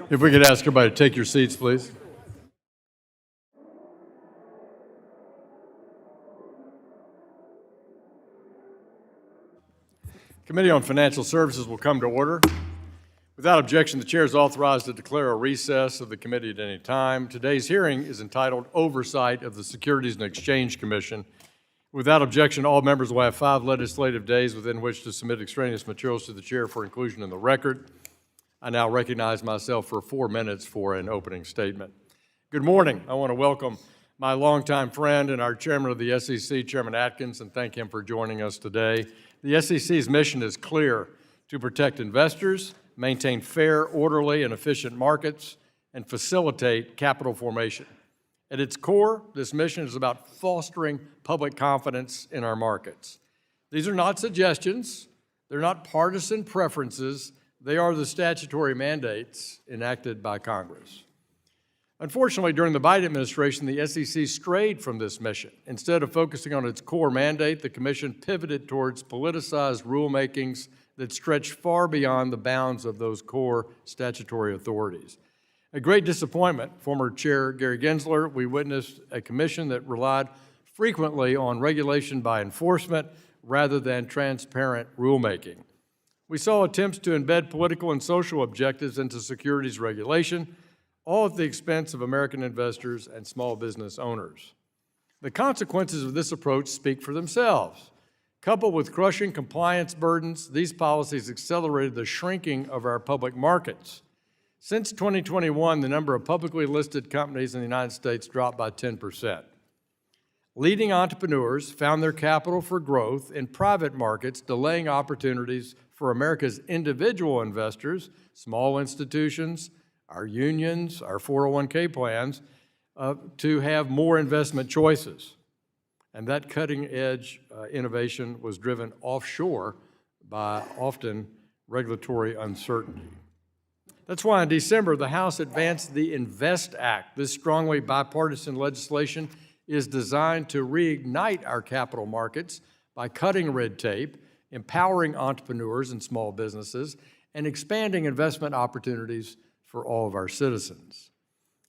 If we could ask everybody to take your seats, please. Committee on Financial Services will come to order. Without objection, the chair is authorized to declare a recess of the committee at any time. Today's hearing is entitled Oversight of the Securities and Exchange Commission. Without objection, all members will have 5 legislative days within which to submit extraneous materials to the chair for inclusion in the record. I now recognize myself for 4 minutes for an opening statement. Good morning. I want to welcome my longtime friend and our chairman of the SEC, Chairman Atkins, and thank him for joining us today. The SEC's mission is clear: to protect investors, maintain fair, orderly, and efficient markets, and facilitate capital formation. At its core, this mission is about fostering public confidence in our markets. These are not suggestions. They're not partisan preferences. They are the statutory mandates enacted by Congress. Unfortunately, during the Biden administration, the SEC strayed from this mission. Instead of focusing on its core mandate, the Commission pivoted towards politicized rulemakings that stretched far beyond the bounds of those core statutory authorities. A great disappointment, former Chair Gary Gensler, we witnessed a commission that relied frequently on regulation by enforcement rather than transparent rulemaking. We saw attempts to embed political and social objectives into securities regulation, all at the expense of American investors and small business owners. The consequences of this approach speak for themselves. Coupled with crushing compliance burdens, these policies accelerated the shrinking of our public markets. Since 2021, the number of publicly listed companies in the United States dropped by 10%. Leading entrepreneurs found their capital for growth in private markets, delaying opportunities for America's individual investors, small institutions, our unions, our 401k plans, to have more investment choices. And that cutting-edge innovation was driven offshore by often regulatory uncertainty. That's why in December, the House advanced the INVEST Act. This strongly bipartisan legislation is designed to reignite our capital markets by cutting red tape, empowering entrepreneurs and small businesses, and expanding investment opportunities for all of our citizens.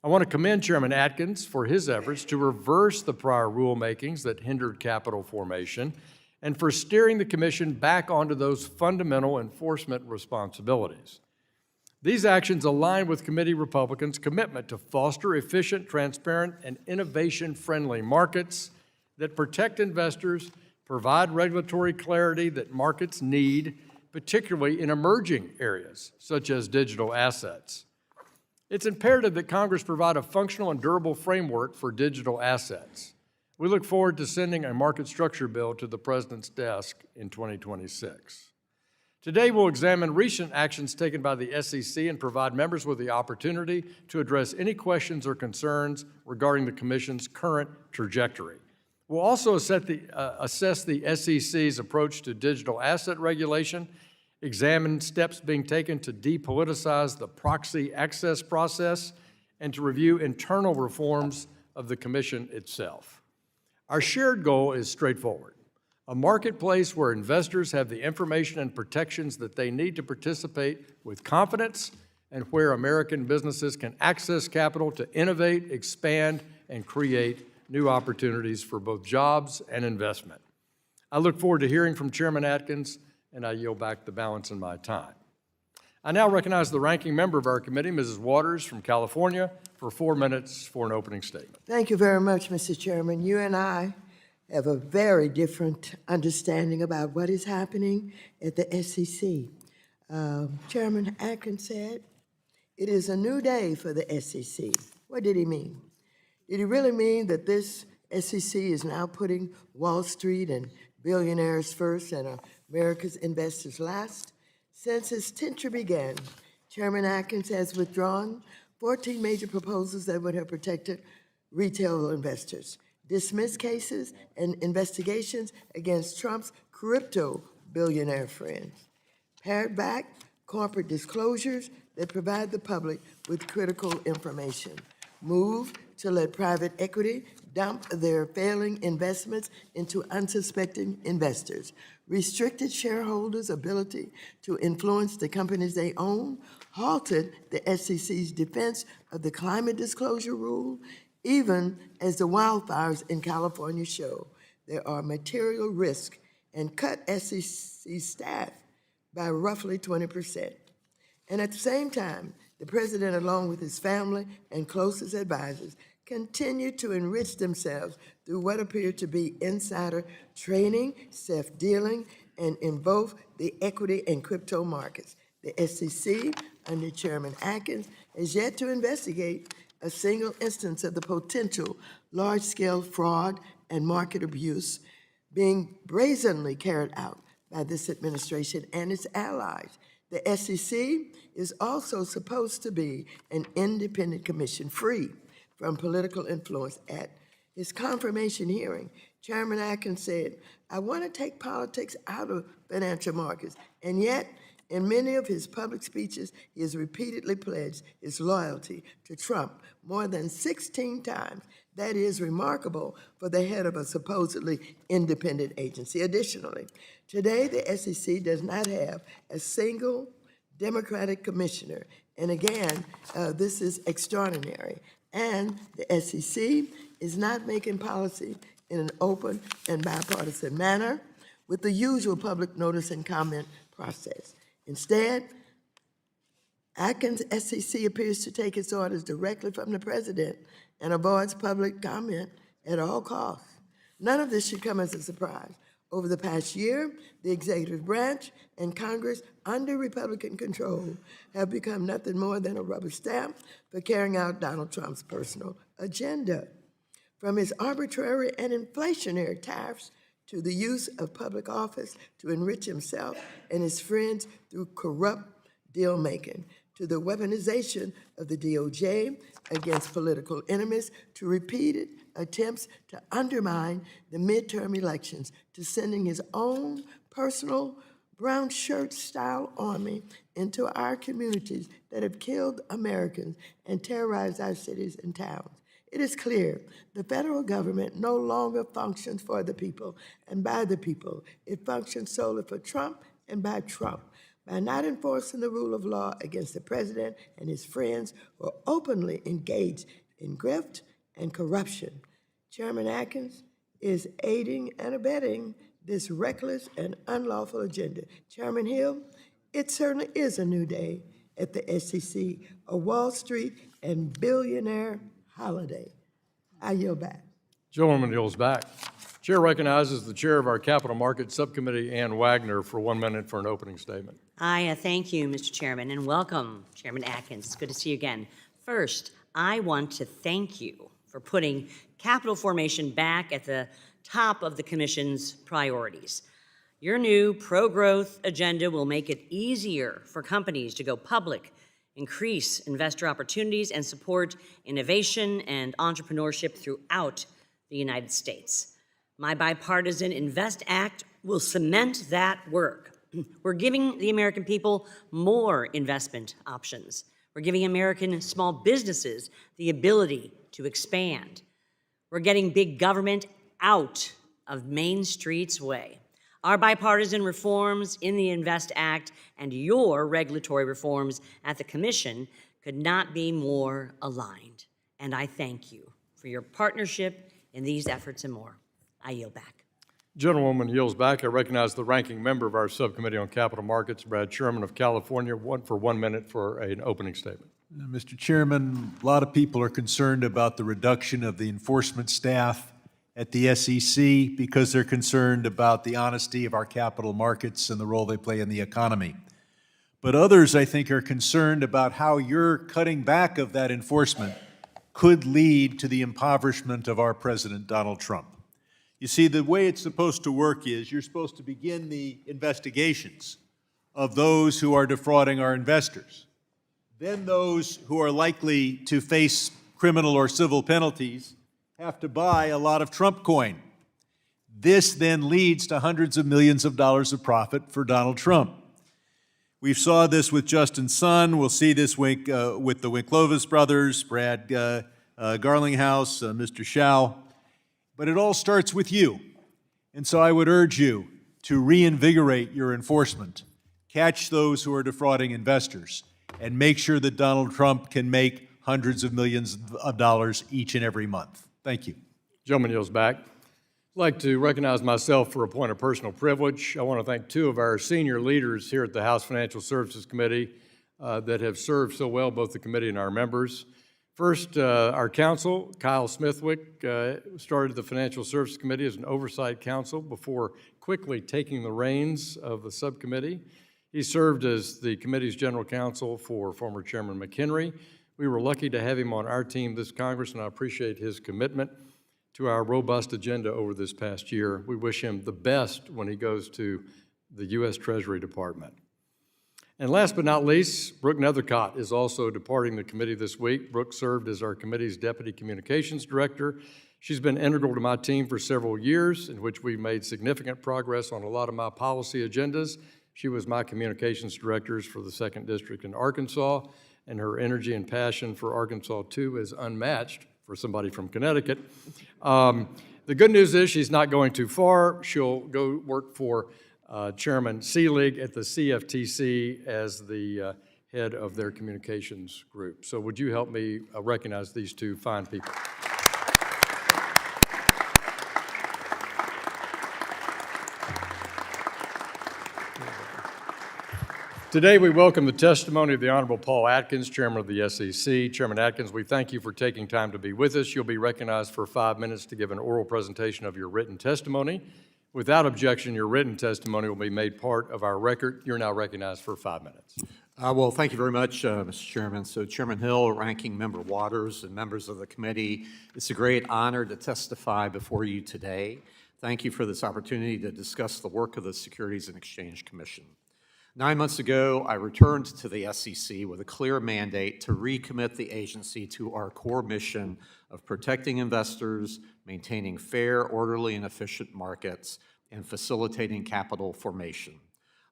I want to commend Chairman Atkins for his efforts to reverse the prior rulemakings that hindered capital formation and for steering the Commission back onto those fundamental enforcement responsibilities. These actions align with committee Republicans' commitment to foster efficient, transparent, and innovation-friendly markets that protect investors, provide regulatory clarity that markets need, particularly in emerging areas such as digital assets. It's imperative that Congress provide a functional and durable framework for digital assets. We look forward to sending a market structure bill to the President's desk in 2026. Today, we'll examine recent actions taken by the SEC and provide members with the opportunity to address any questions or concerns regarding the Commission's current trajectory. We'll also assess the SEC's approach to digital asset regulation, examine steps being taken to depoliticize the proxy access process, and to review internal reforms of the Commission itself. Our shared goal is straightforward: a marketplace where investors have the information and protections that they need to participate with confidence, and where American businesses can access capital to innovate, expand, and create new opportunities for both jobs and investment. I look forward to hearing from Chairman Atkins, and I yield back the balance in my time. I now recognize the ranking member of our committee, Mrs. Waters from California, for 4 minutes for an opening statement. Thank you very much, Mr. Chairman. You and I have a very different understanding about what is happening at the SEC. Chairman Atkins said, it is a new day for the SEC. What did he mean? Did he really mean that this SEC is now putting Wall Street and billionaires first and America's investors last? Since its tenure began, Chairman Atkins has withdrawn 14 major proposals that would have protected retail investors, dismissed cases and investigations against Trump's crypto billionaire friends, pared back corporate disclosures that provide the public with critical information, moved to let private equity dump their failing investments into unsuspecting investors, restricted shareholders' ability to influence the companies they own, halted the SEC's defense of the climate disclosure rule, even as the wildfires in California show there are material risks, and cut SEC staff by roughly 20%. And at the same time, the president, along with his family and closest advisors, continued to enrich themselves through what appeared to be insider trading, self-dealing, and in both the equity and crypto markets. The SEC, under Chairman Atkins, has yet to investigate a single instance of the potential large-scale fraud and market abuse being brazenly carried out by this administration and its allies. The SEC is also supposed to be an independent commission free from political influence. At his confirmation hearing, Chairman Atkins said, "I want to take politics out of financial markets," and yet, in many of his public speeches, he has repeatedly pledged his loyalty to Trump more than 16 times. That is remarkable for the head of a supposedly independent agency. Additionally, today the SEC does not have a single Democratic commissioner. And again, this is extraordinary. And the SEC is not making policy in an open and bipartisan manner with the usual public notice and comment process. Instead, Atkins' SEC appears to take its orders directly from the president and avoids public comment at all costs. None of this should come as a surprise. Over the past year, the executive branch and Congress, under Republican control, have become nothing more than a rubber stamp for carrying out Donald Trump's personal agenda. From his arbitrary and inflationary tariffs to the use of public office to enrich himself and his friends through corrupt deal-making, to the weaponization of the DOJ against political enemies, to repeated attempts to undermine the midterm elections, to sending his own personal brown shirt-style army into our communities that have killed Americans and terrorized our cities and towns. It is clear the federal government no longer functions for the people and by the people. It functions solely for Trump and by Trump. By not enforcing the rule of law against the president and his friends who are openly engaged in grift and corruption, Chairman Atkins is aiding and abetting this reckless and unlawful agenda. Chairman Hill, it certainly is a new day at the SEC, a Wall Street and billionaire holiday. I yield back. Gentleman yields back. Chair recognizes the chair of our Capital Markets Subcommittee, Ann Wagner, for 1 minute for an opening statement. I thank you, Mr. Chairman, and welcome, Chairman Atkins. It's good to see you again. First, I want to thank you for putting capital formation back at the top of the Commission's priorities. Your new pro-growth agenda will make it easier for companies to go public, increase investor opportunities, and support innovation and entrepreneurship throughout the United States. My bipartisan INVEST Act will cement that work. We're giving the American people more investment options. We're giving American small businesses the ability to expand. We're getting big government out of Main Street's way. Our bipartisan reforms in the INVEST Act and your regulatory reforms at the Commission could not be more aligned. And I thank you for your partnership in these efforts and more. I yield back. Gentlewoman yields back. I recognize the ranking member of our Subcommittee on Capital Markets, Brad Sherman of California, for 1 minute for an opening statement. Mr. Chairman, a lot of people are concerned about the reduction of the enforcement staff at the SEC because they're concerned about the honesty of our capital markets and the role they play in the economy. But others, I think, are concerned about how your cutting back of that enforcement could lead to the impoverishment of our President, Donald Trump. You see, the way it's supposed to work is you're supposed to begin the investigations of those who are defrauding our investors. Then those who are likely to face criminal or civil penalties have to buy a lot of Trump coin. This then leads to hundreds of millions of dollars of profit for Donald Trump. We saw this with Justin Sun. We'll see this with the Winklevoss brothers, Brad Garlinghouse, Mr. Shao, but it all starts with you. And so I would urge you to reinvigorate your enforcement, catch those who are defrauding investors, and make sure that Donald Trump can make hundreds of millions of dollars each and every month. Thank you. Gentleman yields back. I'd like to recognize myself for a point of personal privilege. I want to thank two of our senior leaders here at the House Financial Services Committee that have served so well, both the committee and our members. First, our counsel, Kyle Smithwick, started the Financial Services Committee as an oversight counsel before quickly taking the reins of the subcommittee. He served as the committee's general counsel for former Chairman McHenry. We were lucky to have him on our team this Congress, and I appreciate his commitment to our robust agenda over this past year. We wish him the best when he goes to the U.S. Treasury Department. And last but not least, Brooke Nethercott is also departing the committee this week. Brooke served as our committee's Deputy Communications Director. She's been integral to my team for several years, in which we've made significant progress on a lot of my policy agendas. She was my Communications Director for the 2nd District in Arkansas, and her energy and passion for Arkansas, too, is unmatched for somebody from Connecticut. The good news is she's not going too far. She'll go work for Chairman Seelig at the CFTC as the head of their communications group. So would you help me recognize these two fine people? Today, we welcome the testimony of the Honorable Paul Atkins, Chairman of the SEC. Chairman Atkins, we thank you for taking time to be with us. You'll be recognized for 5 minutes to give an oral presentation of your written testimony. Without objection, your written testimony will be made part of our record. You're now recognized for 5 minutes. Well, thank you very much, Mr. Chairman. So Chairman Hill, Ranking Member Waters, and members of the committee, it's a great honor to testify before you today. Thank you for this opportunity to discuss the work of the Securities and Exchange Commission. 9 months ago, I returned to the SEC with a clear mandate to recommit the agency to our core mission of protecting investors, maintaining fair, orderly, and efficient markets, and facilitating capital formation.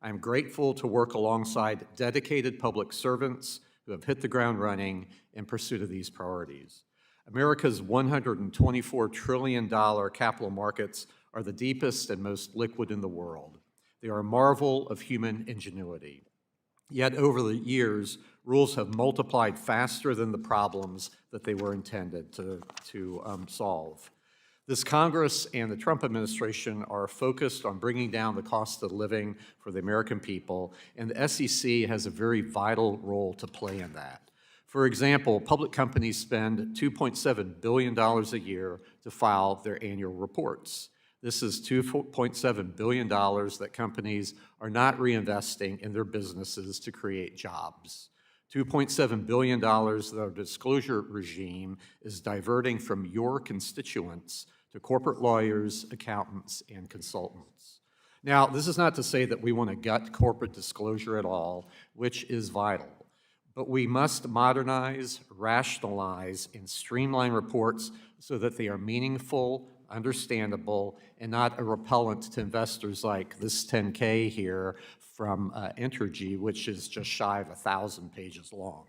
I am grateful to work alongside dedicated public servants who have hit the ground running in pursuit of these priorities. America's $124 trillion capital markets are the deepest and most liquid in the world. They are a marvel of human ingenuity. Yet over the years, rules have multiplied faster than the problems that they were intended to solve. This Congress and the Trump administration are focused on bringing down the cost of living for the American people, and the SEC has a very vital role to play in that. For example, public companies spend $2.7 billion a year to file their annual reports. This is $2.7 billion that companies are not reinvesting in their businesses to create jobs. $2.7 billion that our disclosure regime is diverting from your constituents to corporate lawyers, accountants, and consultants. Now, this is not to say that we want to gut corporate disclosure at all, which is vital. But we must modernize, rationalize, and streamline reports so that they are meaningful, understandable, and not a repellent to investors like this 10K here from Entergy, which is just shy of 1,000 pages long.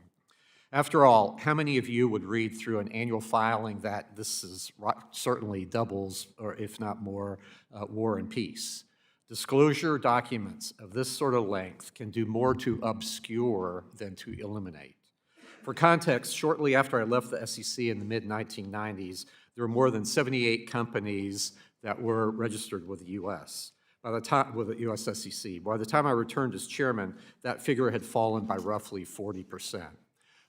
After all, how many of you would read through an annual filing that this is certainly doubles, or if not more, War and Peace? Disclosure documents of this sort of length can do more to obscure than to eliminate. For context, shortly after I left the SEC in the mid-1990s, there were more than 78 companies that were registered with the U.S. With the U.S. SEC. By the time I returned as chairman, that figure had fallen by roughly 40%.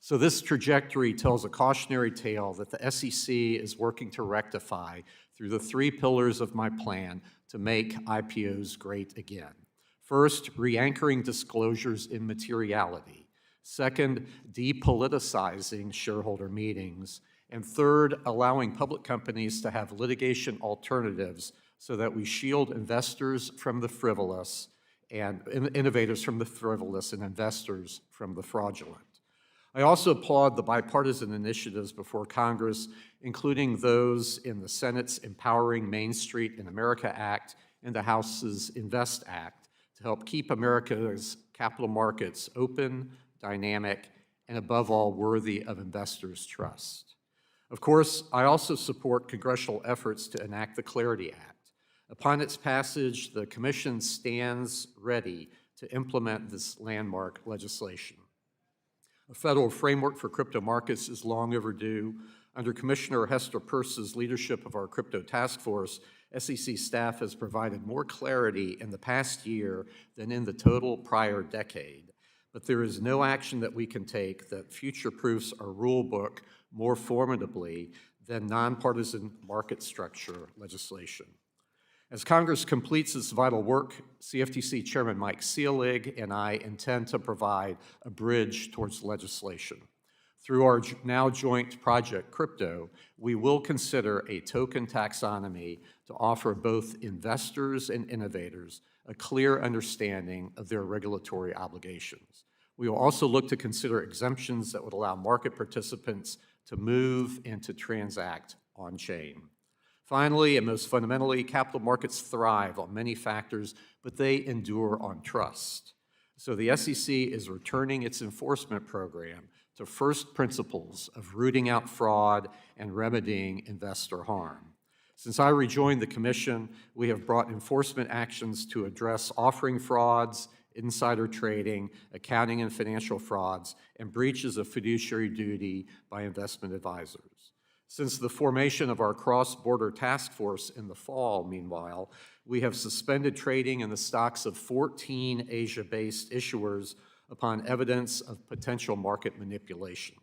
So this trajectory tells a cautionary tale that the SEC is working to rectify through the 3 pillars of my plan to make IPOs great again. First, re-anchoring disclosures in materiality. Second, depoliticizing shareholder meetings. And third, allowing public companies to have litigation alternatives so that we shield investors from the frivolous and innovators from the frivolous and investors from the fraudulent. I also applaud the bipartisan initiatives before Congress, including those in the Senate's Empowering Main Street in America Act and the House's Invest Act to help keep America's capital markets open, dynamic, and above all, worthy of investors' trust. Of course, I also support congressional efforts to enact the Clarity Act. Upon its passage, the Commission stands ready to implement this landmark legislation. A federal framework for crypto markets is long overdue. Under Commissioner Hester Peirce's leadership of our crypto task force, SEC staff has provided more clarity in the past year than in the total prior decade. But there is no action that we can take that future-proofs our rule book more formidably than nonpartisan market structure legislation. As Congress completes its vital work, CFTC Chairman Mike Seelig and I intend to provide a bridge towards legislation. Through our now joint Project Crypto, we will consider a token taxonomy to offer both investors and innovators a clear understanding of their regulatory obligations. We will also look to consider exemptions that would allow market participants to move and to transact on-chain. Finally, and most fundamentally, capital markets thrive on many factors, but they endure on trust. So the SEC is returning its enforcement program to first principles of rooting out fraud and remedying investor harm. Since I rejoined the Commission, we have brought enforcement actions to address offering frauds, insider trading, accounting and financial frauds, and breaches of fiduciary duty by investment advisors. Since the formation of our cross-border task force in the fall, meanwhile, we have suspended trading in the stocks of 14 Asia-based issuers upon evidence of potential market manipulation.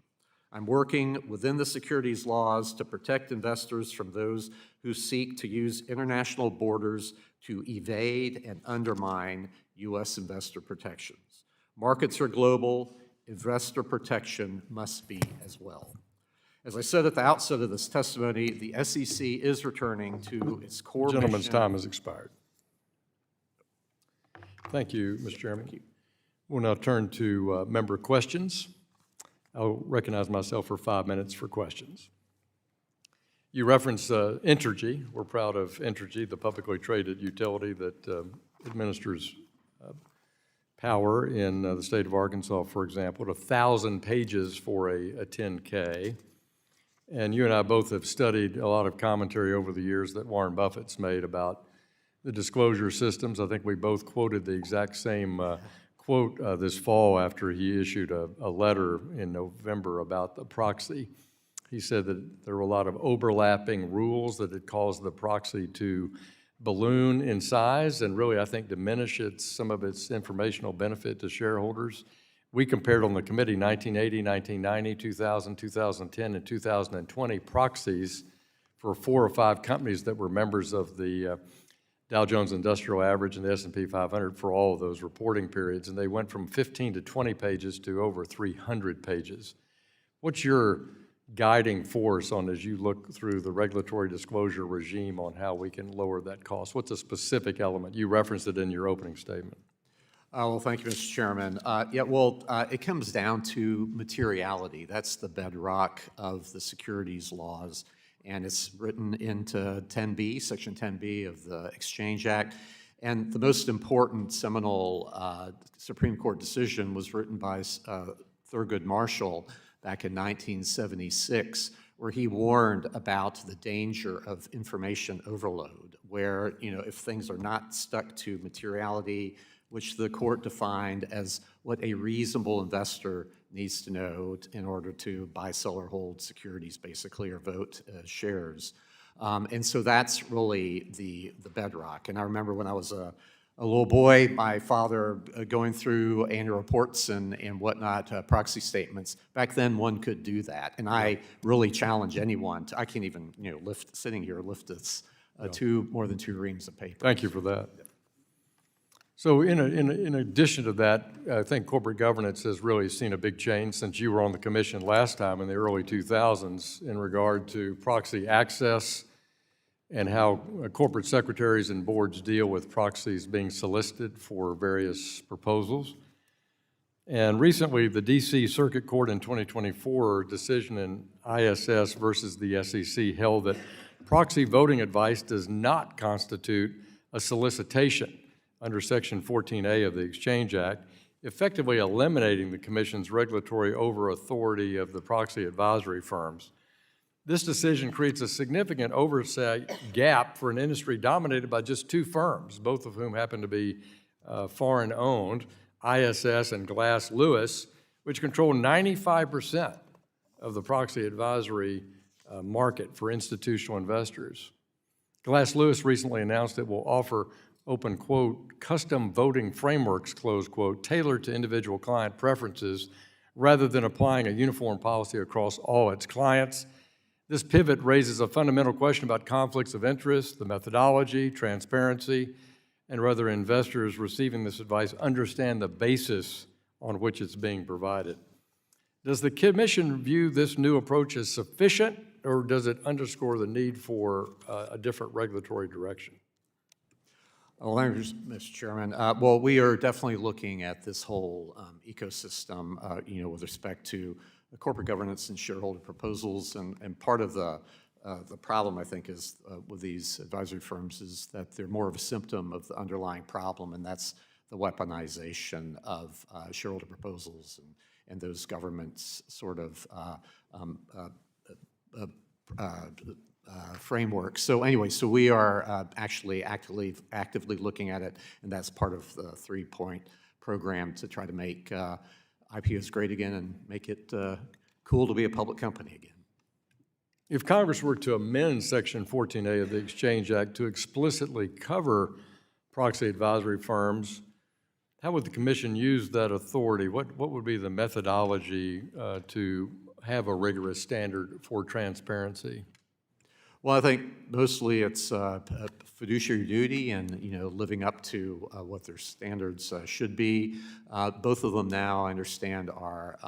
I'm working within the securities laws to protect investors from those who seek to use international borders to evade and undermine U.S. investor protections. Markets are global, investor protection must be as well. As I said at the outset of this testimony, the SEC is returning to its core mission. Gentleman's time has expired. Thank you, Mr. Chairman. We'll now turn to member questions. I'll recognize myself for 5 minutes for questions. You referenced Entergy. We're proud of Entergy, the publicly traded utility that administers power in the state of Arkansas, for example, 1,000 pages for a 10K. And you and I both have studied a lot of commentary over the years that Warren Buffett's made about the disclosure systems. I think we both quoted the exact same quote this fall after he issued a letter in November about the proxy. He said that there were a lot of overlapping rules that had caused the proxy to balloon in size and really, I think, diminish some of its informational benefit to shareholders. We compared on the committee 1980, 1990, 2000, 2010, and 2020 proxies for 4 or 5 companies that were members of the Dow Jones Industrial Average and the S&P 500 for all of those reporting periods, and they went from 15 to 20 pages to over 300 pages. What's your guiding force on as you look through the regulatory disclosure regime on how we can lower that cost? What's a specific element? You referenced it in your opening statement. Well, thank you, Mr. Chairman. It comes down to materiality. That's the bedrock of the securities laws, and it's written into 10B, Section 10B of the Exchange Act. And the most important seminal Supreme Court decision was written by Thurgood Marshall back in 1976, where he warned about the danger of information overload, where, if things are not stuck to materiality, which the court defined as what a reasonable investor needs to know in order to buy, sell, or hold securities, basically, or vote shares. And so that's really the bedrock. And I remember when I was a little boy, my father going through annual reports and whatnot, proxy statements. Back then, one could do that. And I really challenge anyone I can't even, sitting here, lift this more than 2 reams of paper. Thank you for that. So in addition to that, I think corporate governance has really seen a big change since you were on the commission last time in the early 2000s in regard to proxy access and how corporate secretaries and boards deal with proxies being solicited for various proposals. And recently, the D.C. Circuit Court in 2024 decision in ISS versus the SEC held that proxy voting advice does not constitute a solicitation under Section 14A of the Exchange Act, effectively eliminating the Commission's regulatory over-authority of the proxy advisory firms. This decision creates a significant oversight gap for an industry dominated by just two firms, both of whom happen to be foreign-owned, ISS and Glass Lewis, which control 95% of the proxy advisory market for institutional investors. Glass Lewis recently announced it will offer, open quote, custom voting frameworks, close quote, tailored to individual client preferences rather than applying a uniform policy across all its clients. This pivot raises a fundamental question about conflicts of interest, the methodology, transparency, and whether investors receiving this advice understand the basis on which it's being provided. Does the Commission view this new approach as sufficient, or does it underscore the need for a different regulatory direction? Well, Mr. Chairman. Well, we are definitely looking at this whole ecosystem, with respect to corporate governance and shareholder proposals, and part of the problem, I think, is with these advisory firms is that they're more of a symptom of the underlying problem, and that's the weaponization of shareholder proposals and those governments sort of framework. So anyway, so we are actually actively looking at it, and that's part of the 3-point program to try to make IPOs great again and make it cool to be a public company again. If Congress were to amend Section 14A of the Exchange Act to explicitly cover proxy advisory firms, how would the Commission use that authority? What would be the methodology to have a rigorous standard for transparency? Well, I think mostly it's fiduciary duty and, living up to what their standards should be. Both of them now, I understand, are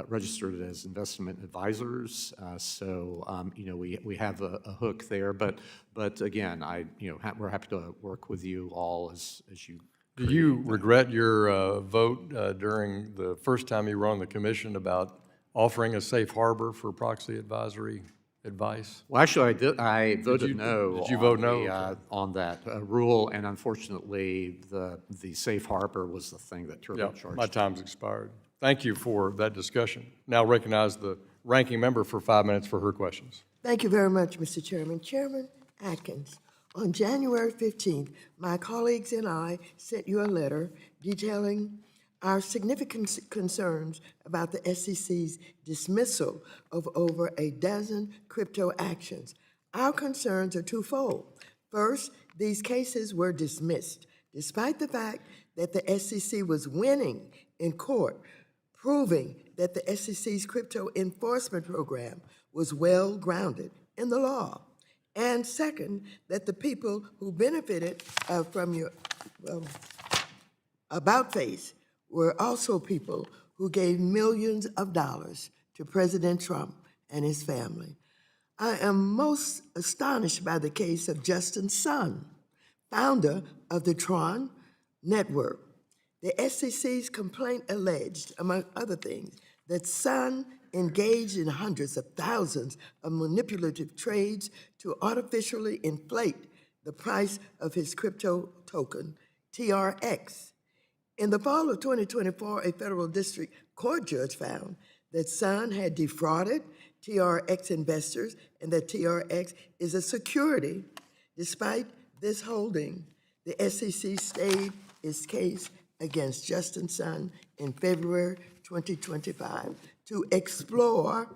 registered as investment advisors. So, we have a hook there. But again, we're happy to work with you all as you. Do you regret your vote during the first time you were on the Commission about offering a safe harbor for proxy advisory advice? Well, actually, I did. I voted no. Did you vote no? On that rule, and unfortunately, the safe harbor was the thing that turbocharged. Yeah, my time's expired. Thank you for that discussion. Now recognize the ranking member for 5 minutes for her questions. Thank you very much, Mr. Chairman. Chairman Atkins, on January 15th, my colleagues and I sent you a letter detailing our significant concerns about the SEC's dismissal of over a dozen crypto actions. Our concerns are twofold. First, these cases were dismissed, despite the fact that the SEC was winning in court, proving that the SEC's crypto enforcement program was well-grounded in the law. And second, that the people who benefited from your about face were also people who gave millions of dollars to President Trump and his family. I am most astonished by the case of Justin Sun, founder of the Tron Network. The SEC's complaint alleged, among other things, that Sun engaged in hundreds of thousands of manipulative trades to artificially inflate the price of his crypto token, TRX. In the fall of 2024, a federal district court judge found that Sun had defrauded TRX investors and that TRX is a security. Despite this holding, the SEC stayed its case against Justin Sun in February 2025 to explore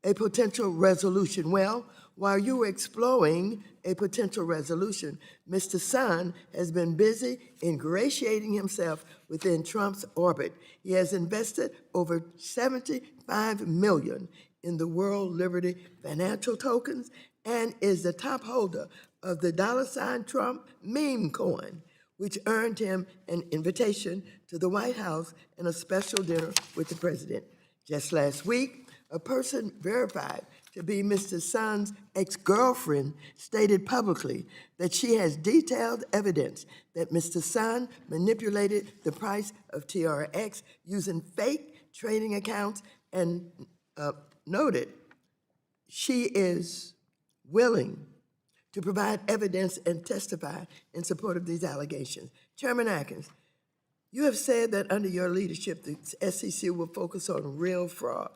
a potential resolution. Well, while you were exploring a potential resolution, Mr. Sun has been busy ingratiating himself within Trump's orbit. He has invested over $75 million in the World Liberty financial tokens and is the top holder of the $Trump meme coin, which earned him an invitation to the White House and a special dinner with the president. Just last week, a person verified to be Mr. Sun's ex-girlfriend stated publicly that she has detailed evidence that Mr. Sun manipulated the price of TRX using fake trading accounts and noted she is willing to provide evidence and testify in support of these allegations. Chairman Atkins, you have said that under your leadership, the SEC will focus on real fraud.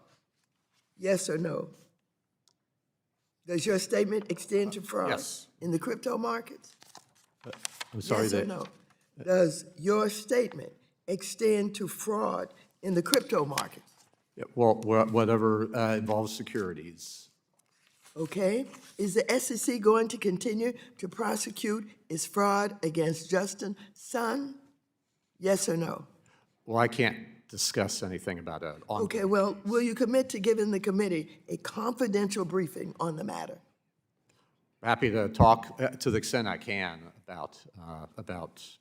Yes or no? Does your statement extend to fraud yes. in the crypto markets? I'm sorry Yes or that, no? Does your statement extend to fraud in the crypto markets? yeah, well, whatever involves securities. Okay? Is the SEC going to continue to prosecute its fraud against Justin Sun? Yes or no? Well, I can't discuss anything about it. Okay, well, will you commit to giving the committee a confidential briefing on the matter? Happy to talk to the extent I can about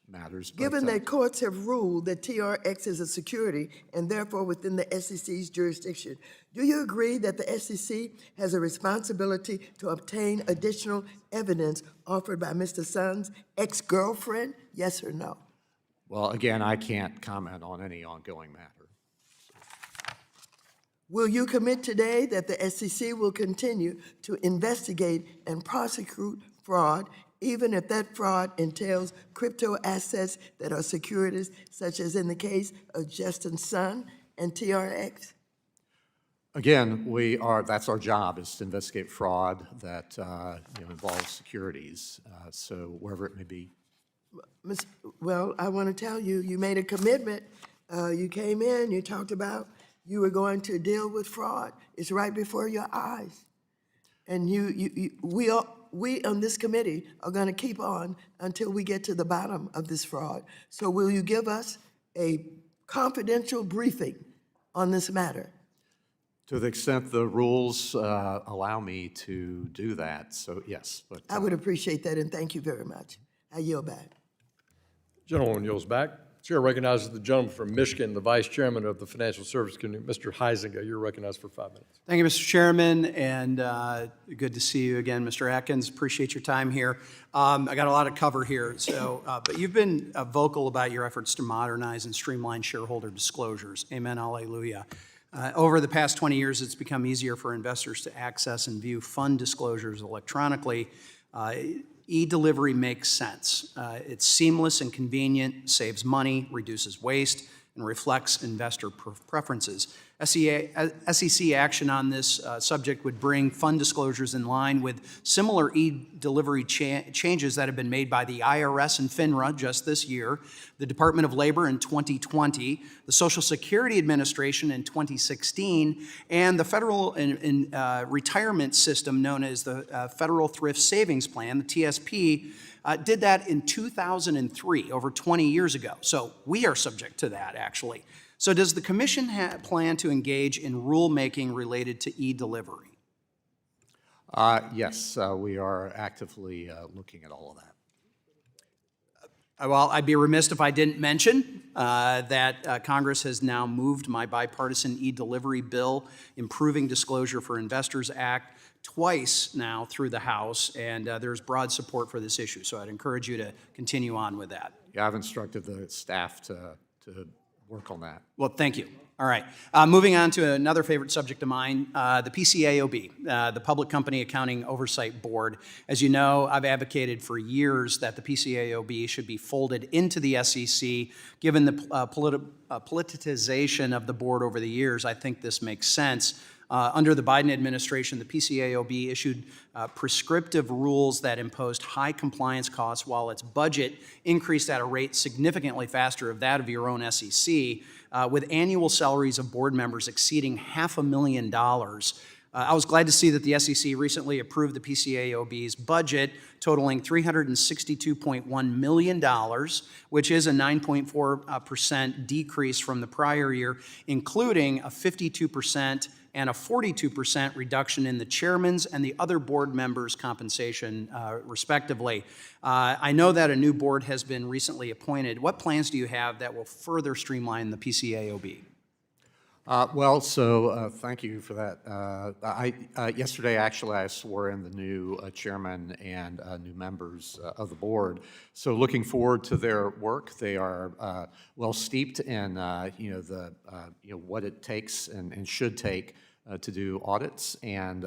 matters. but, Given that courts have ruled that TRX is a security and therefore within the SEC's jurisdiction, do you agree that the SEC has a responsibility to obtain additional evidence offered by Mr. Sun's ex-girlfriend? Yes or no? Well, again, I can't comment on any ongoing matter. Will you commit today that the SEC will continue to investigate and prosecute fraud, even if that fraud entails crypto assets that are securities, such as in the case of Justin Sun and TRX? Again, that's our job, is to investigate fraud that involves securities, so wherever it may be. Well, I want to tell you, you made a commitment. You came in, you talked about you were going to deal with fraud. It's right before your eyes. And we on this committee are going to keep on until we get to the bottom of this fraud. So will you give us a confidential briefing on this matter? To the extent the rules allow me to do that, so yes. But I would appreciate that, and thank you very much. I yield back. Gentleman yields back. Chair recognizes the gentleman from Michigan, the Vice Chairman of the Financial Services Committee, Mr. Heisinger. You're recognized for 5 minutes. Thank you, Mr. Chairman, and good to see you again, Mr. Atkins. Appreciate your time here. I got a lot to cover here, so but you've been vocal about your efforts to modernize and streamline shareholder disclosures. Amen, alleluia. Over the past 20 years, it's become easier for investors to access and view fund disclosures electronically. E-delivery makes sense. It's seamless and convenient, saves money, reduces waste, and reflects investor preferences. SEC action on this subject would bring fund disclosures in line with similar e-delivery changes that have been made by the IRS and FINRA just this year, the Department of Labor in 2020, the Social Security Administration in 2016, and the federal retirement system known as the Federal Thrift Savings Plan, the TSP, did that in 2003, over 20 years ago. So we are subject to that, actually. So does the commission plan to engage in rulemaking related to e-delivery? Yes, we are actively looking at all of that. Well, I'd be remiss if I didn't mention that Congress has now moved my bipartisan e-delivery bill, Improving Disclosure for Investors Act, twice now through the House, and there's broad support for this issue. So I'd encourage you to continue on with that. Yeah, I've instructed the staff to work on that. Well, thank you. All right. Moving on to another favorite subject of mine, the PCAOB, the Public Company Accounting Oversight Board. As you know, I've advocated for years that the PCAOB should be folded into the SEC. Given the politicization of the board over the years, I think this makes sense. Under the Biden administration, the PCAOB issued prescriptive rules that imposed high compliance costs while its budget increased at a rate significantly faster of that of your own SEC, with annual salaries of board members exceeding $500,000. I was glad to see that the SEC recently approved the PCAOB's budget totaling $362.1 million, which is a 9.4% decrease from the prior year, including a 52% and a 42% reduction in the chairman's and the other board members' compensation, respectively. I know that a new board has been recently appointed. What plans do you have that will further streamline the PCAOB? Thank you for that. Yesterday, actually, I swore in the new chairman and new members of the board. So looking forward to their work. They are well steeped in what it takes and should take to do audits and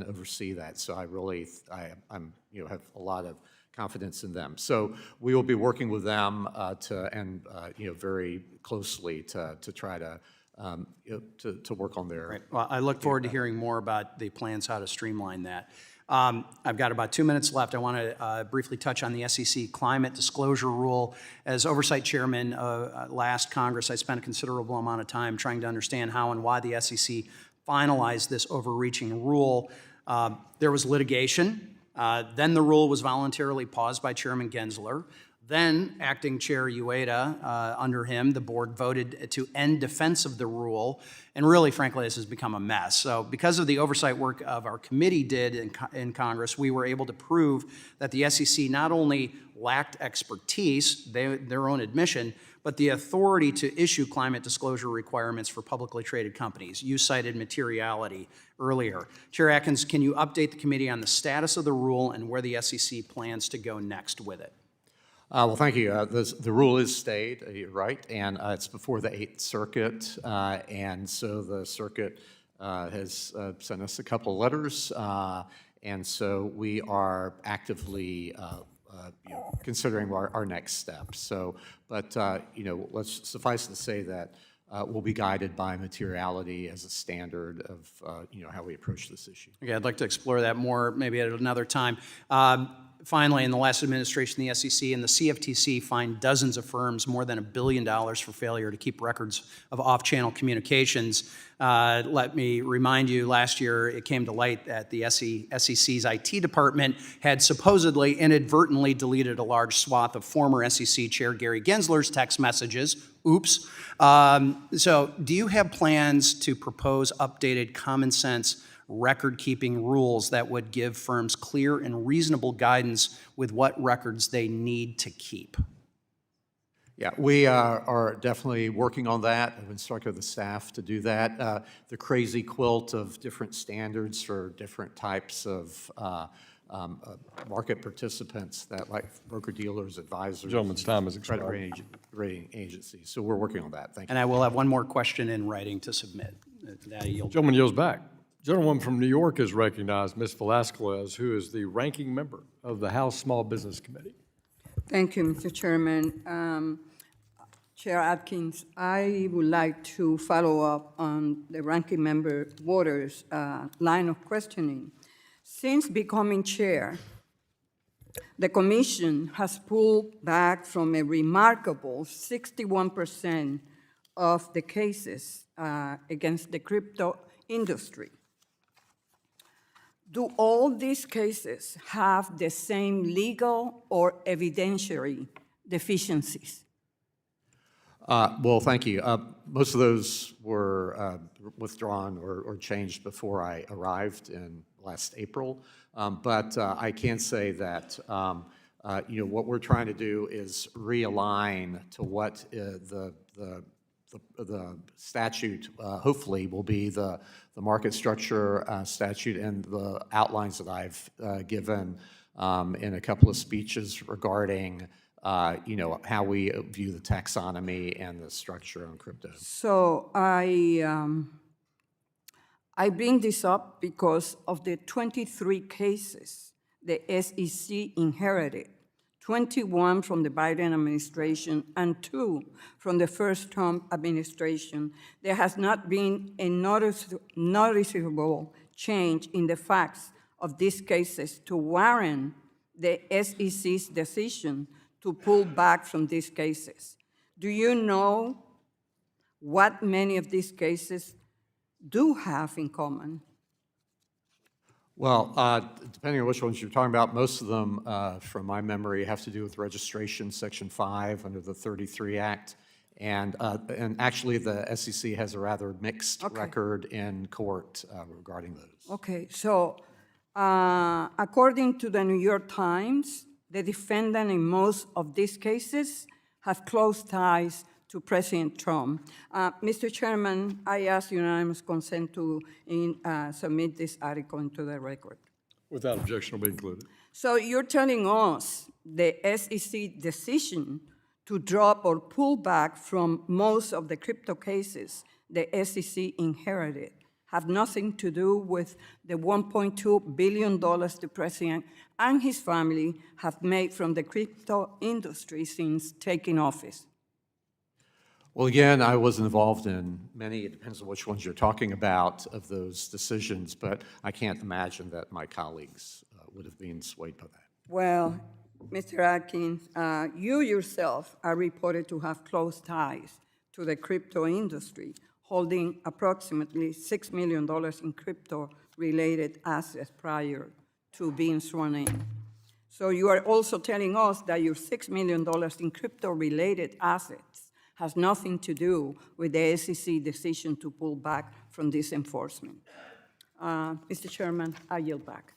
oversee that. So I'm have a lot of confidence in them. So we will be working with them very closely to try to work on their. Right. Well, I look forward to hearing more about the plans how to streamline that. I've got about 2 minutes left. I want to briefly touch on the SEC climate disclosure rule. As Oversight Chairman last Congress, I spent a considerable amount of time trying to understand how and why the SEC finalized this overreaching rule. There was litigation. Then the rule was voluntarily paused by Chairman Gensler. Then, Acting Chair Ueda, under him, the board voted to end defense of the rule, and really, frankly, this has become a mess. So because of the oversight work of our committee did in Congress, we were able to prove that the SEC not only lacked expertise, their own admission, but the authority to issue climate disclosure requirements for publicly traded companies. You cited materiality earlier. Chair Atkins, can you update the committee on the status of the rule and where the SEC plans to go next with it? Well, thank you. The rule is stayed, you're right, and it's before the Eighth Circuit, and so the circuit has sent us a couple of letters, and so we are actively considering our next steps. So, but let's suffice to say that we'll be guided by materiality as a standard of how we approach this issue. Okay, I'd like to explore that more maybe at another time. Finally, in the last administration, the SEC and the CFTC fined dozens of firms more than $1 billion for failure to keep records of off-channel communications. Let me remind you, last year it came to light that the SEC's IT department had supposedly inadvertently deleted a large swath of former SEC Chair Gary Gensler's text messages. Oops. So do you have plans to propose updated common sense record-keeping rules that would give firms clear and reasonable guidance with what records they need to keep? Yeah, we are definitely working on that. I've instructed the staff to do that. The crazy quilt of different standards for different types of market participants, that like broker-dealers, advisors. Gentleman's time has credit expired. rating agencies. So we're working on that. Thank you. And I will have one more question in writing to submit. That I yield. Gentleman yields back. Gentlewoman from New York is recognized, Ms. Velasquez, who is the ranking member of the House Small Business Committee. Thank you, Mr. Chairman. Chair Atkins, I would like to follow up on the ranking member Waters' line of questioning. Since becoming chair, the commission has pulled back from a remarkable 61% of the cases against the crypto industry. Do all these cases have the same legal or evidentiary deficiencies? Well, thank you. Most of those were withdrawn or changed before I arrived in last April. But I can say that what we're trying to do is realign to what the statute hopefully will be the market structure statute and the outlines that I've given in a couple of speeches regarding how we view the taxonomy and the structure on crypto. So I bring this up because of the 23 cases the SEC inherited, 21 from the Biden administration and 2 from the first Trump administration. There has not been a noticeable change in the facts of these cases to warrant the SEC's decision to pull back from these cases. Do you know what many of these cases do have in common? Well, depending on which ones you're talking about, most of them, from my memory, have to do with registration, Section 5 under the 33 Act. And actually, the SEC has a rather mixed record in court regarding those. Okay, so according to the New York Times, the defendant in most of these cases have close ties to President Trump. Mr. Chairman, I ask unanimous consent to submit this article into the record. Without objection, will be included. So you're telling us the SEC decision to drop or pull back from most of the crypto cases the SEC inherited have nothing to do with the $1.2 billion the president and his family have made from the crypto industry since taking office? Well, again, I wasn't involved in many, it depends on which ones you're talking about, of those decisions, but I can't imagine that my colleagues would have been swayed by that. Well, Mr. Atkins, you yourself are reported to have close ties to the crypto industry, holding approximately $6 million in crypto-related assets prior to being sworn in. So you are also telling us that your $6 million in crypto-related assets has nothing to do with the SEC decision to pull back from this enforcement. Mr. Chairman, I yield back.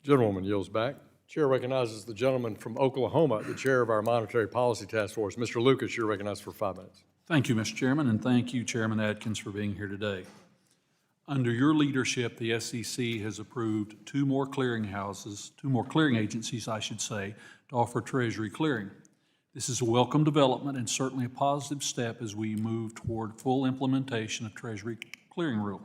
Gentlewoman yields back. Chair recognizes the gentleman from Oklahoma, the chair of our Monetary Policy Task Force. Mr. Lucas, you're recognized for 5 minutes. Thank you, Mr. Chairman, and thank you, Chairman Atkins, for being here today. Under your leadership, the SEC has approved two more clearing agencies, I should say, to offer Treasury clearing. This is a welcome development and certainly a positive step as we move toward full implementation of Treasury clearing rule.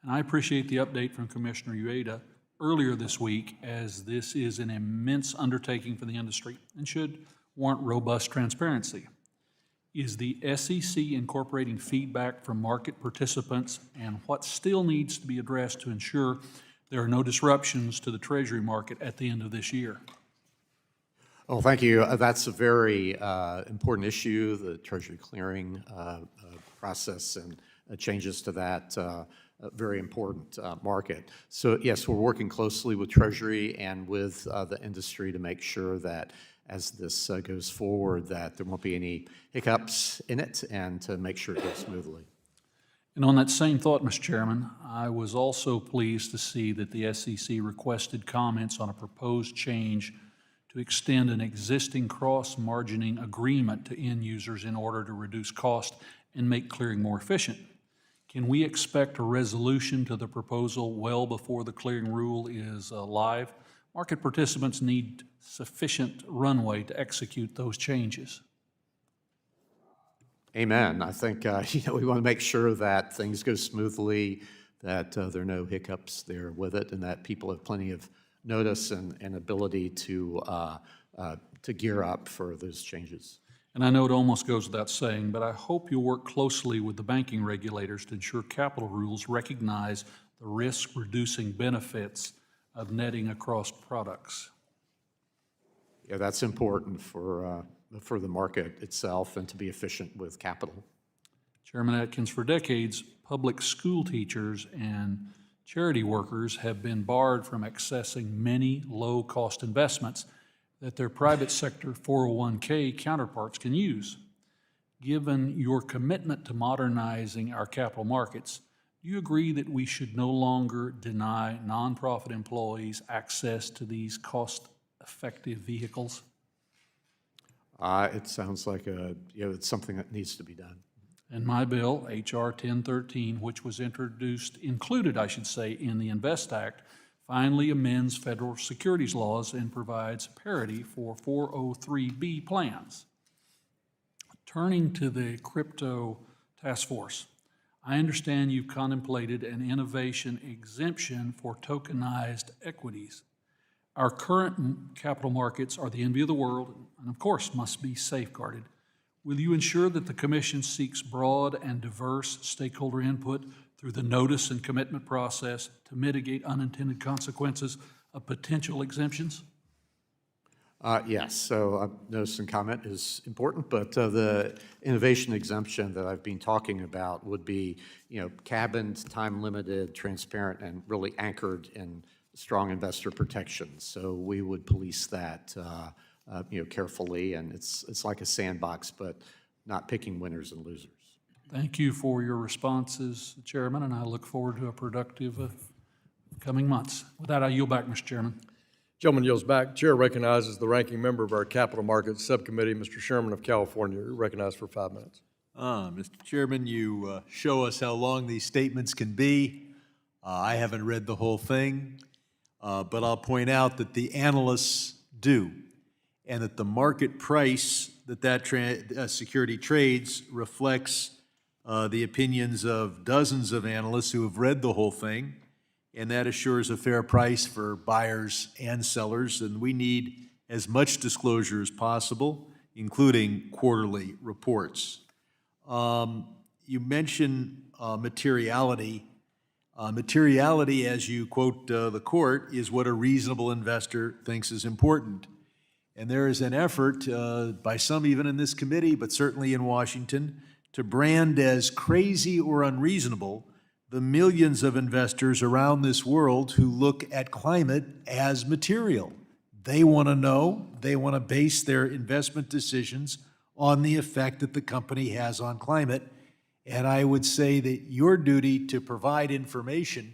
And I appreciate the update from Commissioner Ueda earlier this week, as this is an immense undertaking for the industry and should warrant robust transparency. Is the SEC incorporating feedback from market participants, and what still needs to be addressed to ensure there are no disruptions to the Treasury market at the end of this year? Oh, thank you. That's a very important issue, the Treasury clearing process and changes to that very important market. So yes, we're working closely with Treasury and with the industry to make sure that as this goes forward, that there won't be any hiccups in it, and to make sure it goes smoothly. And on that same thought, Mr. Chairman, I was also pleased to see that the SEC requested comments on a proposed change to extend an existing cross-margining agreement to end users in order to reduce cost and make clearing more efficient. Can we expect a resolution to the proposal well before the clearing rule is live? Market participants need sufficient runway to execute those changes. Amen. I think we want to make sure that things go smoothly, that there are no hiccups there with it, and that people have plenty of notice and ability to gear up for those changes. And I know it almost goes without saying, but I hope you'll work closely with the banking regulators to ensure capital rules recognize the risk-reducing benefits of netting across products. Yeah, that's important for the market itself and to be efficient with capital. Chairman Atkins, for decades, public school teachers and charity workers have been barred from accessing many low-cost investments that their private sector 401k counterparts can use. Given your commitment to modernizing our capital markets, do you agree that we should no longer deny nonprofit employees access to these cost-effective vehicles? It sounds like it's something that needs to be done. And my bill, H.R. 1013, which was included, I should say, in the INVEST Act, finally amends federal securities laws and provides parity for 403B plans. Turning to the crypto task force, I understand you've contemplated an innovation exemption for tokenized equities. Our current capital markets are the envy of the world and, of course, must be safeguarded. Will you ensure that the Commission seeks broad and diverse stakeholder input through the notice and commitment process to mitigate unintended consequences of potential exemptions? Yes, so notice and comment is important, but the innovation exemption that I've been talking about would be, cabined, time-limited, transparent, and really anchored in strong investor protections. So we would police that, carefully, and it's like a sandbox, but not picking winners and losers. Thank you for your responses, Chairman, and I look forward to a productive coming months. With that, I yield back, Mr. Chairman. Gentleman yields back. Chair recognizes the ranking member of our Capital Markets Subcommittee, Mr. Sherman of California. You're recognized for 5 minutes. Mr. Chairman, you show us how long these statements can be. I haven't read the whole thing, but I'll point out that the analysts do, and that the market price that security trades reflects the opinions of dozens of analysts who have read the whole thing, and that assures a fair price for buyers and sellers, and we need as much disclosure as possible, including quarterly reports. You mentioned materiality. Materiality, as you quote the court, is what a reasonable investor thinks is important. And there is an effort by some even in this committee, but certainly in Washington, to brand as crazy or unreasonable the millions of investors around this world who look at climate as material. They want to know, they want to base their investment decisions on the effect that the company has on climate. And I would say that your duty to provide information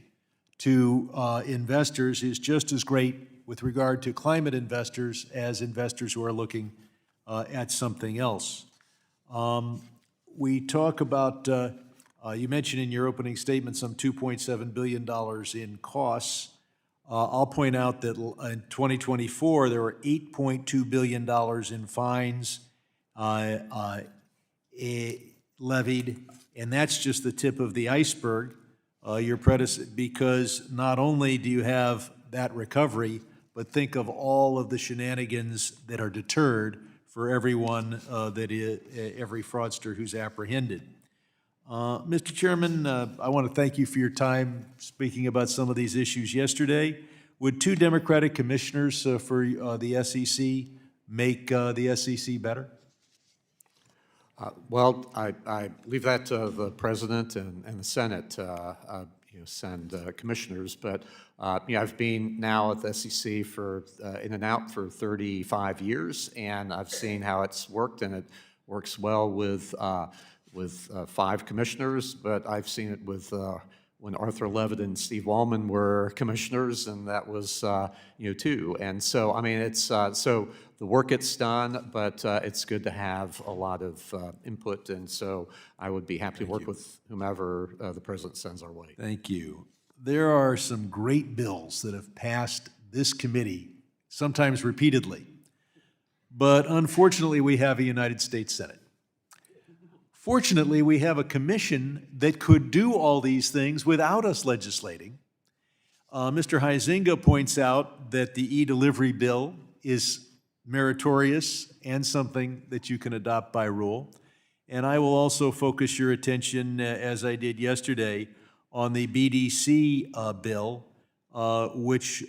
to investors is just as great with regard to climate investors as investors who are looking at something else. We talk about, you mentioned in your opening statement some $2.7 billion in costs. I'll point out that in 2024, there were $8.2 billion in fines levied, and that's just the tip of the iceberg. Your predecessor, because not only do you have that recovery, but think of all of the shenanigans that are deterred for everyone every fraudster who's apprehended. Mr. Chairman, I want to thank you for your time speaking about some of these issues yesterday. Would 2 Democratic commissioners for the SEC make the SEC better? Well, I leave that to the President and the Senate, send commissioners, but I've been now at the SEC for in and out for 35 years, and I've seen how it's worked, and it works well with 5 commissioners, but I've seen it with when Arthur Levitt and Steve Wallman were commissioners, and that was 2. And so, I mean, it's so the work gets done, but it's good to have a lot of input, and so I would be happy to work with whomever the President sends our way. Thank you. There are some great bills that have passed this committee, sometimes repeatedly, but unfortunately, we have a United States Senate. Fortunately, we have a commission that could do all these things without us legislating. Mr. Huizenga points out that the e-delivery bill is meritorious and something that you can adopt by rule. And I will also focus your attention, as I did yesterday, on the BDC bill, which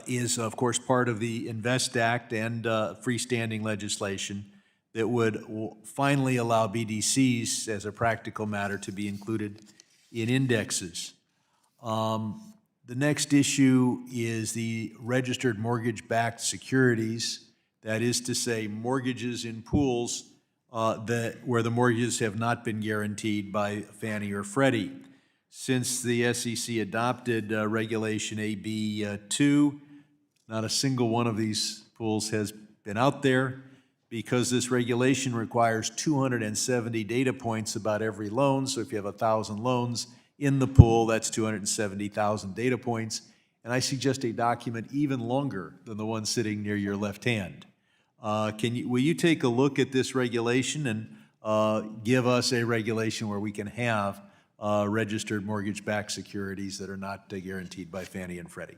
is, of course, part of the INVEST Act and freestanding legislation that would finally allow BDCs, as a practical matter, to be included in indexes. The next issue is the registered mortgage-backed securities, that is to say, mortgages in pools where the mortgages have not been guaranteed by Fannie or Freddie. Since the SEC adopted Regulation AB 2, not a single one of these pools has been out there, because this regulation requires 270 data points about every loan. So if you have 1,000 loans in the pool, that's 270,000 data points. And I suggest a document even longer than the one sitting near your left hand. Will you take a look at this regulation and give us a regulation where we can have registered mortgage-backed securities that are not guaranteed by Fannie and Freddie?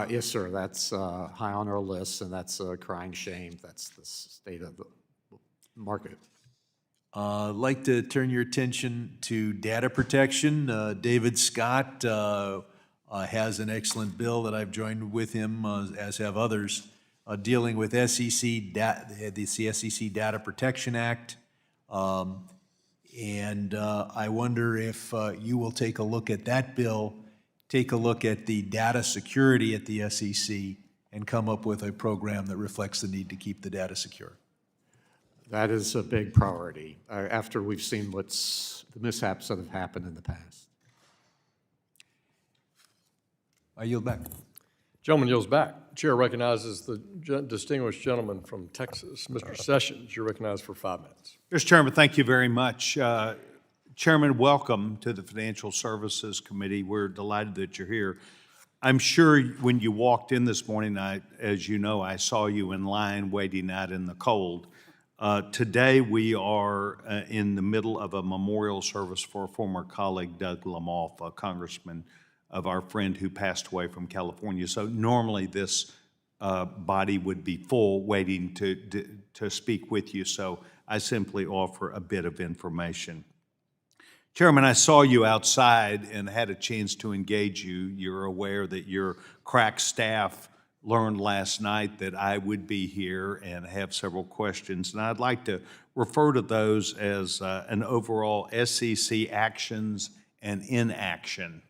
Yes, sir. That's high on our list, and that's a crying shame. That's the state of the market. I'd like to turn your attention to data protection. David Scott has an excellent bill that I've joined with him, as have others, dealing with the SEC Data Protection Act. And I wonder if you will take a look at that bill, take a look at the data security at the SEC, and come up with a program that reflects the need to keep the data secure. That is a big priority after we've seen the mishaps that have happened in the past. I yield back. Gentleman yields back. Chair recognizes the distinguished gentleman from Texas, Mr. Sessions. You're recognized for 5 minutes. Mr. Chairman, thank you very much. Chairman, welcome to the Financial Services Committee. We're delighted that you're here. I'm sure when you walked in this morning, as you know, I saw you in line waiting out in the cold. Today, we are in the middle of a memorial service for a former colleague, Doug Lamoff, a congressman of our friend who passed away from California. So normally this body would be full waiting to speak with you. So I simply offer a bit of information. Chairman, I saw you outside and had a chance to engage you. You're aware that your crack staff learned last night that I would be here and have several questions, and I'd like to refer to those as an overall SEC actions and inaction.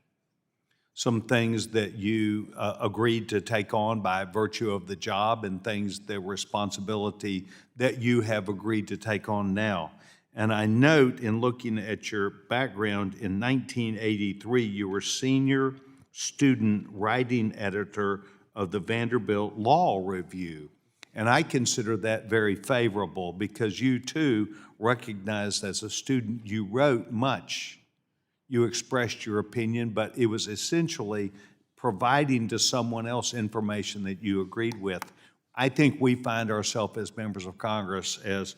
Some things that you agreed to take on by virtue of the job and things, the responsibility that you have agreed to take on now. And I note in looking at your background, in 1983, you were senior student writing editor of the Vanderbilt Law Review. And I consider that very favorable because you too recognized as a student you wrote much. You expressed your opinion, but it was essentially providing to someone else information that you agreed with. I think we find ourselves as members of Congress as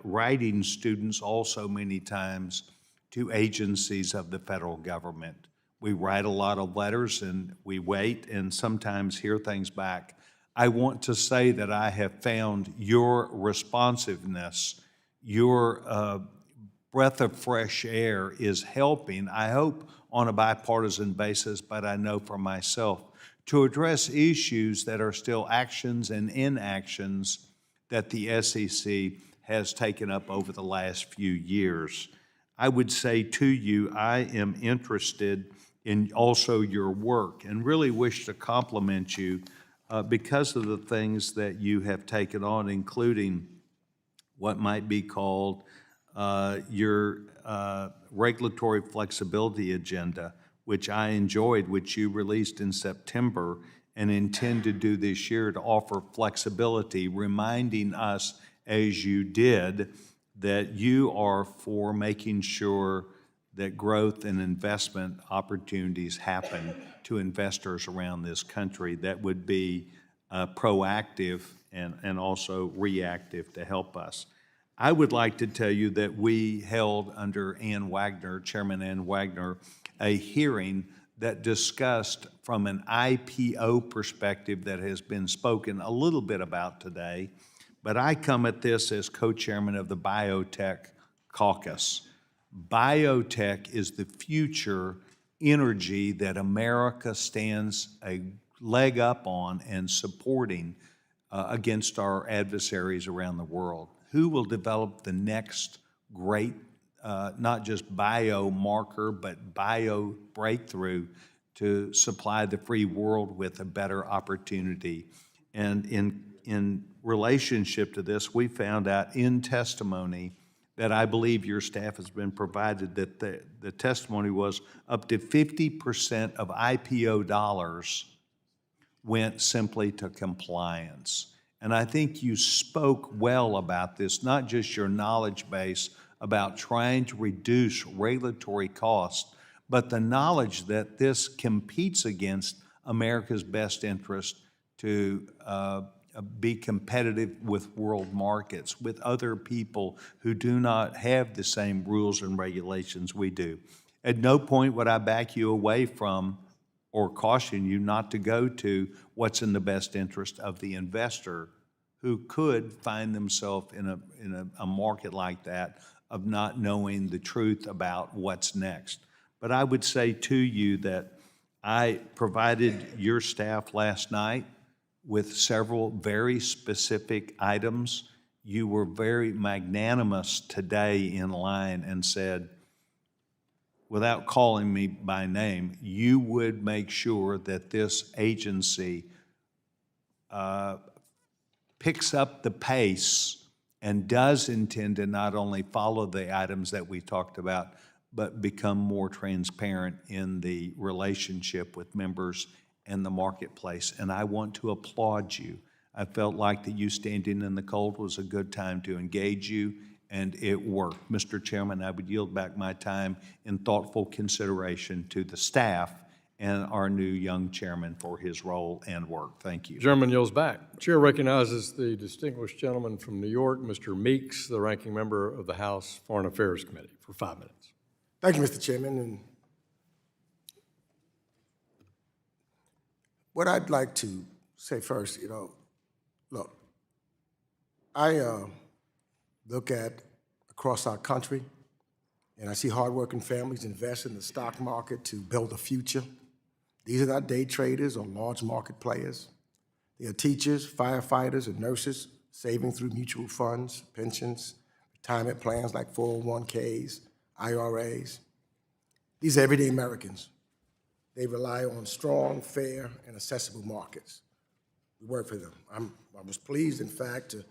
writing students also many times to agencies of the federal government. We write a lot of letters and we wait and sometimes hear things back. I want to say that I have found your responsiveness, your breath of fresh air is helping, I hope on a bipartisan basis, but I know for myself, to address issues that are still actions and inactions that the SEC has taken up over the last few years. I would say to you, I am interested in also your work and really wish to compliment you because of the things that you have taken on, including what might be called your regulatory flexibility agenda, which I enjoyed, which you released in September and intend to do this year to offer flexibility, reminding us, as you did, that you are for making sure that growth and investment opportunities happen to investors around this country that would be proactive and also reactive to help us. I would like to tell you that we held under Ann Wagner, Chairman Ann Wagner, a hearing that discussed from an IPO perspective that has been spoken a little bit about today, but I come at this as co-chairman of the Biotech Caucus. Biotech is the future energy that America stands a leg up on and supporting against our adversaries around the world. Who will develop the next great, not just biomarker, but bio breakthrough to supply the free world with a better opportunity? And in relationship to this, we found out in testimony that I believe your staff has been provided that the testimony was up to 50% of IPO dollars went simply to compliance. And I think you spoke well about this, not just your knowledge base about trying to reduce regulatory costs, but the knowledge that this competes against America's best interest to be competitive with world markets, with other people who do not have the same rules and regulations we do. At no point would I back you away from or caution you not to go to what's in the best interest of the investor who could find themselves in a market like that of not knowing the truth about what's next. But I would say to you that I provided your staff last night with several very specific items. You were very magnanimous today in line and said, without calling me by name, you would make sure that this agency picks up the pace and does intend to not only follow the items that we talked about, but become more transparent in the relationship with members and the marketplace. And I want to applaud you. I felt like that you standing in the cold was a good time to engage you, and it worked. Mr. Chairman, I would yield back my time in thoughtful consideration to the staff and our new young chairman for his role and work. Thank you. Chairman yields back. Chair recognizes the distinguished gentleman from New York, Mr. Meeks, the ranking member of the House Foreign Affairs Committee, for 5 minutes. Thank you, Mr. Chairman. And what I'd like to say first, look, I look at across our country, and I see hardworking families invest in the stock market to build a future. These are not day traders or large market players. They are teachers, firefighters, and nurses saving through mutual funds, pensions, retirement plans like 401ks, IRAs. These are everyday Americans. They rely on strong, fair, and accessible markets. We work for them. I was pleased, in fact, to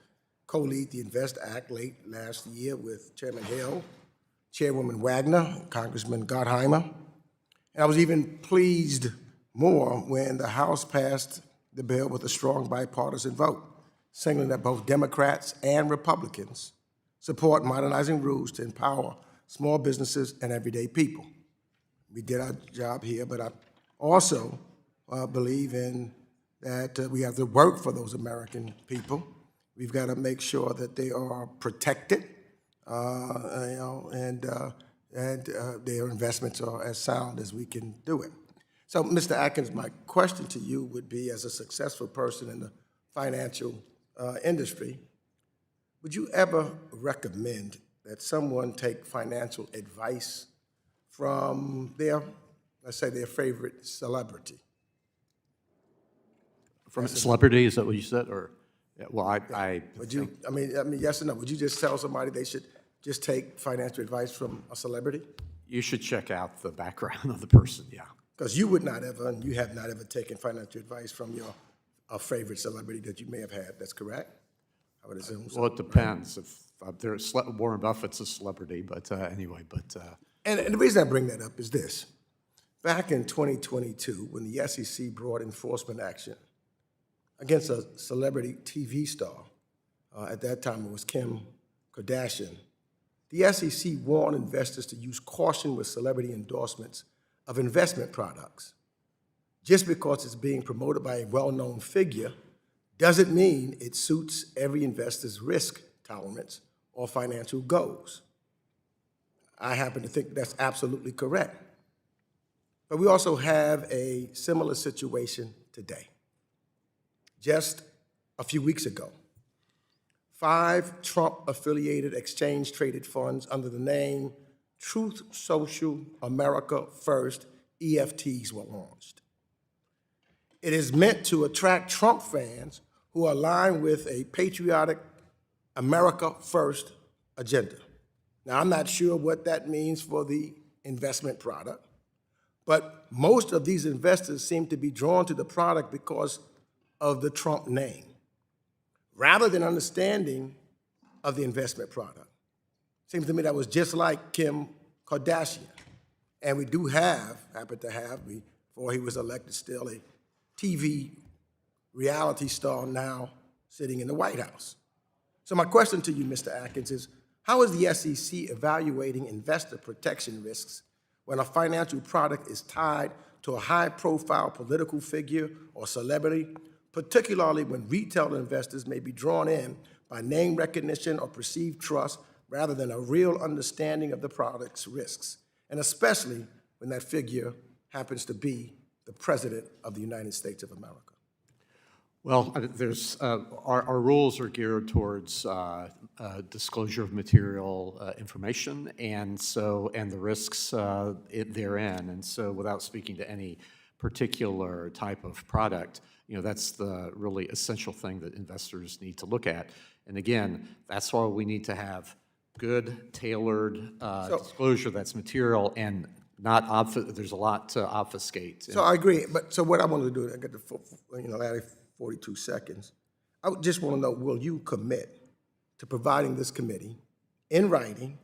co-lead the INVEST Act late last year with Chairman Hill, Chairwoman Wagner, Congressman Gottheimer. And I was even pleased more when the House passed the bill with a strong bipartisan vote, signaling that both Democrats and Republicans support modernizing rules to empower small businesses and everyday people. We did our job here, but I also believe in that we have to work for those American people. We've got to make sure that they are protected, and their investments are as sound as we can do it. So, Mr. Atkins, my question to you would be, as a successful person in the financial industry, would you ever recommend that someone take financial advice from their, let's say, their favorite celebrity? From a celebrity, is that what you said? Or, yeah, well, I Would you, I mean, yes or no? Would you just tell somebody they should just take financial advice from a celebrity? you should check out the background of the person, yeah. Because you would not ever, and you have not ever taken financial advice from your favorite celebrity that you may have had. That's correct? I would assume so. Well, it depends. If Warren Buffett's a celebrity, but anyway, but And the reason I bring that up is this. Back in 2022, when the SEC brought enforcement action against a celebrity TV star, at that time it was Kim Kardashian, the SEC warned investors to use caution with celebrity endorsements of investment products. Just because it's being promoted by a well-known figure doesn't mean it suits every investor's risk tolerance or financial goals. I happen to think that's absolutely correct. But we also have a similar situation today. Just a few weeks ago, 5 Trump-affiliated exchange-traded funds under the name Truth Social America First EFTs were launched. It is meant to attract Trump fans who align with a patriotic America First agenda. Now, I'm not sure what that means for the investment product, but most of these investors seem to be drawn to the product because of the Trump name, rather than understanding of the investment product. Seems to me that was just like Kim Kardashian. And we do happen to have, before he was elected, still a TV reality star now sitting in the White House. So my question to you, Mr. Atkins, is how is the SEC evaluating investor protection risks when a financial product is tied to a high-profile political figure or celebrity, particularly when retail investors may be drawn in by name recognition or perceived trust rather than a real understanding of the product's risks, and especially when that figure happens to be the President of the United States of America? well, there's our rules are geared towards disclosure of material information, and the risks therein. And so, without speaking to any particular type of product, that's the really essential thing that investors need to look at. And again, that's why we need to have good, tailored disclosure that's material and not there's a lot to obfuscate. So I agree, but so what I wanted to do, I got the last 42 seconds. I just want to know, will you commit to providing this committee, in writing,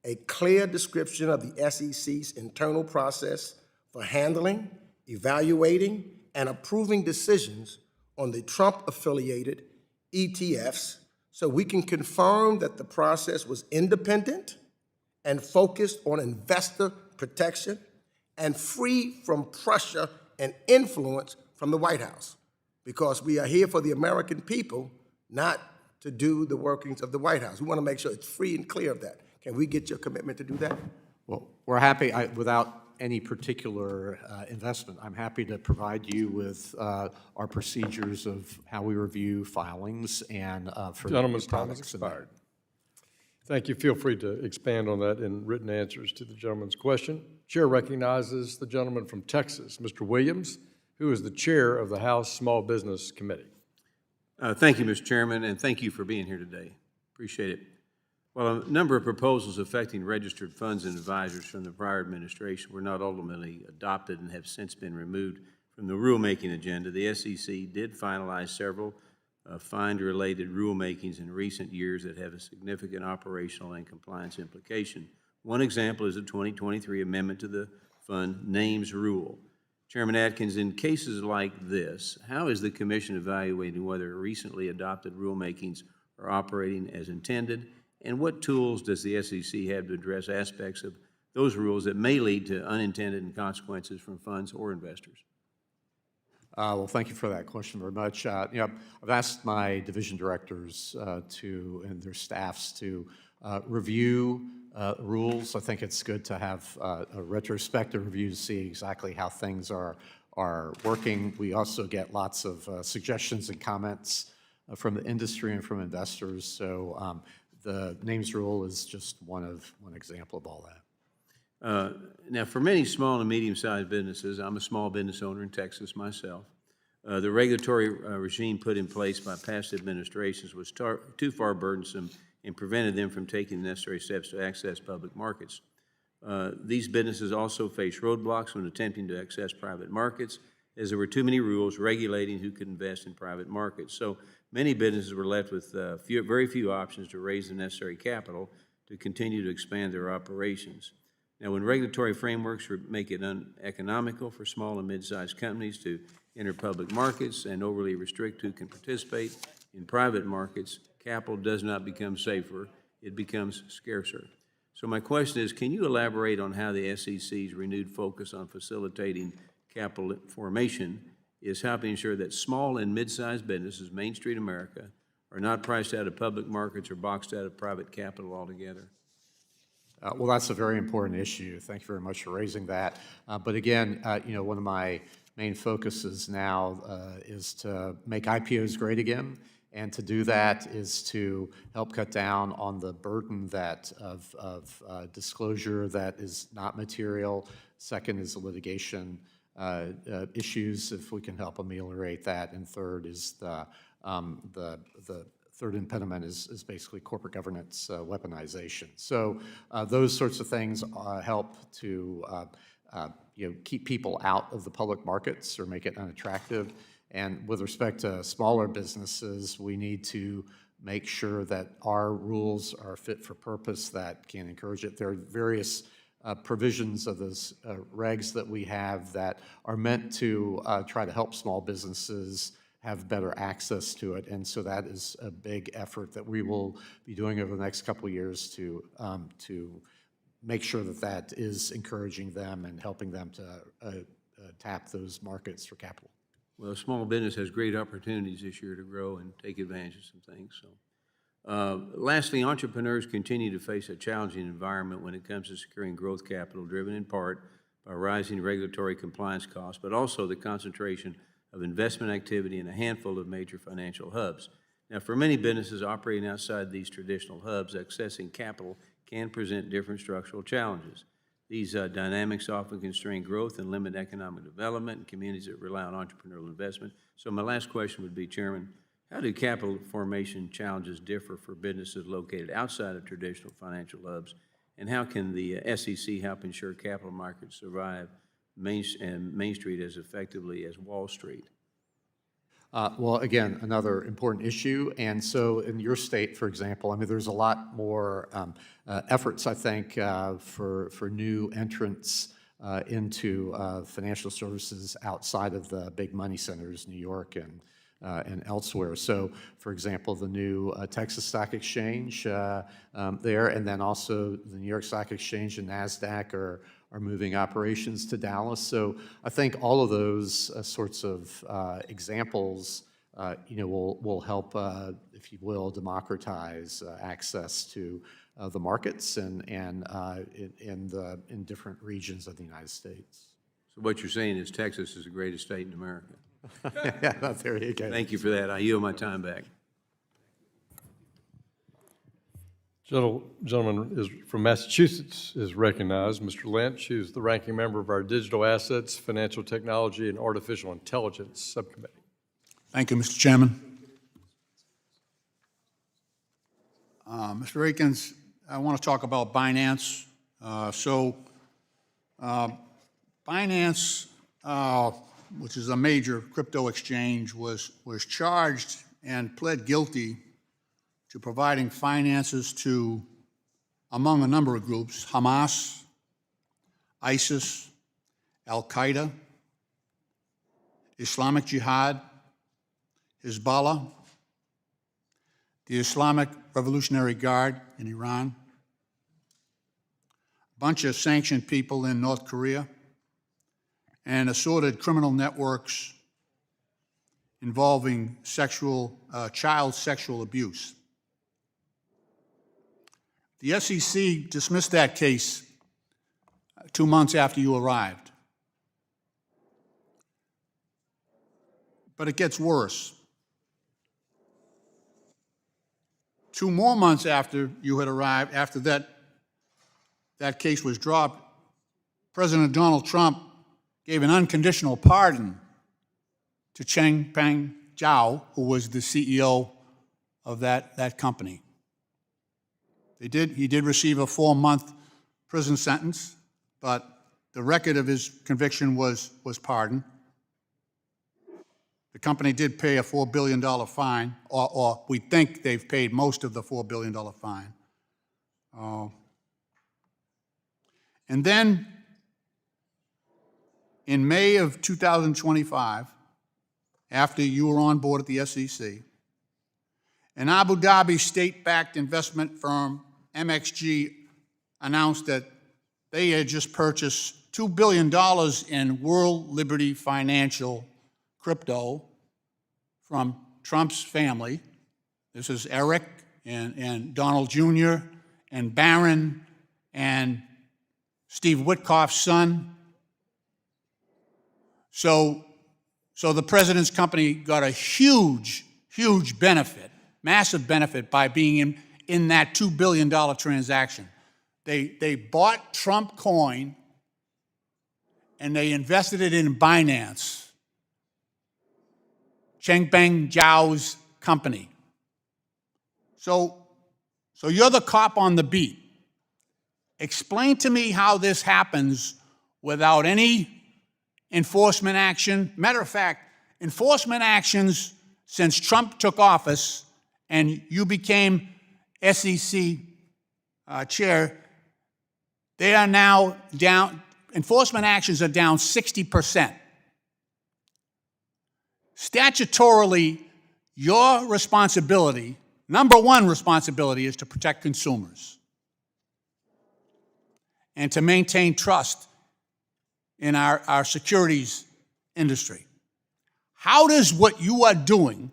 a clear description of the SEC's internal process for handling, evaluating, and approving decisions on the Trump-affiliated ETFs so we can confirm that the process was independent and focused on investor protection and free from pressure and influence from the White House? Because we are here for the American people, not to do the workings of the White House. We want to make sure it's free and clear of that. Can we get your commitment to do that? Well, we're happy, without any particular investment, I'm happy to provide you with our procedures of how we review filings and for Gentleman's time has products. expired. Thank you. Feel free to expand on that in written answers to the gentleman's question. Chair recognizes the gentleman from Texas, Mr. Williams, who is the chair of the House Small Business Committee. Thank you, Mr. Chairman, and thank you for being here today. Appreciate it. Well, a number of proposals affecting registered funds and advisors from the prior administration were not ultimately adopted and have since been removed from the rulemaking agenda. The SEC did finalize several fund-related rulemakings in recent years that have a significant operational and compliance implication. One example is the 2023 amendment to the fund names rule. Chairman Atkins, in cases like this, how is the Commission evaluating whether recently adopted rulemakings are operating as intended, and what tools does the SEC have to address aspects of those rules that may lead to unintended consequences from funds or investors? Well, thank you for that question very much. I've asked my division directors and their staffs to review rules. I think it's good to have a retrospective review to see exactly how things are working. We also get lots of suggestions and comments from the industry and from investors. So the names rule is just one example of all that. Now, for many small and medium-sized businesses, I'm a small business owner in Texas myself, the regulatory regime put in place by past administrations was too far burdensome and prevented them from taking the necessary steps to access public markets. These businesses also face roadblocks when attempting to access private markets, as there were too many rules regulating who could invest in private markets. So many businesses were left with very few options to raise the necessary capital to continue to expand their operations. Now, when regulatory frameworks make it uneconomical for small and mid-sized companies to enter public markets and overly restrict who can participate in private markets, capital does not become safer, it becomes scarcer. So my question is, can you elaborate on how the SEC's renewed focus on facilitating capital formation is helping ensure that small and mid-sized businesses, Main Street America, are not priced out of public markets or boxed out of private capital altogether? Well, that's a very important issue. Thank you very much for raising that. But again, one of my main focuses now is to make IPOs great again. And to do that is to help cut down on the burden of disclosure that is not material. Second is the litigation issues, if we can help ameliorate that. And third is the third impediment is basically corporate governance weaponization. So those sorts of things help to keep people out of the public markets or make it unattractive. And with respect to smaller businesses, we need to make sure that our rules are fit for purpose that can encourage it. There are various provisions of those regs that we have that are meant to try to help small businesses have better access to it. And so that is a big effort that we will be doing over the next couple of years to make sure that that is encouraging them and helping them to tap those markets for capital. Well, a small business has great opportunities this year to grow and take advantage of some things. So, lastly, entrepreneurs continue to face a challenging environment when it comes to securing growth capital, driven in part by rising regulatory compliance costs, but also the concentration of investment activity in a handful of major financial hubs. Now, for many businesses operating outside these traditional hubs, accessing capital can present different structural challenges. These dynamics often constrain growth and limit economic development in communities that rely on entrepreneurial investment. So my last question would be, Chairman, how do capital formation challenges differ for businesses located outside of traditional financial hubs, and how can the SEC help ensure capital markets survive Main Street as effectively as Wall Street? Well, again, another important issue. And so in your state, for example, I mean, there's a lot more efforts, I think, for new entrants into financial services outside of the big money centers, New York and elsewhere. So, for example, the new Texas Stock Exchange there, and then also the New York Stock Exchange and NASDAQ are moving operations to Dallas. So I think all of those sorts of examples, will help, if you will, democratize access to the markets and in different regions of the United States. So what you're saying is Texas is the greatest state in America. Yeah, there you go. Thank you for that. I yield my time back. Gentleman is from Massachusetts is recognized. Mr. Lynch, who's the ranking member of our Digital Assets, Financial Technology, and Artificial Intelligence Subcommittee. Thank you, Mr. Chairman. Mr. Akins, I want to talk about Binance. Binance, which is a major crypto exchange, was charged and pled guilty to providing finances to, among a number of groups, Hamas, ISIS, Al-Qaeda, Islamic Jihad, Hezbollah, the Islamic Revolutionary Guard in Iran, a bunch of sanctioned people in North Korea, and assorted criminal networks involving child sexual abuse. The SEC dismissed that case 2 months after you arrived. But it gets worse. 2 more months after you had arrived, after that case was dropped, President Donald Trump gave an unconditional pardon to Changpeng Zhao, who was the CEO of that company. He did receive a 4-month prison sentence, but the record of his conviction was pardon. The company did pay a $4 billion fine, or we think they've paid most of the $4 billion fine. And then, in May of 2025, after you were on board at the SEC, an Abu Dhabi state-backed investment firm, MXG, announced that they had just purchased $2 billion in World Liberty Financial crypto from Trump's family. This is Eric and Donald Jr. and Barron and Steve Witkoff's son. So the president's company got a huge benefit, massive benefit, by being in that $2 billion transaction. They bought Trump coin and they invested it in Binance, Changpeng Zhao's company. So you're the cop on the beat. Explain to me how this happens without any enforcement action. Matter of fact, enforcement actions since Trump took office and you became SEC chair, they are now down, enforcement actions are down 60%. Statutorily, your responsibility, number one responsibility, is to protect consumers and to maintain trust in our securities industry. How does what you are doing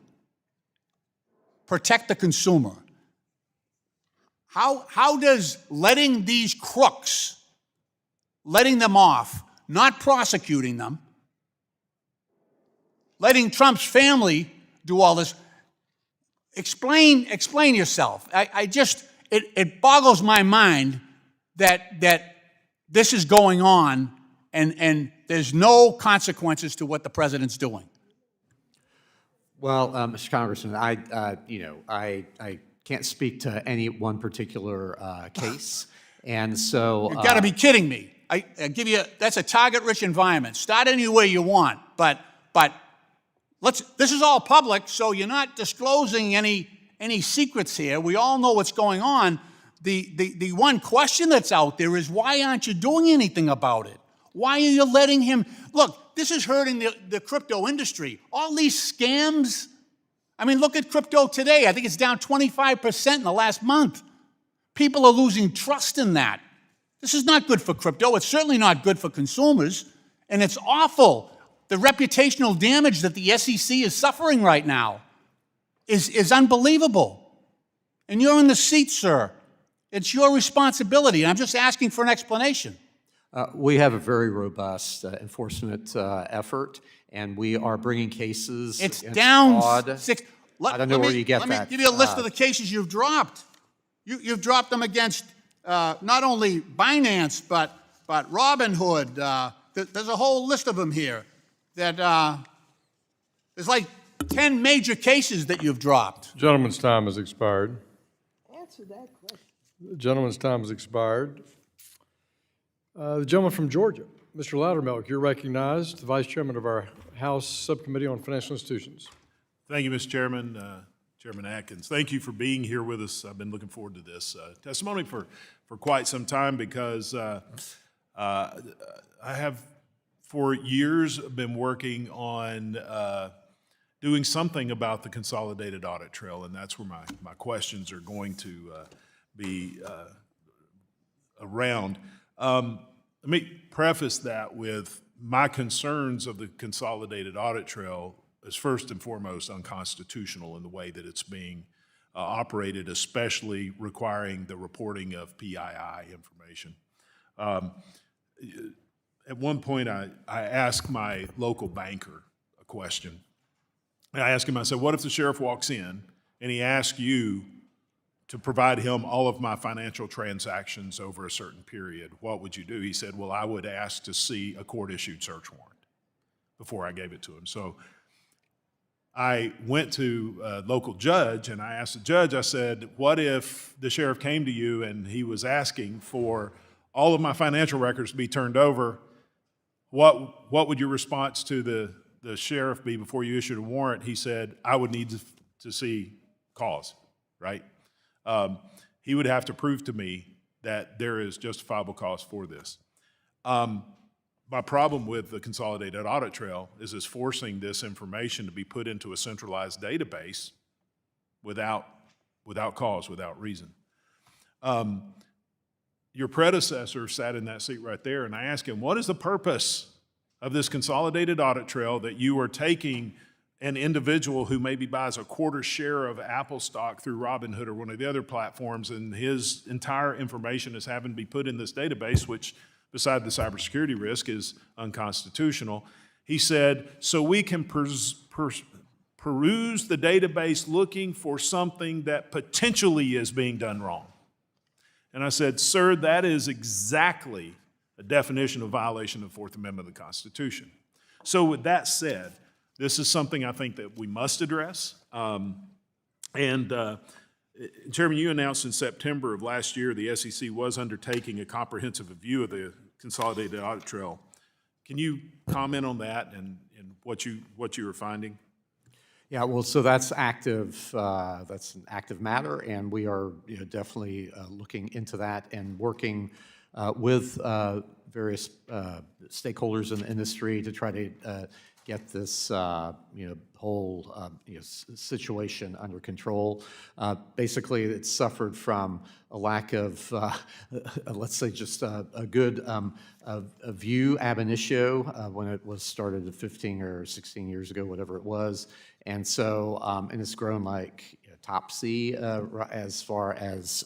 protect the consumer? How does letting these crooks, letting them off, not prosecuting them, letting Trump's family do all this, explain yourself. It boggles my mind that this is going on and there's no consequences to what the president's doing. Well, Mr. Congressman, I can't speak to any one particular case, and so You've got to be kidding me. I give you that's a target-rich environment. Start any way you want, but this is all public, so you're not disclosing any secrets here. We all know what's going on. The one question that's out there is, why aren't you doing anything about it? Why are you letting him? Look, this is hurting the crypto industry. All these scams. I mean, look at crypto today. I think it's down 25% in the last month. People are losing trust in that. This is not good for crypto. It's certainly not good for consumers, and it's awful. The reputational damage that the SEC is suffering right now is unbelievable. And you're in the seat, sir. It's your responsibility. I'm just asking for an explanation. We have a very robust enforcement effort, and we are bringing cases. It's against down fraud. 6. I don't know where you get that. Let me give you a list of the cases you've dropped. You've dropped them against not only Binance, but Robinhood. There's a whole list of them here that there's like 10 major cases that you've dropped. Gentleman's time has expired. Answer that question. The gentleman's time has expired. The gentleman from Georgia, Mr. Loudermilk, you're recognized, the Vice Chairman of our House Subcommittee on Financial Institutions. Thank you, Mr. Chairman. Chairman Atkins, thank you for being here with us. I've been looking forward to this testimony for quite some time because I have for years been working on doing something about the consolidated audit trail, and that's where my questions are going to be around. Let me preface that with my concerns of the consolidated audit trail is first and foremost unconstitutional in the way that it's being operated, especially requiring the reporting of PII information. At one point, I asked my local banker a question. I asked him, I said, what if the sheriff walks in and he asks you to provide him all of my financial transactions over a certain period? What would you do? He said, well, I would ask to see a court-issued search warrant before I gave it to him. So I went to a local judge and I asked the judge, I said, what if the sheriff came to you and he was asking for all of my financial records to be turned over? What would your response to the sheriff be before you issued a warrant? He said, I would need to see cause, right? He would have to prove to me that there is justifiable cause for this. My problem with the consolidated audit trail is it's forcing this information to be put into a centralized database without cause, without reason. Your predecessor sat in that seat right there, and I asked him, what is the purpose of this consolidated audit trail that you are taking an individual who maybe buys a quarter share of Apple stock through Robinhood or one of the other platforms, and his entire information is having to be put in this database, which beside the cybersecurity risk is unconstitutional. He said, so we can peruse the database looking for something that potentially is being done wrong. And I said, sir, that is exactly a definition of violation of the Fourth Amendment of the Constitution. So with that said, this is something I think that we must address. Chairman, you announced in September of last year the SEC was undertaking a comprehensive review of the consolidated audit trail. Can you comment on that and what you were finding? Yeah, well, so that's active. That's an active matter, and we are definitely looking into that and working with various stakeholders in the industry to try to get this whole situation under control. Basically, it suffered from a lack of, let's say, just a good view ab initio when it was started 15 or 16 years ago, whatever it was. And so, and it's grown like Topsy as far as,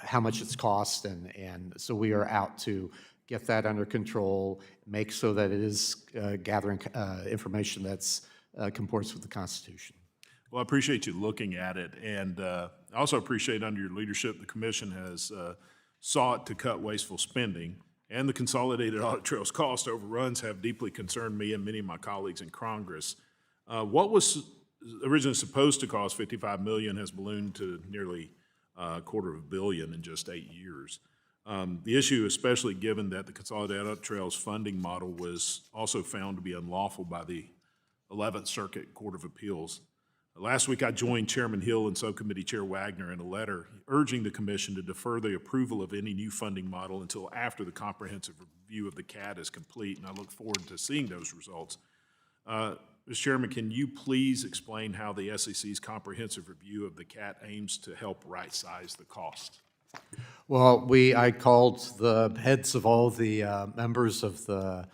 how much it's cost. And so we are out to get that under control, make so that it is gathering information that's comports with the Constitution. Well, I appreciate you looking at it, and I also appreciate under your leadership, the Commission has sought to cut wasteful spending, and the consolidated audit trail's cost overruns have deeply concerned me and many of my colleagues in Congress. What was originally supposed to cost $55 million has ballooned to nearly $250 million in just 8 years. The issue, especially given that the consolidated audit trail's funding model was also found to be unlawful by the 11th Circuit Court of Appeals. Last week, I joined Chairman Hill and Subcommittee Chair Wagner in a letter urging the Commission to defer the approval of any new funding model until after the comprehensive review of the CAT is complete, and I look forward to seeing those results. Mr. Chairman, can you please explain how the SEC's comprehensive review of the CAT aims to help right-size the cost? Well, I called the heads of all the members of the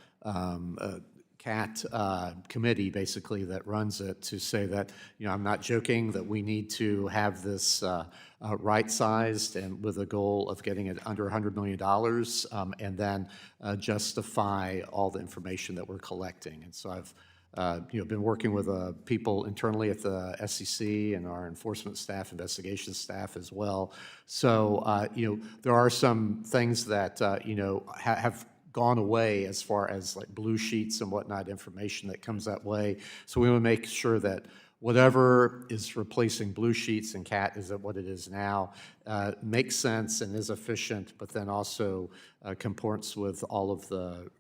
CAT committee, basically, that runs it, to say that, I'm not joking, that we need to have this right-sized and with a goal of getting it under $100 million, and then justify all the information that we're collecting. And so I've been working with people internally at the SEC and our enforcement staff, investigation staff as well. So, there are some things that, have gone away as far as like blue sheets and whatnot, information that comes that way. So we want to make sure that whatever is replacing blue sheets and CAT is what it is now, makes sense and is efficient, but then also comports with all of the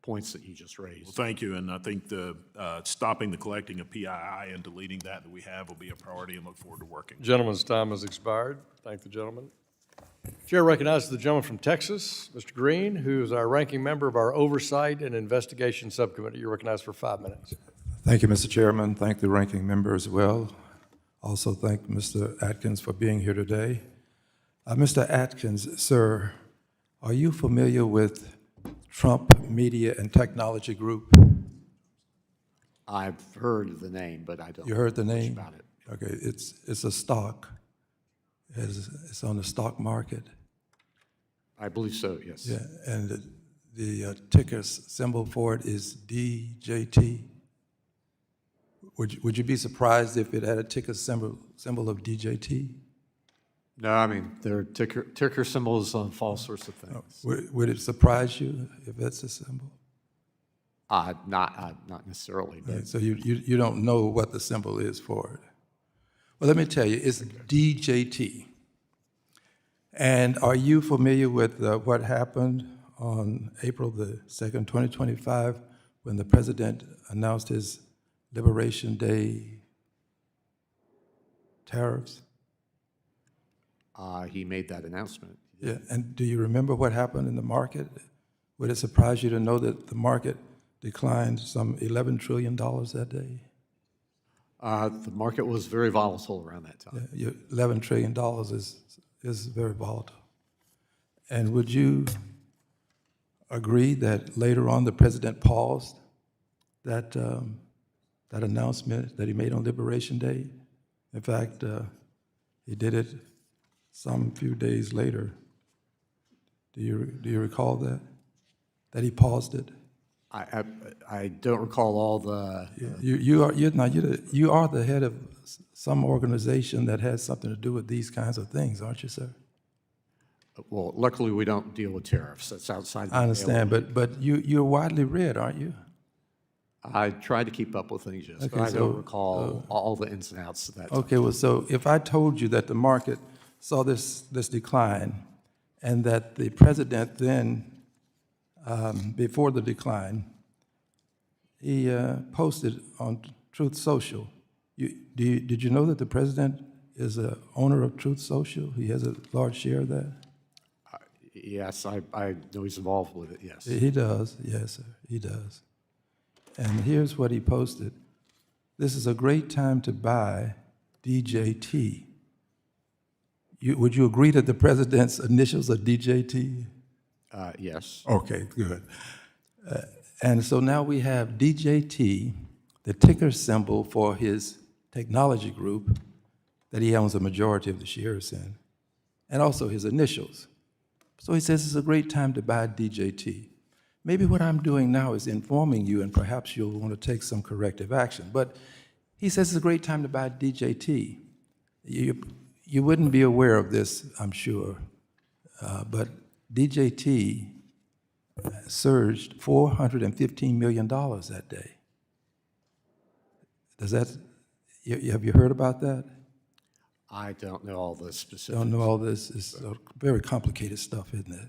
points that you just raised. Well, thank you, and I think the stopping the collecting of PII and deleting that we have will be a priority, and look forward to working. Gentleman's time has expired. Thank the gentleman. Chair recognizes the gentleman from Texas, Mr. Green, who is our ranking member of our Oversight and Investigation Subcommittee. You're recognized for 5 minutes. Thank you, Mr. Chairman. Thank the ranking member as well. Also thank Mr. Atkins for being here today. Mr. Atkins, sir, are you familiar with Trump Media and Technology Group? I've heard the name, but I don't You heard the know much name? about it. Okay, it's a stock. It's on the stock market. I believe so, yes. Yeah, and the ticker symbol for it is DJT. Would you be surprised if it had a ticker symbol of DJT? No, I mean, there are ticker symbols on all sorts of things. Would it surprise you if that's a symbol? Not necessarily, but Right, so you don't know what the symbol is for it. Well, let me tell you, it's DJT. And are you familiar with what happened on April the 2nd, 2025, when the president announced his Liberation Day tariffs? he made that announcement. Yeah, and do you remember what happened in the market? Would it surprise you to know that the market declined some $11 trillion that day? The market was very volatile around that time. Yeah, $11 trillion is very volatile. And would you agree that later on the president paused that announcement that he made on Liberation Day? In fact, he did it some few days later. Do you recall that? That he paused it? I don't recall all the. You are the head of some organization that has something to do with these kinds of things, aren't you, sir? Well, luckily we don't deal with tariffs. That's outside. I understand, but you're widely read, aren't you? I tried to keep up with things, yes, Okay, but I so, don't recall all the ins and outs of that. Okay, well, so if I told you that the market saw this decline, and that the president then, before the decline, he posted on Truth Social. Did you know that the president is a owner of Truth Social? He has a large share of that? Yes, I know he's involved with it, yes. He does, yes, sir, he does. And here's what he posted. This is a great time to buy DJT. Would you agree that the president's initials are DJT? Yes. Okay, good. And so now we have DJT, the ticker symbol for his technology group that he owns a majority of the shares in, and also his initials. So he says it's a great time to buy DJT. Maybe what I'm doing now is informing you, and perhaps you'll want to take some corrective action. But he says it's a great time to buy DJT. You wouldn't be aware of this, I'm sure, but DJT surged $415 million that day. Have you heard about that? I don't know all the specifics. Don't know all this. It's very complicated stuff, isn't it?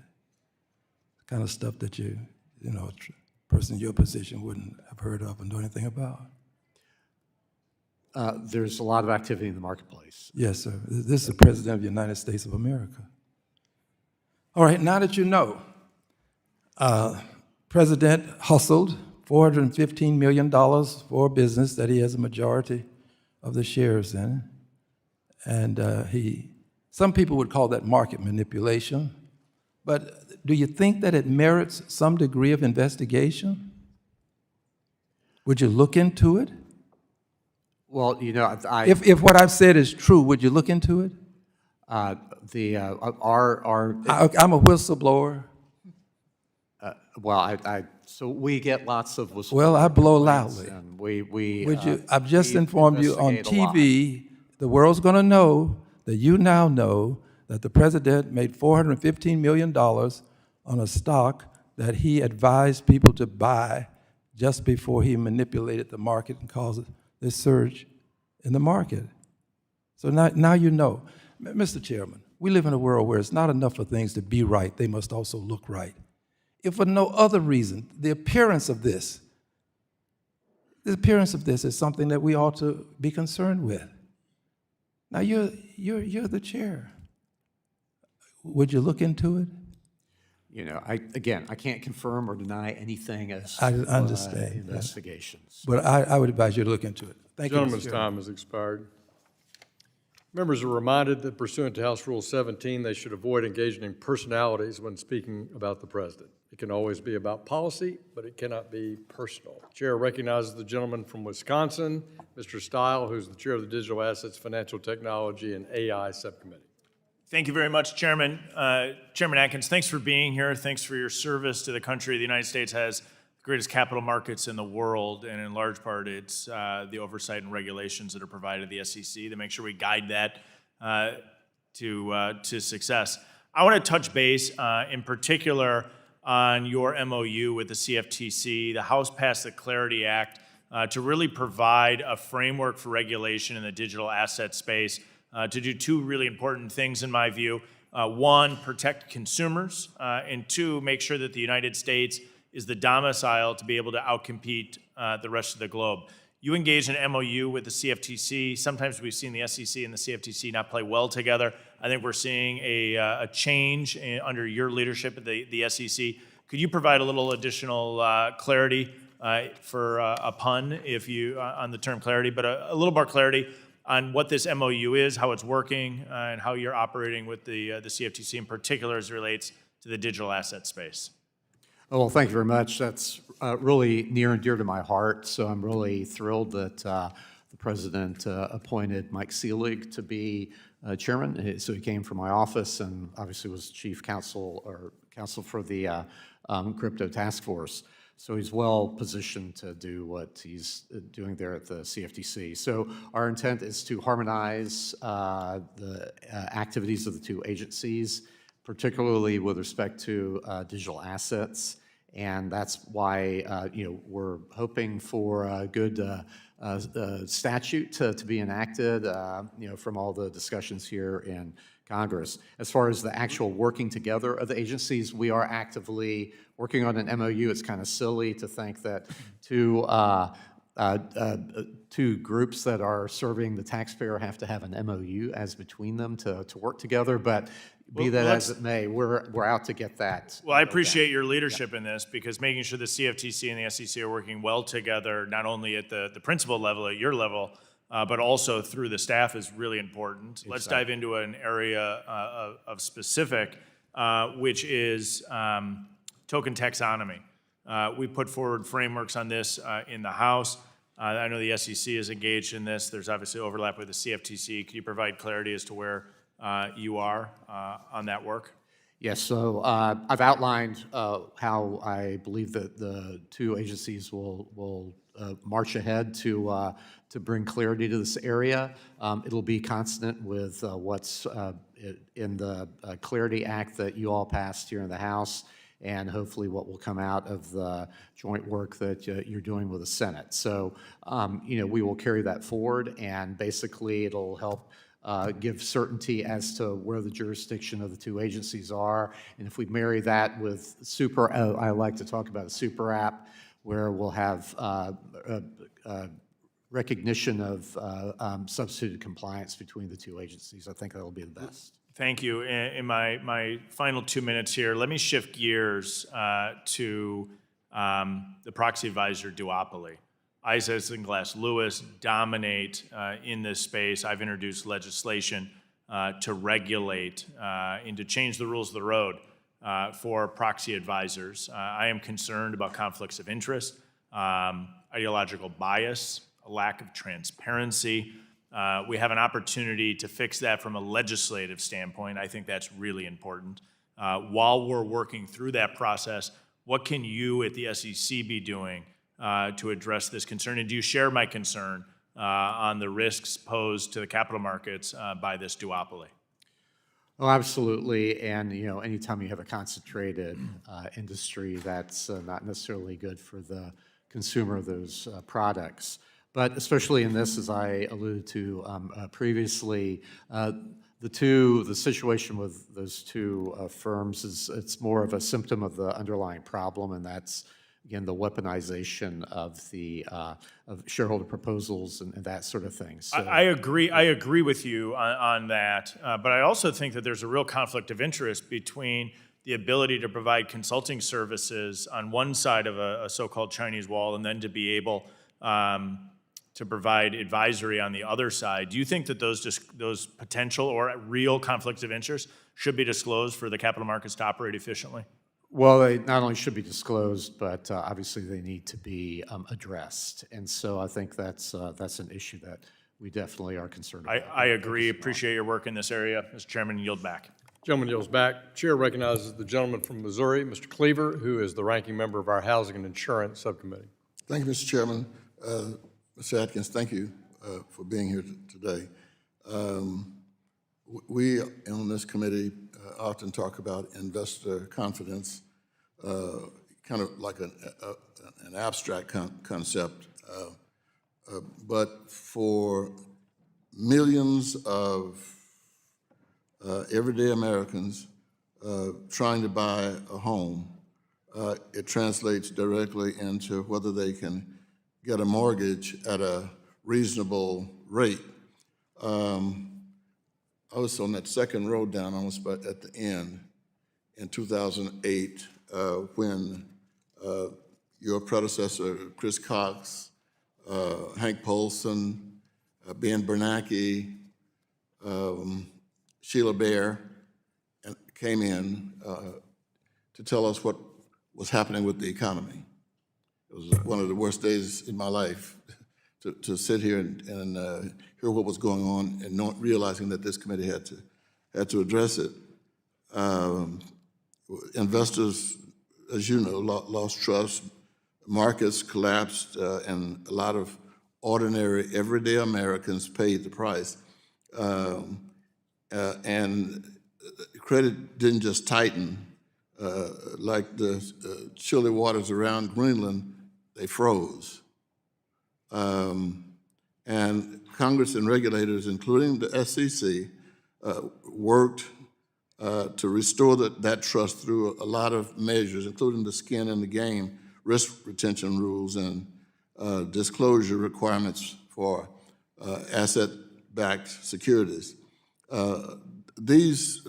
The kind of stuff that a person in your position wouldn't have heard of and know anything about. There's a lot of activity in the marketplace. Yes, sir. This is the President of the United States of America. All right, now that you know, President hustled $415 million for a business that he has a majority of the shares in. And some people would call that market manipulation. But do you think that it merits some degree of investigation? Would you look into it? Well, If what I've said is true, would you look into it? our I'm a whistleblower. Well, so we get lots of whistleblower Well, I blow complaints, loudly. and we, Would you, I've just we informed you on investigate a lot. TV, the world's going to know that you now know that the president made $415 million on a stock that he advised people to buy just before he manipulated the market and caused this surge in the market. So now you know. Mr. Chairman, we live in a world where it's not enough for things to be right, they must also look right. If for no other reason, the appearance of this is something that we ought to be concerned with. Now, you're the chair. Would you look into it? You know, I can't confirm or deny anything as I to, understand. investigations. But I would advise you to look into it. Thank you, Mr. Gentleman's Chairman. time has expired. Members are reminded that pursuant to House Rule 17, they should avoid engaging in personalities when speaking about the president. It can always be about policy, but it cannot be personal. Chair recognizes the gentleman from Wisconsin, Mr. Stile, who's the chair of the Digital Assets, Financial Technology, and AI Subcommittee. Thank you very much, Chairman. Chairman Atkins, thanks for being here. Thanks for your service to the country. The United States has the greatest capital markets in the world, and in large part, it's the oversight and regulations that are provided to the SEC to make sure we guide that to success. I want to touch base in particular on your MOU with the CFTC. The House passed the Clarity Act to really provide a framework for regulation in the digital asset space to do two really important things in my view. One, protect consumers, and two, make sure that the United States is the domicile to be able to outcompete the rest of the globe. You engaged in an MOU with the CFTC. Sometimes we've seen the SEC and the CFTC not play well together. I think we're seeing a change under your leadership at the SEC. Could you provide a little additional clarity for a pun on the term clarity, but a little more clarity on what this MOU is, how it's working, and how you're operating with the CFTC in particular as it relates to the digital asset space? Oh, well, thank you very much. That's really near and dear to my heart. So I'm really thrilled that the president appointed Mike Seelig to be chairman. So he came from my office and obviously was chief counsel for the crypto task force. So he's well positioned to do what he's doing there at the CFTC. So our intent is to harmonize the activities of the two agencies, particularly with respect to digital assets. And that's why we're hoping for a good statute to be enacted from all the discussions here in Congress. As far as the actual working together of the agencies, we are actively working on an MOU. It's kind of silly to think that two groups that are serving the taxpayer have to have an MOU as between them to work together, but be that as it may, we're out to get that. Well, I appreciate your leadership in this, because making sure the CFTC and the SEC are working well together, not only at the principal level, at your level, but also through the staff is really important. Exactly. Let's dive into an area of specific, which is token taxonomy. We put forward frameworks on this in the House. I know the SEC is engaged in this. There's obviously overlap with the CFTC. Can you provide clarity as to where you are on that work? Yes, so I've outlined how I believe that the two agencies will march ahead to bring clarity to this area. It'll be consonant with what's in the Clarity Act that you all passed here in the House, and hopefully what will come out of the joint work that you're doing with the Senate. So, we will carry that forward, and basically it'll help give certainty as to where the jurisdiction of the two agencies are. And if we marry that with I like to talk about a super app, where we'll have recognition of substituted compliance between the two agencies, I think that'll be the best. Thank you. In my final 2 minutes here, let me shift gears to the proxy advisor duopoly. ISIS and Glass Lewis dominate in this space. I've introduced legislation to regulate and to change the rules of the road for proxy advisors. I am concerned about conflicts of interest, ideological bias, a lack of transparency. We have an opportunity to fix that from a legislative standpoint. I think that's really important. While we're working through that process, what can you at the SEC be doing to address this concern? And do you share my concern on the risks posed to the capital markets by this duopoly? Oh, absolutely. And, anytime you have a concentrated industry, that's not necessarily good for the consumer of those products. But especially in this, as I alluded to previously, the situation with those two firms it's more of a symptom of the underlying problem, and that's, again, the weaponization of the of shareholder proposals and that sort of thing. So, I agree with you on that, but I also think that there's a real conflict of interest between the ability to provide consulting services on one side of a so-called Chinese wall and then to be able to provide advisory on the other side. Do you think that those potential or real conflicts of interest should be disclosed for the capital markets to operate efficiently? well, they not only should be disclosed, but obviously they need to be addressed. And so I think that's an issue that we definitely are concerned about. I agree. Appreciate your work in this area. Mr. Chairman, yield back. Gentleman yields back. Chair recognizes the gentleman from Missouri, Mr. Cleaver, who is the ranking member of our Housing and Insurance Subcommittee. Thank you, Mr. Chairman. Mr. Atkins, thank you for being here today. We on this committee often talk about investor confidence, kind of like an abstract concept, but for millions of everyday Americans trying to buy a home, it translates directly into whether they can get a mortgage at a reasonable rate. I was on that second row down, almost at the end, in 2008, when your predecessor, Chris Cox, Hank Polson, Ben Bernanke, Sheila Bair came in to tell us what was happening with the economy. It was one of the worst days in my life to sit here and hear what was going on and not realizing that this committee had to address it. Investors, as you know, lost trust. Markets collapsed, and a lot of ordinary, everyday Americans paid the price. And credit didn't just tighten like the chilly waters around Greenland, they froze. And Congress and regulators, including the SEC, worked to restore that trust through a lot of measures, including the skin in the game, risk retention rules, and disclosure requirements for asset-backed securities. These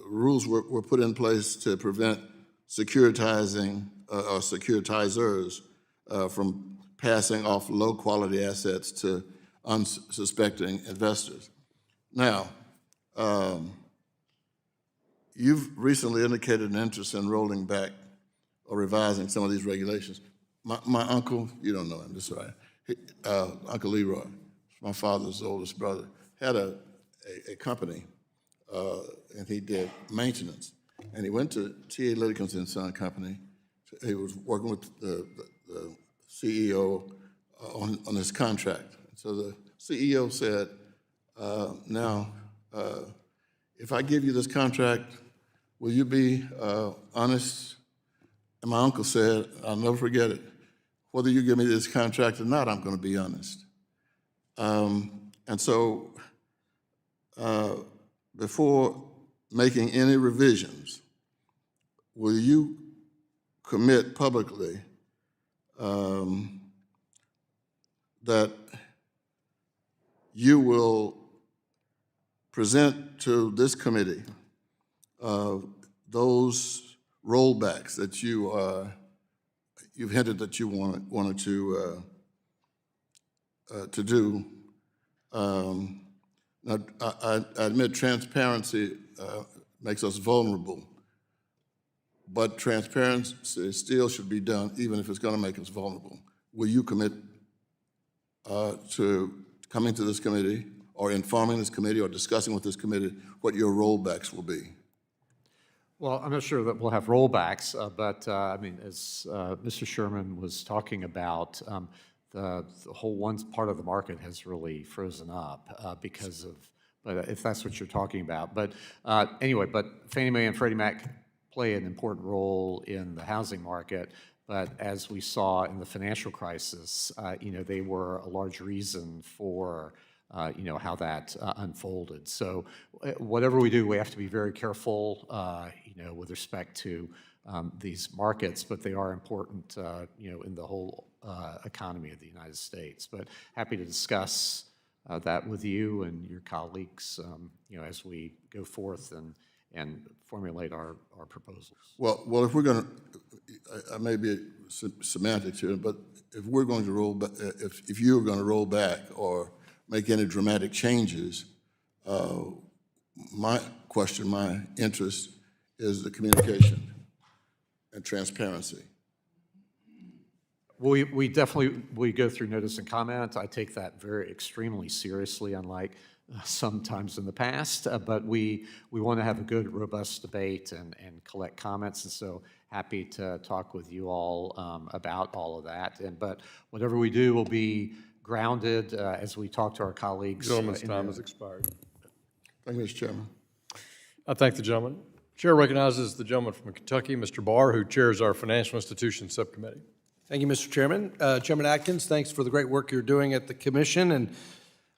rules were put in place to prevent securitizing or securitizers from passing off low-quality assets to unsuspecting investors. Now, you've recently indicated an interest in rolling back or revising some of these regulations. My uncle, you don't know him, that's right, Uncle Leroy, my father's oldest brother, had a company, and he did maintenance. And he went to T.A. Lidkins and Son Company. He was working with the CEO on his contract. So the CEO said, now, if I give you this contract, will you be honest? And my uncle said, I'll never forget it, whether you give me this contract or not, I'm going to be honest. And so before making any revisions, will you commit publicly that you will present to this committee those rollbacks that you've hinted that you wanted to do? Now, I admit transparency makes us vulnerable, but transparency still should be done even if it's going to make us vulnerable. Will you commit to coming to this committee or informing this committee or discussing with this committee what your rollbacks will be? Well, I'm not sure that we'll have rollbacks, but I mean, as Mr. Sherman was talking about, the whole one part of the market has really frozen up because of, but if that's what you're talking about. But anyway, but Fannie Mae and Freddie Mac play an important role in the housing market. But as we saw in the financial crisis, they were a large reason for how that unfolded. So whatever we do, we have to be very careful, with respect to these markets, but they are important, in the whole economy of the United States. But happy to discuss that with you and your colleagues, as we go forth and formulate our proposals. Well, if we're going to, I may be semantics here, but if we're going to roll back, if you're going to roll back or make any dramatic changes, my interest is the communication and transparency. We definitely go through notice and comment. I take that very extremely seriously, unlike sometimes in the past, but we want to have a good, robust debate and collect comments, and so happy to talk with you all about all of that. But whatever we do will be grounded as we talk to our colleagues. Gentleman's time has expired. Thank you, Mr. Chairman. I thank the gentleman. Chair recognizes the gentleman from Kentucky, Mr. Barr, who chairs our Financial Institutions Subcommittee. Thank you, Mr. Chairman. Chairman Atkins, thanks for the great work you're doing at the Commission. And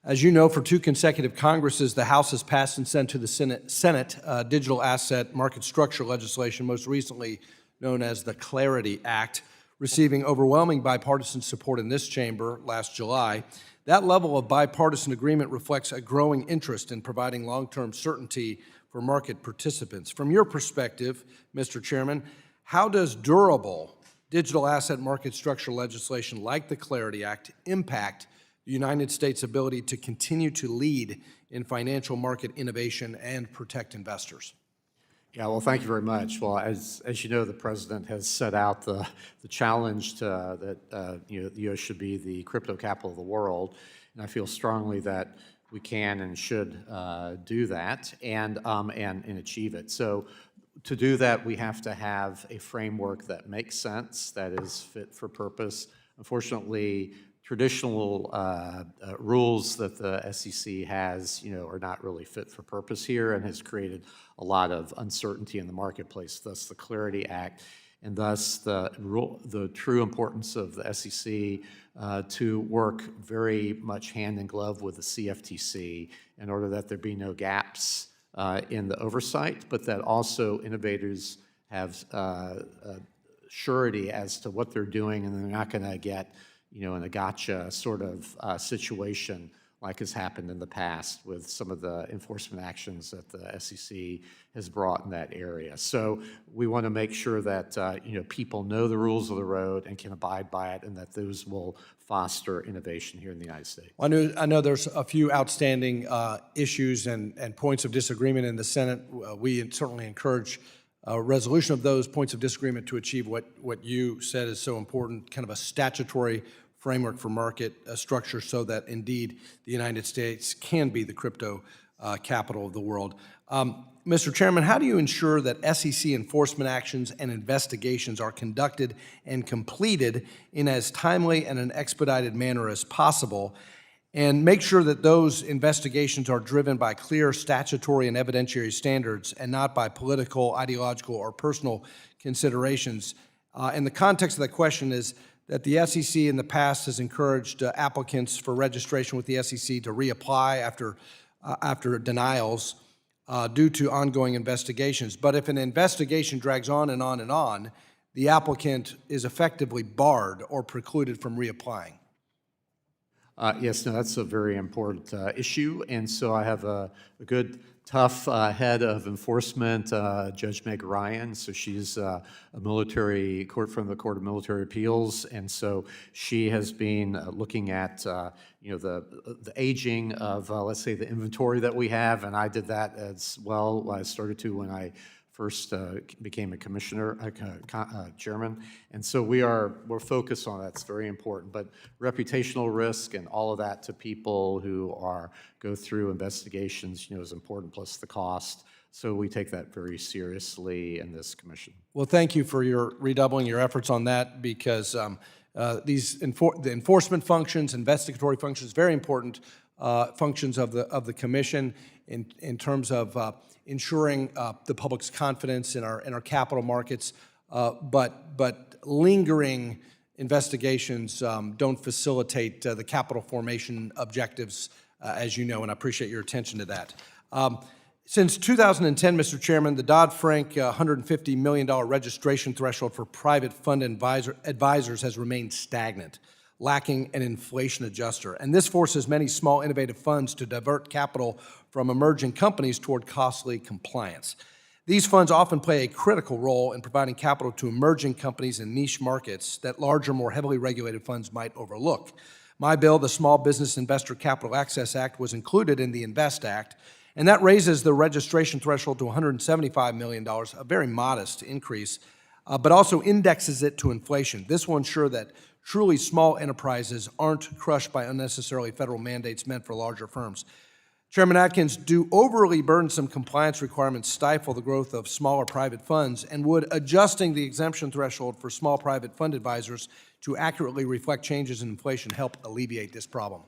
as you know, for 2 consecutive Congresses, the House has passed and sent to the Senate digital asset market structure legislation, most recently known as the Clarity Act, receiving overwhelming bipartisan support in this chamber last July. That level of bipartisan agreement reflects a growing interest in providing long-term certainty for market participants. From your perspective, Mr. Chairman, how does durable digital asset market structure legislation like the Clarity Act impact the United States' ability to continue to lead in financial market innovation and protect investors? Yeah, well, thank you very much. Well, as you know, the President has set out the challenge that the U.S. should be the crypto capital of the world, and I feel strongly that we can and should do that and achieve it. So to do that, we have to have a framework that makes sense, that is fit for purpose. Unfortunately, traditional rules that the SEC has, are not really fit for purpose here and has created a lot of uncertainty in the marketplace, thus the Clarity Act, and thus the true importance of the SEC to work very much hand in glove with the CFTC in order that there be no gaps in the oversight, but that also innovators have surety as to what they're doing and they're not going to get in a gotcha sort of situation like has happened in the past with some of the enforcement actions that the SEC has brought in that area. So we want to make sure that people know the rules of the road and can abide by it, and that those will foster innovation here in the United States. I know there's a few outstanding issues and points of disagreement in the Senate. We certainly encourage a resolution of those points of disagreement to achieve what you said is so important, kind of a statutory framework for market structure so that indeed the United States can be the crypto capital of the world. Mr. Chairman, how do you ensure that SEC enforcement actions and investigations are conducted and completed in as timely and an expedited manner as possible, and make sure that those investigations are driven by clear statutory and evidentiary standards and not by political, ideological, or personal considerations? And the context of that question is that the SEC in the past has encouraged applicants for registration with the SEC to reapply after denials due to ongoing investigations. But if an investigation drags on and on and on, the applicant is effectively barred or precluded from reapplying. Yes, no, that's a very important issue, and so I have a good, tough head of enforcement, Judge Meg Ryan. So she's a military court from the Court of Military Appeals, and so she has been looking at the aging of let's say the inventory that we have, and I did that as well. I started to when I first became a commissioner, chairman, and so we're focused on that. It's very important, but reputational risk and all of that to people who go through investigations, is important, plus the cost. So we take that very seriously in this commission. Well, thank you for your redoubling your efforts on that, because the enforcement functions, investigatory functions, very important functions of the commission in terms of ensuring the public's confidence in our capital markets. But lingering investigations don't facilitate the capital formation objectives, as you know, and I appreciate your attention to that. Since 2010, Mr. Chairman, the Dodd-Frank $150 million registration threshold for private fund advisors has remained stagnant, lacking an inflation adjuster. And this forces many small, innovative funds to divert capital from emerging companies toward costly compliance. These funds often play a critical role in providing capital to emerging companies in niche markets that larger, more heavily regulated funds might overlook. My bill, the Small Business Investor Capital Access Act, was included in the INVEST Act, and that raises the registration threshold to $175 million, a very modest increase, but also indexes it to inflation. This will ensure that truly small enterprises aren't crushed by unnecessarily federal mandates meant for larger firms. Chairman Atkins, do overly burdensome compliance requirements stifle the growth of smaller private funds, and would adjusting the exemption threshold for small private fund advisors to accurately reflect changes in inflation help alleviate this problem?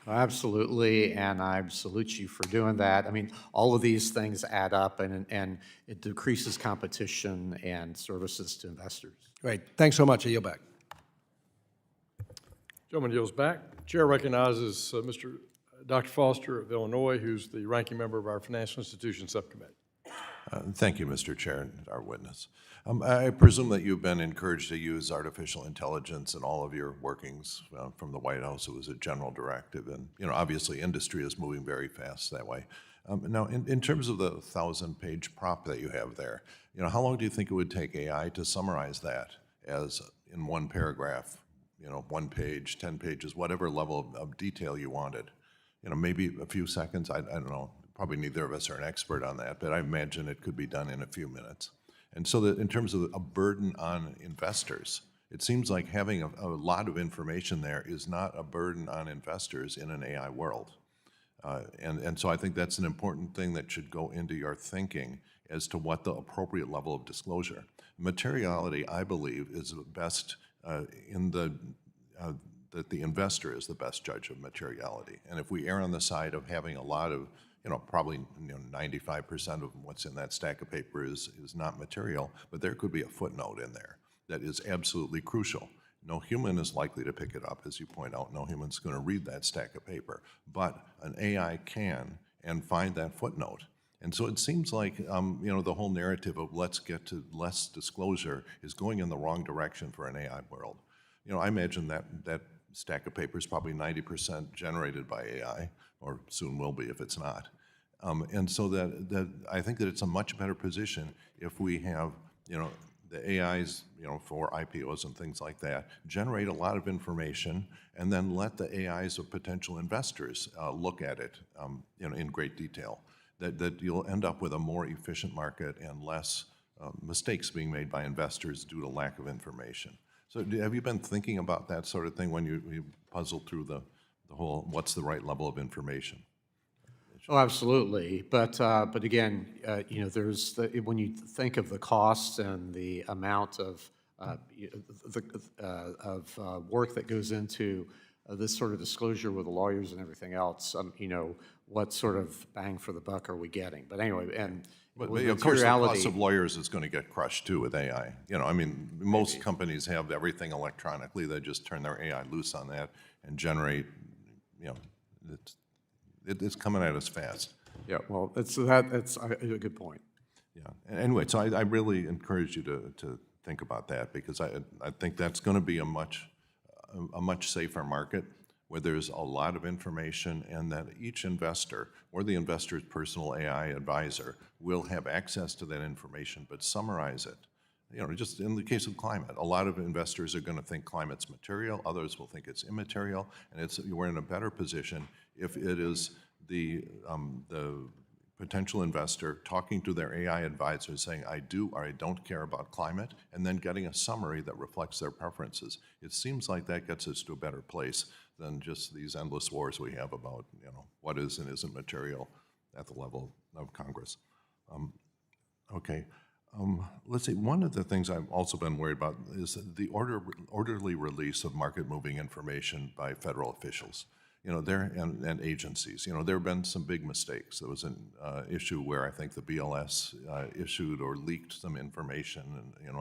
Absolutely, and I salute you for doing that. I mean, all of these things add up, and it decreases competition and services to investors. Great. Thanks so much. I yield back. Gentleman yields back. Chair recognizes Dr. Foster of Illinois, who's the ranking member of our Financial Institutions Subcommittee. Thank you, Mr. Chair, and our witness. I presume that you've been encouraged to use artificial intelligence in all of your workings from the White House. It was a general directive, and obviously industry is moving very fast that way. Now, in terms of the 1,000-page prop that you have there, how long do you think it would take AI to summarize that as in one paragraph, 1 page, 10 pages, whatever level of detail you wanted? Maybe a few seconds. I don't know. Probably neither of us are an expert on that, but I imagine it could be done in a few minutes. And so that in terms of a burden on investors, it seems like having a lot of information there is not a burden on investors in an AI world. And so I think that's an important thing that should go into your thinking as to what the appropriate level of disclosure. Materiality, I believe, is best that the investor is the best judge of materiality. And if we err on the side of having a lot of probably 95% of what's in that stack of paper is not material, but there could be a footnote in there that is absolutely crucial. No human is likely to pick it up, as you point out. No human's going to read that stack of paper, but an AI can and find that footnote. And so it seems like the whole narrative of let's get to less disclosure is going in the wrong direction for an AI world. I imagine that stack of paper is probably 90% generated by AI, or soon will be if it's not. And so that I think that it's a much better position if we have, the AIs, for IPOs and things like that, generate a lot of information and then let the AIs of potential investors look at it, in great detail. That you'll end up with a more efficient market and less mistakes being made by investors due to lack of information. So have you been thinking about that sort of thing when you puzzle through the whole what's the right level of information? Oh, absolutely. But again, there's when you think of the costs and the amount of work that goes into this sort of disclosure with the lawyers and everything else, what sort of bang for the buck are we getting? But anyway, and but of course, the cost of lawyers is going to get crushed too with AI. Most companies have everything electronically. They just turn their AI loose on that and generate. It's coming at us fast. Yeah, well, that's a good point. Yeah. Anyway, so I really encourage you to think about that, because I think that's going to be a much safer market where there's a lot of information, and that each investor or the investor's personal AI advisor will have access to that information, but summarize it. Just in the case of climate, a lot of investors are going to think climate's material, others will think it's immaterial, and we're in a better position if it is the potential investor talking to their AI advisor saying, I do or I don't care about climate, and then getting a summary that reflects their preferences. It seems like that gets us to a better place than just these endless wars we have about what is and isn't material at the level of Congress. Okay. Let's see, one of the things I've also been worried about is the orderly release of market-moving information by federal officials, and agencies. There have been some big mistakes. There was an issue where I think the BLS issued or leaked some information, and,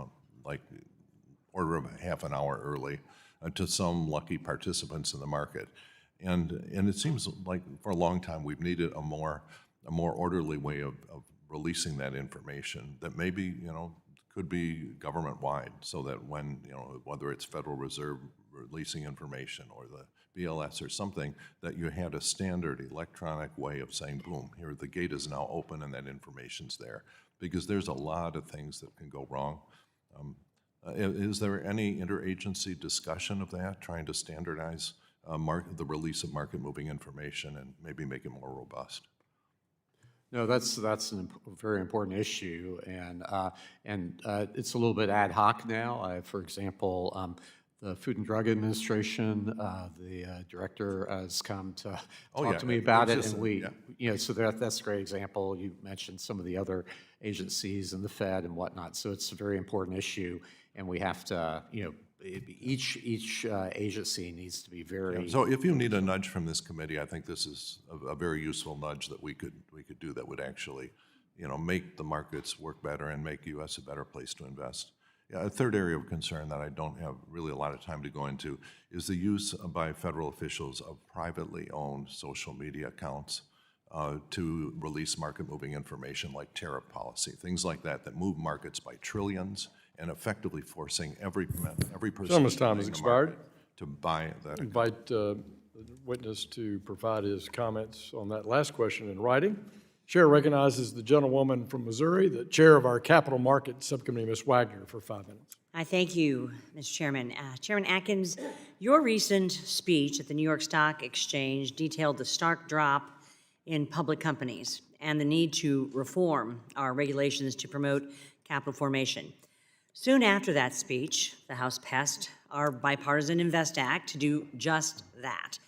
like order of half an hour early to some lucky participants in the market. And it seems like for a long time we've needed a more orderly way of releasing that information that maybe, could be government-wide, so that when, whether it's Federal Reserve releasing information or the BLS or something, that you had a standard electronic way of saying, boom, here the gate is now open and that information's there. Because there's a lot of things that can go wrong. Is there any interagency discussion of that, trying to standardize the release of market-moving information and maybe make it more robust? No, that's a very important issue, and it's a little bit ad hoc now. For example, the Food and Drug Administration, the director has come to talk to me about it, and so that's a great example. You mentioned some of the other agencies and the Fed and whatnot, so it's a very important issue, and we have to, each agency needs to be very. So if you need a nudge from this committee, I think this is a very useful nudge that we could do that would actually, make the markets work better and make U.S. a better place to invest. Yeah, a third area of concern that I don't have really a lot of time to go into is the use by federal officials of privately owned social media accounts to release market-moving information like tariff policy, things like that move markets by trillions, and effectively forcing every person Gentleman's time has expired. To buy that. Invite the witness to provide his comments on that last question in writing. Chair recognizes the gentlewoman from Missouri, the chair of our Capital Market Subcommittee, Ms. Wagner, for 5 minutes. I thank you, Mr. Chairman. Chairman Atkins, your recent speech at the New York Stock Exchange detailed the stark drop in public companies and the need to reform our regulations to promote capital formation. Soon after that speech, the House passed our bipartisan Invest Act to do just that.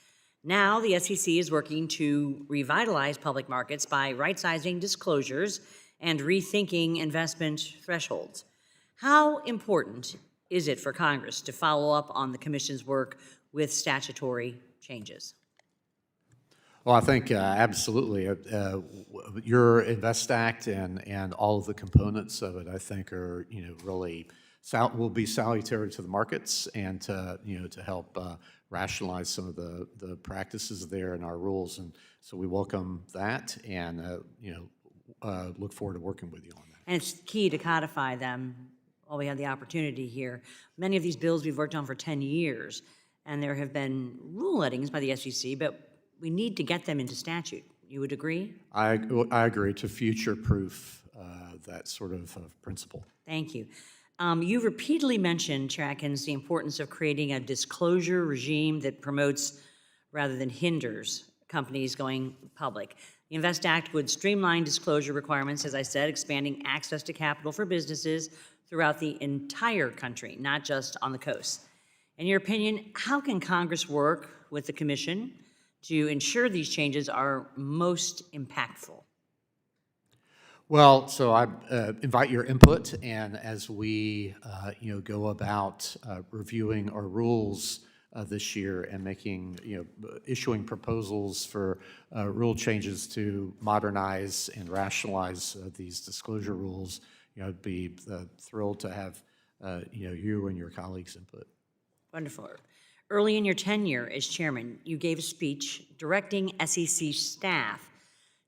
Now, the SEC is working to revitalize public markets by right-sizing disclosures and rethinking investment thresholds. How important is it for Congress to follow up on the Commission's work with statutory changes? Well, I think absolutely. Your Invest Act and all of the components of it, I think, are really will be salutary to the markets and to help rationalize some of the practices there in our rules. And so we welcome that and look forward to working with you on that. And it's key to codify them while we have the opportunity here. Many of these bills we've worked on for 10 years, and there have been rule lettings by the SEC, but we need to get them into statute. You would agree? I agree, to future-proof that sort of principle. Thank you. You repeatedly mentioned, Chair Atkins, the importance of creating a disclosure regime that promotes rather than hinders companies going public. The Invest Act would streamline disclosure requirements, as I said, expanding access to capital for businesses throughout the entire country, not just on the coast. In your opinion, how can Congress work with the Commission to ensure these changes are most impactful? Well, so I invite your input, and as we go about reviewing our rules this year and making issuing proposals for rule changes to modernize and rationalize these disclosure rules, I'd be thrilled to have you and your colleagues' input. Wonderful. Early in your tenure as chairman, you gave a speech directing SEC staff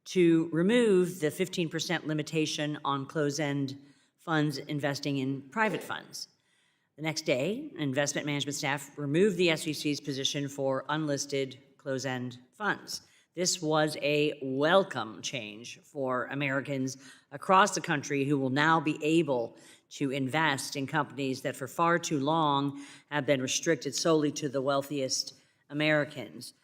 to remove the 15% limitation on closed-end funds investing in private funds. The next day, investment management staff removed the SEC's position for unlisted closed-end funds. This was a welcome change for Americans across the country who will now be able to invest in companies that for far too long have been restricted solely to the wealthiest Americans.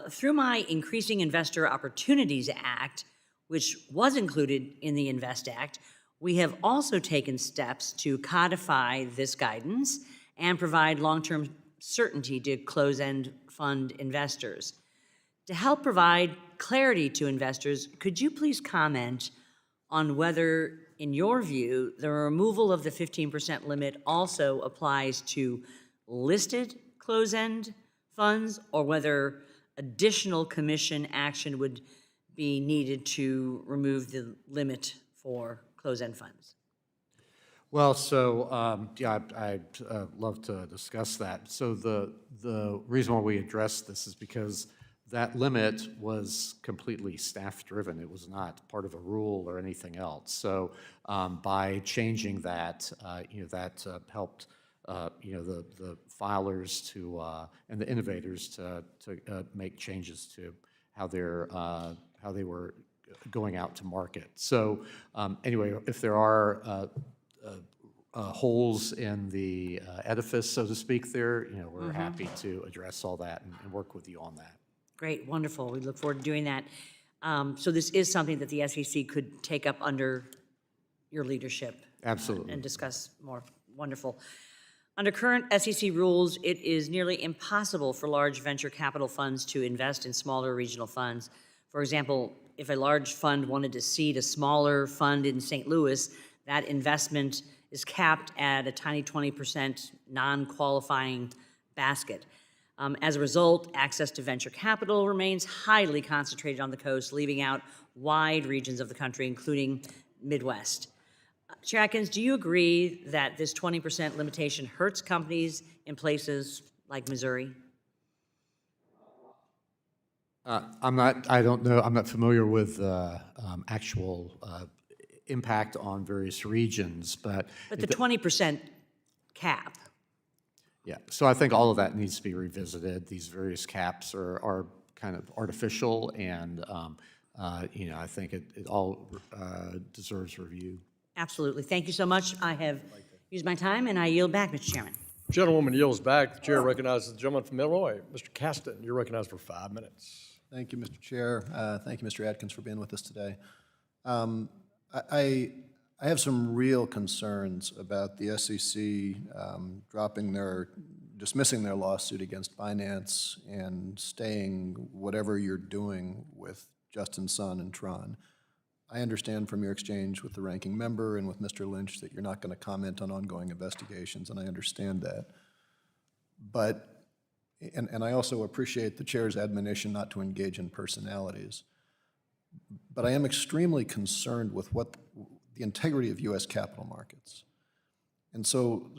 Through my Increasing Investor Opportunities Act, which was included in the Invest Act, we have also taken steps to codify this guidance and provide long-term certainty to closed-end fund investors. To help provide clarity to investors, could you please comment on whether, in your view, the removal of the 15% limit also applies to listed close-end funds, or whether additional commission action would be needed to remove the limit for close-end funds. Well, so, yeah, I'd love to discuss that. So the reason why we addressed this is because that limit was completely staff-driven. It was not part of a rule or anything else. So by changing that, that helped, the filers to, and the innovators to make changes to how they were going out to market. So anyway, if there are holes in the edifice, so to speak, there, we're happy to address all that and work with you on that. Great, wonderful. We look forward to doing that. So this is something that the SEC could take up under your leadership. Absolutely. And discuss more. Wonderful. Under current SEC rules, it is nearly impossible for large venture capital funds to invest in smaller regional funds. For example, if a large fund wanted to seed a smaller fund in St. Louis, that investment is capped at a tiny 20% non-qualifying basket. As a result, access to venture capital remains highly concentrated on the coast, leaving out wide regions of the country, including Midwest. Chair Atkins, do you agree that this 20% limitation hurts companies in places like Missouri? I don't know, I'm not familiar with actual impact on various regions, but. But the 20% cap. Yeah, so I think all of that needs to be revisited. These various caps are kind of artificial, and I think it all deserves review. Absolutely. Thank you so much. I have used my time, and I yield back, Mr. Chairman. Gentlewoman yields back. The chair recognizes the gentleman from Illinois, Mr. Caston. You're recognized for 5 minutes. Thank you, Mr. Chair. Thank you, Mr. Atkins, for being with us today. I have some real concerns about the SEC dismissing their lawsuit against Binance and staying whatever you're doing with Justin Sun and Tron. I understand from your exchange with the ranking member and with Mr. Lynch that you're not going to comment on ongoing investigations, and I understand that. But, and I also appreciate the chair's admonition not to engage in personalities. But I am extremely concerned with the integrity of U.S. capital markets. And so,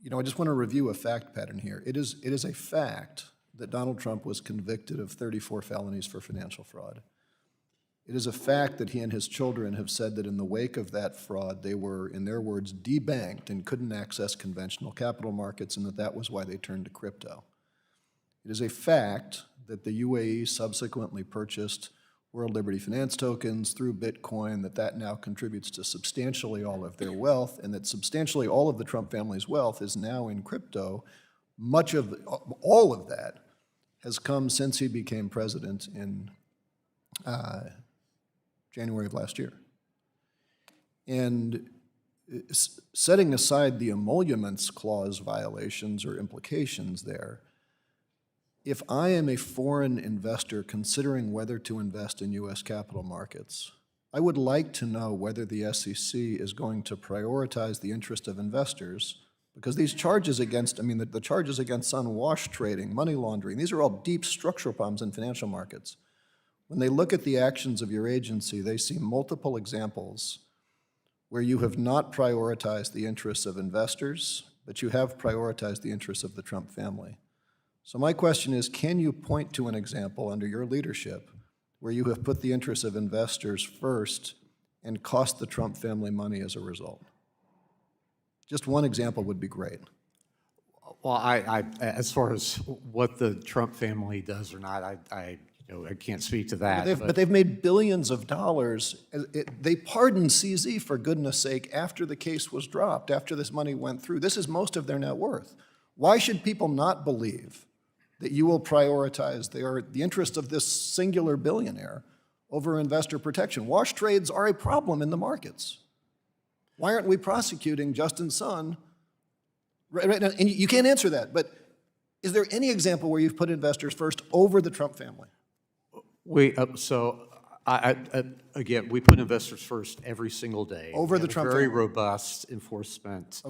I just want to review a fact pattern here. It is a fact that Donald Trump was convicted of 34 felonies for financial fraud. It is a fact that he and his children have said that in the wake of that fraud, they were, in their words, debanked and couldn't access conventional capital markets, and that was why they turned to crypto. It is a fact that the UAE subsequently purchased World Liberty Finance tokens through Bitcoin, that now contributes to substantially all of their wealth, and that substantially all of the Trump family's wealth is now in crypto. All of that has come since he became president in January of last year. And setting aside the emoluments clause violations or implications there, if I am a foreign investor considering whether to invest in U.S. capital markets, I would like to know whether the SEC is going to prioritize the interest of investors, because these charges against, the charges against Sun wash trading, money laundering, these are all deep structural problems in financial markets. When they look at the actions of your agency, they see multiple examples where you have not prioritized the interests of investors, but you have prioritized the interests of the Trump family. So my question is, can you point to an example under your leadership where you have put the interests of investors first and cost the Trump family money as a result? Just one example would be great. Well, I as far as what the Trump family does or not, I can't speak to that. But they've made billions of dollars. They pardoned CZ, for goodness sake, after the case was dropped, after this money went through. This is most of their net worth. Why should people not believe that you will prioritize the interest of this singular billionaire over investor protection? Wash trades are a problem in the markets. Why aren't we prosecuting Justin Sun right now? And you can't answer that, but is there any example where you've put investors first over the Trump family? So Again, we put investors first every single day. Over We the have a Trump very family. robust enforcement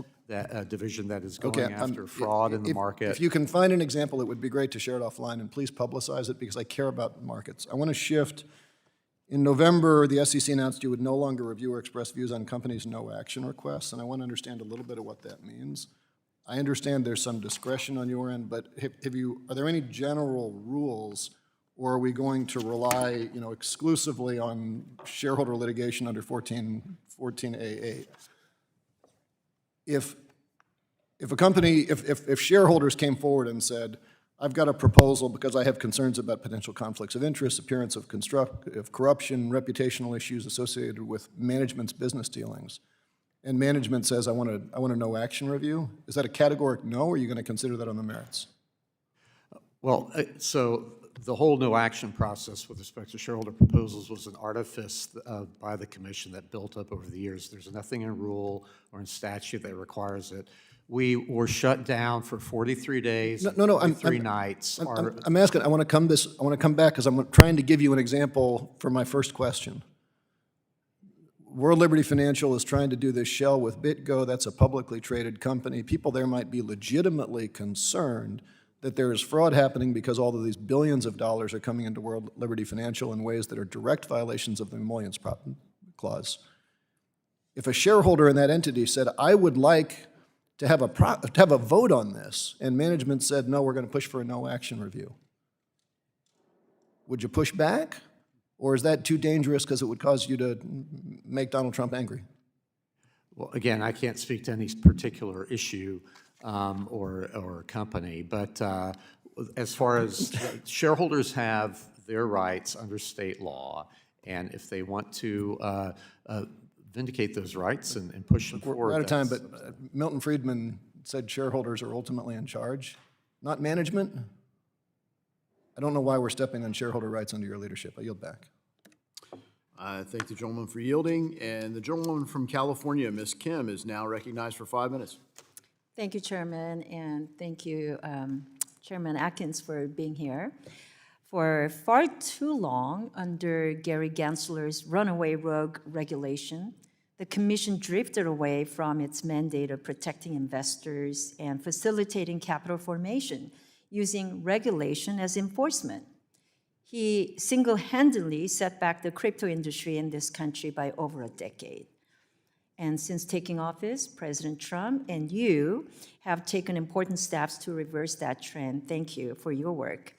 division that is going Okay, after fraud in the if market. you can find an example, it would be great to share it offline, and please publicize it because I care about markets. I want to shift. In November, the SEC announced you would no longer review or express views on companies' no-action requests, and I want to understand a little bit of what that means. I understand there's some discretion on your end, but are there any general rules, or are we going to rely, exclusively on shareholder litigation under 14A8? If a company, if shareholders came forward and said, I've got a proposal because I have concerns about potential conflicts of interest, appearance of corruption, reputational issues associated with management's business dealings, and management says, I want a no-action review, is that a categoric no, or are you going to consider that on the merits? Well, so the whole no-action process with respect to shareholder proposals was an artifice by the commission that built up over the years. There's nothing in rule or in statute that requires it. We were shut down for 43 days, No, 43 nights. I'm asking, I want to come back because I'm trying to give you an example for my first question. World Liberty Financial is trying to do this shell with BitGo. That's a publicly traded company. People there might be legitimately concerned that there is fraud happening because all of these billions of dollars are coming into World Liberty Financial in ways that are direct violations of the Emollients Clause. If a shareholder in that entity said, I would like to have a vote on this, and management said, no, we're going to push for a no-action review, would you push back? Or is that too dangerous because it would cause you to make Donald Trump angry? Well, again, I can't speak to any particular issue or company, but as far as shareholders have their rights under state law, and if they want to vindicate those rights and push them forward. We're out of time, but Milton Friedman said shareholders are ultimately in charge, not management. I don't know why we're stepping on shareholder rights under your leadership. I yield back. I thank the gentleman for yielding, and the gentlewoman from California, Ms. Kim, is now recognized for 5 minutes. Thank you, Chairman, and thank you, Chairman Atkins, for being here. For far too long, under Gary Gensler's runaway rogue regulation, the Commission drifted away from its mandate of protecting investors and facilitating capital formation using regulation as enforcement. He single-handedly set back the crypto industry in this country by over a decade. And since taking office, President Trump and you have taken important steps to reverse that trend. Thank you for your work.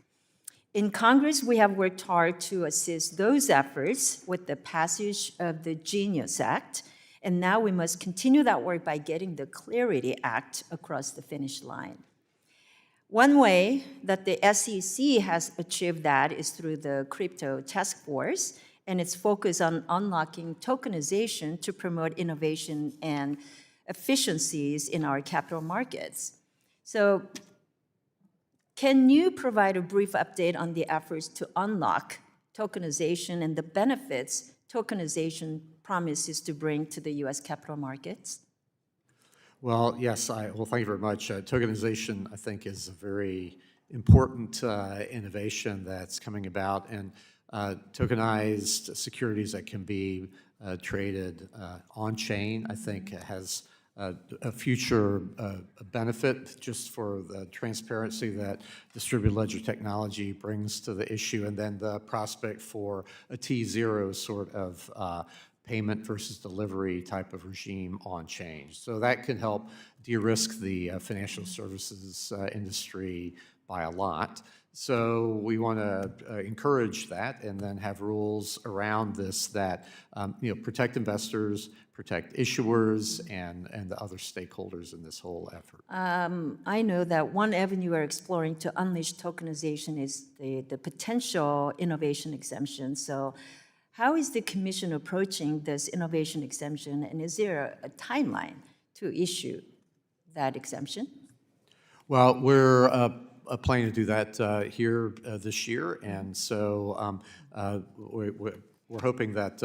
In Congress, we have worked hard to assist those efforts with the passage of the Genius Act, and now we must continue that work by getting the Clarity Act across the finish line. One way that the SEC has achieved that is through the Crypto Task Force and its focus on unlocking tokenization to promote innovation and efficiencies in our capital markets. So, can you provide a brief update on the efforts to unlock tokenization and the benefits tokenization promises to bring to the U.S. capital markets? Well, yes, well, thank you very much. Tokenization, I think, is a very important innovation that's coming about, and tokenized securities that can be traded on-chain, I think, has a future benefit just for the transparency that distributed ledger technology brings to the issue, and then the prospect for a T0 sort of payment versus delivery type of regime on-chain. So that can help de-risk the financial services industry by a lot. So we want to encourage that and then have rules around this that protect investors, protect issuers, and the other stakeholders in this whole effort. I know that one avenue we're exploring to unleash tokenization is the potential innovation exemption. So how is the Commission approaching this innovation exemption, and is there a timeline to issue that exemption? Well, we're planning to do that here this year, and so we're hoping that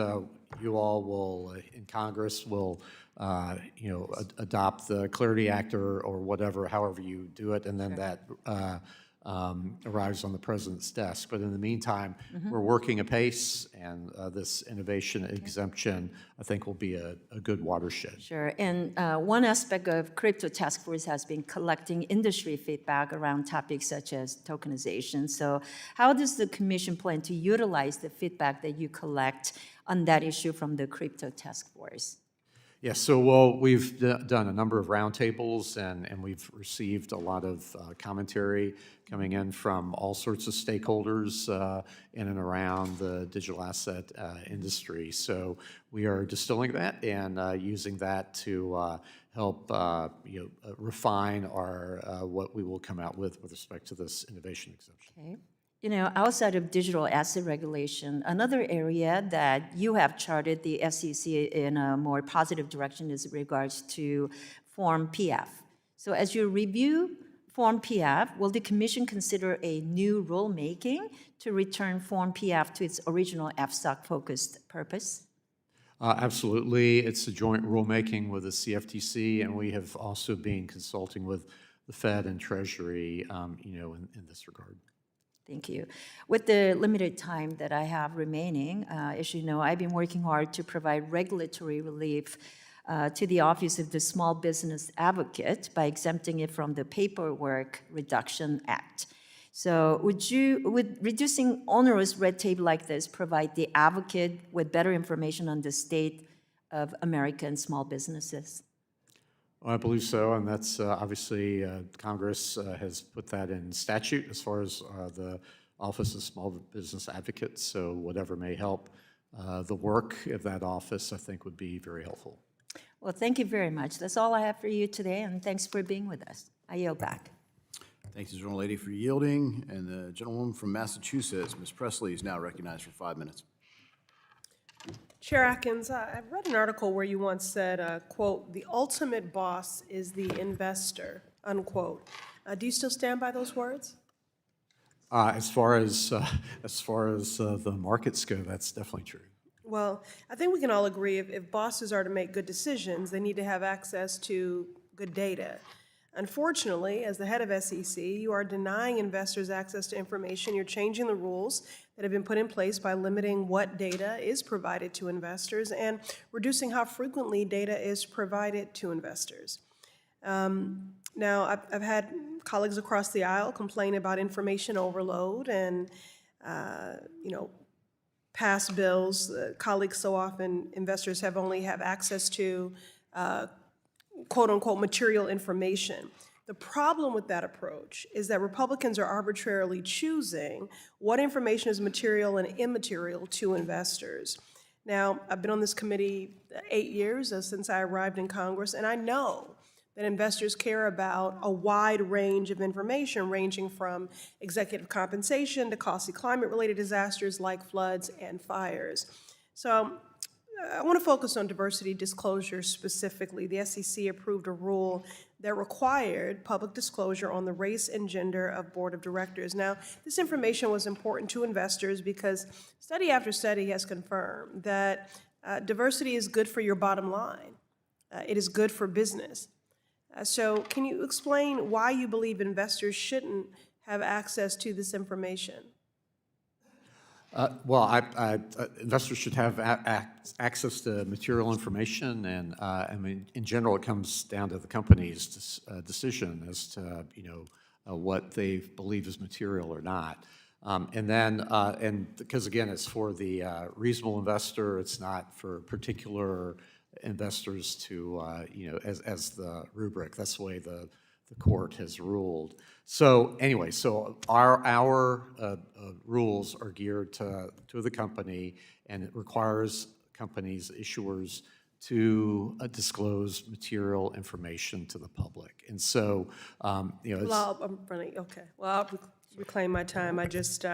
you all will, in Congress, will adopt the Clarity Act or whatever, however you do it, and then that arrives on the president's desk. But in the meantime, we're working apace, and this innovation exemption, I think, will be a good watershed. Sure. And one aspect of Crypto Task Force has been collecting industry feedback around topics such as tokenization. So how does the Commission plan to utilize the feedback that you collect on that issue from the Crypto Task Force? Yes, so well, we've done a number of roundtables, and we've received a lot of commentary coming in from all sorts of stakeholders in and around the digital asset industry. So we are distilling that and using that to help refine our what we will come out with respect to this innovation exemption. Okay. You know, outside of digital asset regulation, another area that you have charted the SEC in a more positive direction is regards to Form PF. So as you review Form PF, will the Commission consider a new rulemaking to return Form PF to its original FSOC-focused purpose? Absolutely. It's a joint rulemaking with the CFTC, and we have also been consulting with the Fed and Treasury, in this regard. Thank you. With the limited time that I have remaining, as you know, I've been working hard to provide regulatory relief to the Office of the Small Business Advocate by exempting it from the Paperwork Reduction Act. So would reducing onerous red tape like this provide the advocate with better information on the state of American small businesses? Well, I believe so, and that's obviously Congress has put that in statute as far as the Office of Small Business Advocate. So whatever may help the work of that office, I think, would be very helpful. Well, thank you very much. That's all I have for you today, and thanks for being with us. I yield back. Thank you, General Lady, for yielding. And the gentlewoman from Massachusetts, Ms. Presley, is now recognized for 5 minutes. Chair Atkins, I've read an article where you once said, quote, "The ultimate boss is the investor," unquote. Do you still stand by those words? As far as the markets go, that's definitely true. Well, I think we can all agree if bosses are to make good decisions, they need to have access to good data. Unfortunately, as the head of SEC, you are denying investors access to information. You're changing the rules that have been put in place by limiting what data is provided to investors and reducing how frequently data is provided to investors. Now, I've had colleagues across the aisle complain about information overload and, past bills. Colleagues so often, investors only have access to quote-unquote material information. The problem with that approach is that Republicans are arbitrarily choosing what information is material and immaterial to investors. Now, I've been on this committee 8 years since I arrived in Congress, and I know that investors care about a wide range of information, ranging from executive compensation to costly climate-related disasters like floods and fires. So I want to focus on diversity disclosure specifically. The SEC approved a rule that required public disclosure on the race and gender of board of directors. Now, this information was important to investors because study after study has confirmed that diversity is good for your bottom line. It is good for business. So can you explain why you believe investors shouldn't have access to this information? Investors should have access to material information, and I mean, in general, it comes down to the company's decision as to what they believe is material or not, and because again, it's for the reasonable investor, it's not for particular investors to as the rubric. That's the way the court has ruled. So anyway, so our rules are geared to the company, and it requires companies, issuers, to disclose material information to the public. And so, Well, I'm running, okay. Well, I'll reclaim my time. I just,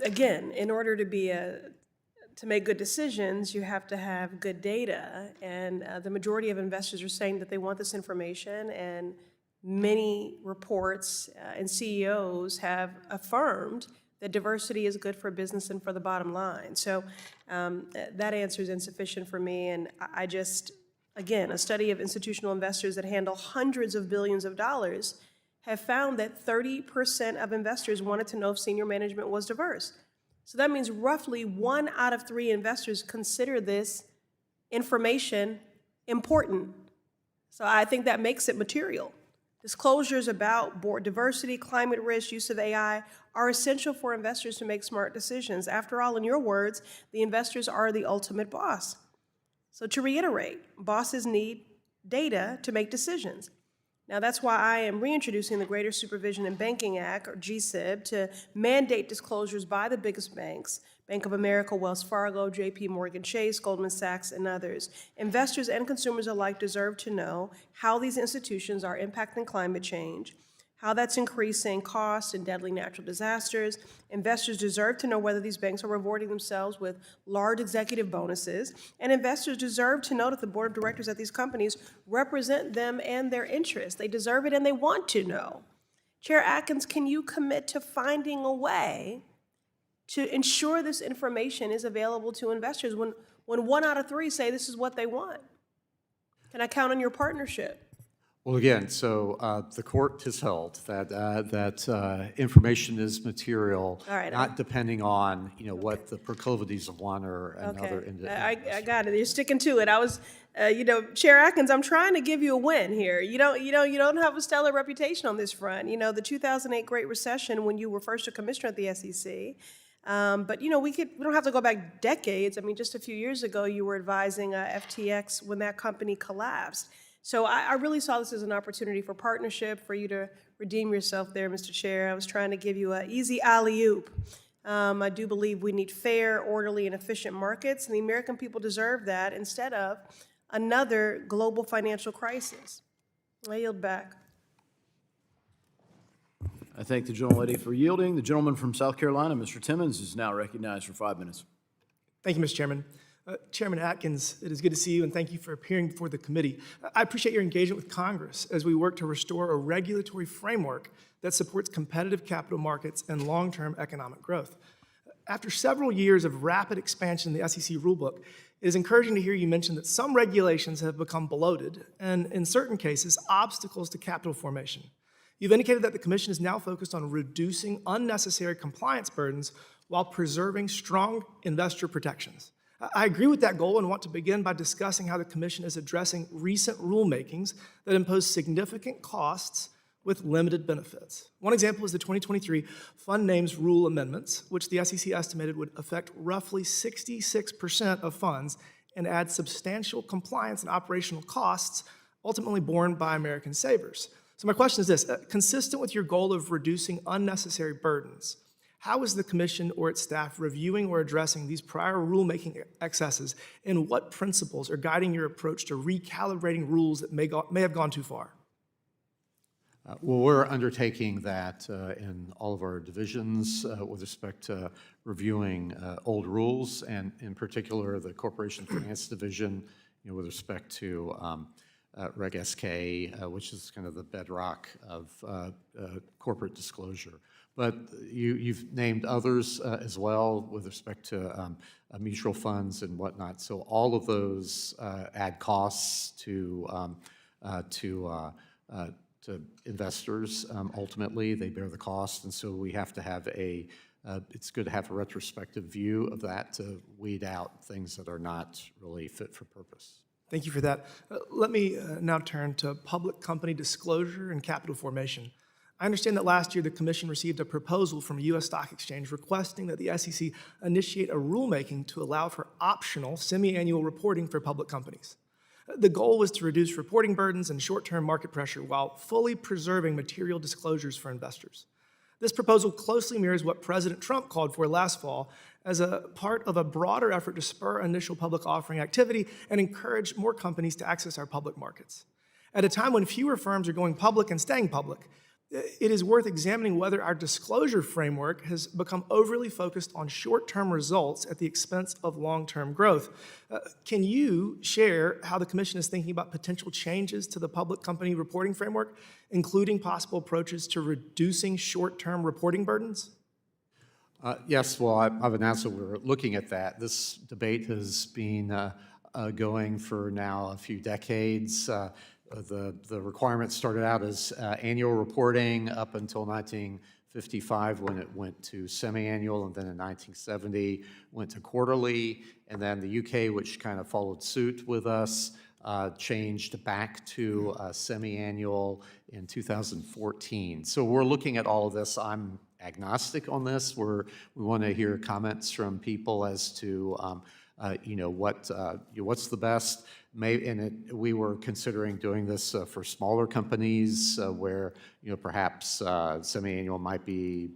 again, in order to make good decisions, you have to have good data, and the majority of investors are saying that they want this information, and many reports and CEOs have affirmed that diversity is good for business and for the bottom line. So that answer is insufficient for me, and I just, again, a study of institutional investors that handle hundreds of billions of dollars have found that 30% of investors wanted to know if senior management was diverse. So that means roughly 1 out of 3 investors consider this information important. So I think that makes it material. Disclosures about board diversity, climate risk, use of AI are essential for investors to make smart decisions. After all, in your words, the investors are the ultimate boss. So to reiterate, bosses need data to make decisions. Now, that's why I am reintroducing the Greater Supervision and Banking Act, or GSIB, to mandate disclosures by the biggest banks, Bank of America, Wells Fargo, JP Morgan Chase, Goldman Sachs, and others. Investors and consumers alike deserve to know how these institutions are impacting climate change, how that's increasing costs and deadly natural disasters. Investors deserve to know whether these banks are rewarding themselves with large executive bonuses. And investors deserve to know that the board of directors at these companies represent them and their interests. They deserve it and they want to know. Chair Atkins, can you commit to finding a way to ensure this information is available to investors when 1 out of 3 say this is what they want? Can I count on your partnership? Well, again, so the court has held that information is material, All right, not depending on what the proclivities of one or another. Okay, I got it. You're sticking to it. I was, Chair Atkins, I'm trying to give you a win here. You don't have a stellar reputation on this front. The 2008 Great Recession, when you were first a commissioner at the SEC. But we don't have to go back decades. I mean, just a few years ago, you were advising FTX when that company collapsed. So I really saw this as an opportunity for partnership, for you to redeem yourself there, Mr. Chair. I was trying to give you an easy alley-oop. I do believe we need fair, orderly, and efficient markets, and the American people deserve that instead of another global financial crisis. I yield back. I thank the gentlelady for yielding. The gentleman from South Carolina, Mr. Timmons, is now recognized for 5 minutes. Thank you, Mr. Chairman. Chairman Atkins, it is good to see you, and thank you for appearing before the committee. I appreciate your engagement with Congress as we work to restore a regulatory framework that supports competitive capital markets and long-term economic growth. After several years of rapid expansion in the SEC rulebook, it is encouraging to hear you mention that some regulations have become bloated and, in certain cases, obstacles to capital formation. You've indicated that the Commission is now focused on reducing unnecessary compliance burdens while preserving strong investor protections. I agree with that goal and want to begin by discussing how the Commission is addressing recent rulemakings that impose significant costs with limited benefits. One example is the 2023 Fund Names Rule Amendments, which the SEC estimated would affect roughly 66% of funds and add substantial compliance and operational costs, ultimately borne by American savers. So my question is this: consistent with your goal of reducing unnecessary burdens, how is the Commission or its staff reviewing or addressing these prior rulemaking excesses, and what principles are guiding your approach to recalibrating rules that may have gone too far? Well, we're undertaking that in all of our divisions with respect to reviewing old rules, and in particular the Corporation Finance Division, with respect to Reg SK, which is kind of the bedrock of corporate disclosure. But you've named others as well with respect to mutual funds and whatnot. So all of those add costs to investors. Ultimately, they bear the cost, and so we have to have it's good to have a retrospective view of that to weed out things that are not really fit for purpose. Thank you for that. Let me now turn to public company disclosure and capital formation. I understand that last year the Commission received a proposal from a U.S. stock exchange requesting that the SEC initiate a rulemaking to allow for optional semi-annual reporting for public companies. The goal was to reduce reporting burdens and short-term market pressure while fully preserving material disclosures for investors. This proposal closely mirrors what President Trump called for last fall as a part of a broader effort to spur initial public offering activity and encourage more companies to access our public markets. At a time when fewer firms are going public and staying public, it is worth examining whether our disclosure framework has become overly focused on short-term results at the expense of long-term growth. Can you share how the Commission is thinking about potential changes to the public company reporting framework, including possible approaches to reducing short-term reporting burdens? Yes, well, I've announced that we're looking at that. This debate has been going for now a few decades. The requirement started out as annual reporting up until 1955 when it went to semi-annual, and then in 1970 went to quarterly, and then the UK, which kind of followed suit with us, changed back to semi-annual in 2014. So we're looking at all of this. I'm agnostic on this. We want to hear comments from people as to what's the best. We were considering doing this for smaller companies where perhaps semi-annual might be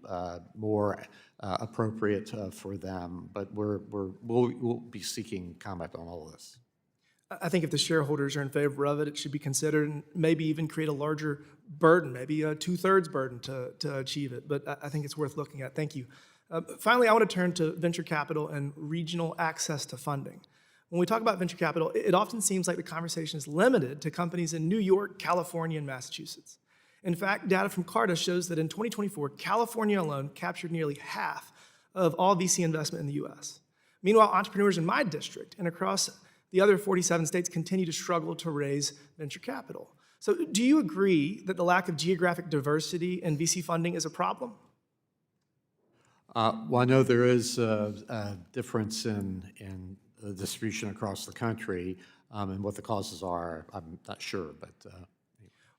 more appropriate for them. But we'll be seeking comment on all of this. I think if the shareholders are in favor of it, it should be considered and maybe even create a larger burden, maybe a 2/3 burden to achieve it. But I think it's worth looking at. Thank you. Finally, I want to turn to venture capital and regional access to funding. When we talk about venture capital, it often seems like the conversation is limited to companies in New York, California, and Massachusetts. In fact, data from Carta shows that in 2024, California alone captured nearly half of all VC investment in the U.S. Meanwhile, entrepreneurs in my district and across the other 47 states continue to struggle to raise venture capital. So do you agree that the lack of geographic diversity in VC funding is a problem? Well, I know there is a difference in the distribution across the country, and what the causes are, I'm not sure, but...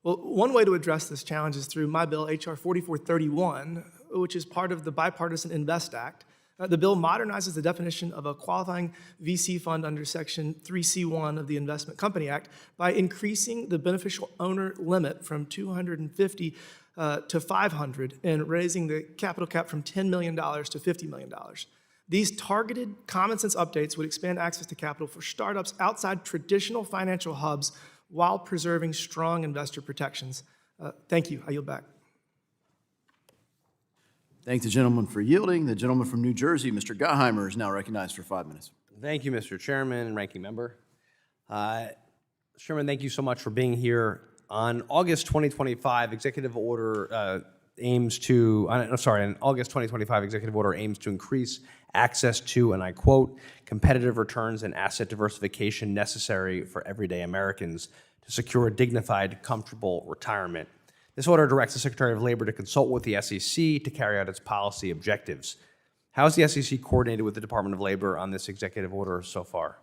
Well, one way to address this challenge is through my bill, H.R. 4431, which is part of the Bipartisan Invest Act. The bill modernizes the definition of a qualifying VC fund under Section 3C1 of the Investment Company Act by increasing the beneficial owner limit from 250 to 500 and raising the capital cap from $10 million to $50 million. These targeted common sense updates would expand access to capital for startups outside traditional financial hubs while preserving strong investor protections. Thank you. I yield back. Thank the gentleman for yielding. The gentleman from New Jersey, Mr. Gottheimer, is now recognized for 5 minutes. Thank you, Mr. Chairman and Ranking Member. Chairman, thank you so much for being here. On August 2025, executive order aims to increase access to, and I quote, competitive returns and asset diversification necessary for everyday Americans to secure a dignified, comfortable retirement. This order directs the Secretary of Labor to consult with the SEC to carry out its policy objectives. How has the SEC coordinated with the Department of Labor on this executive order so far?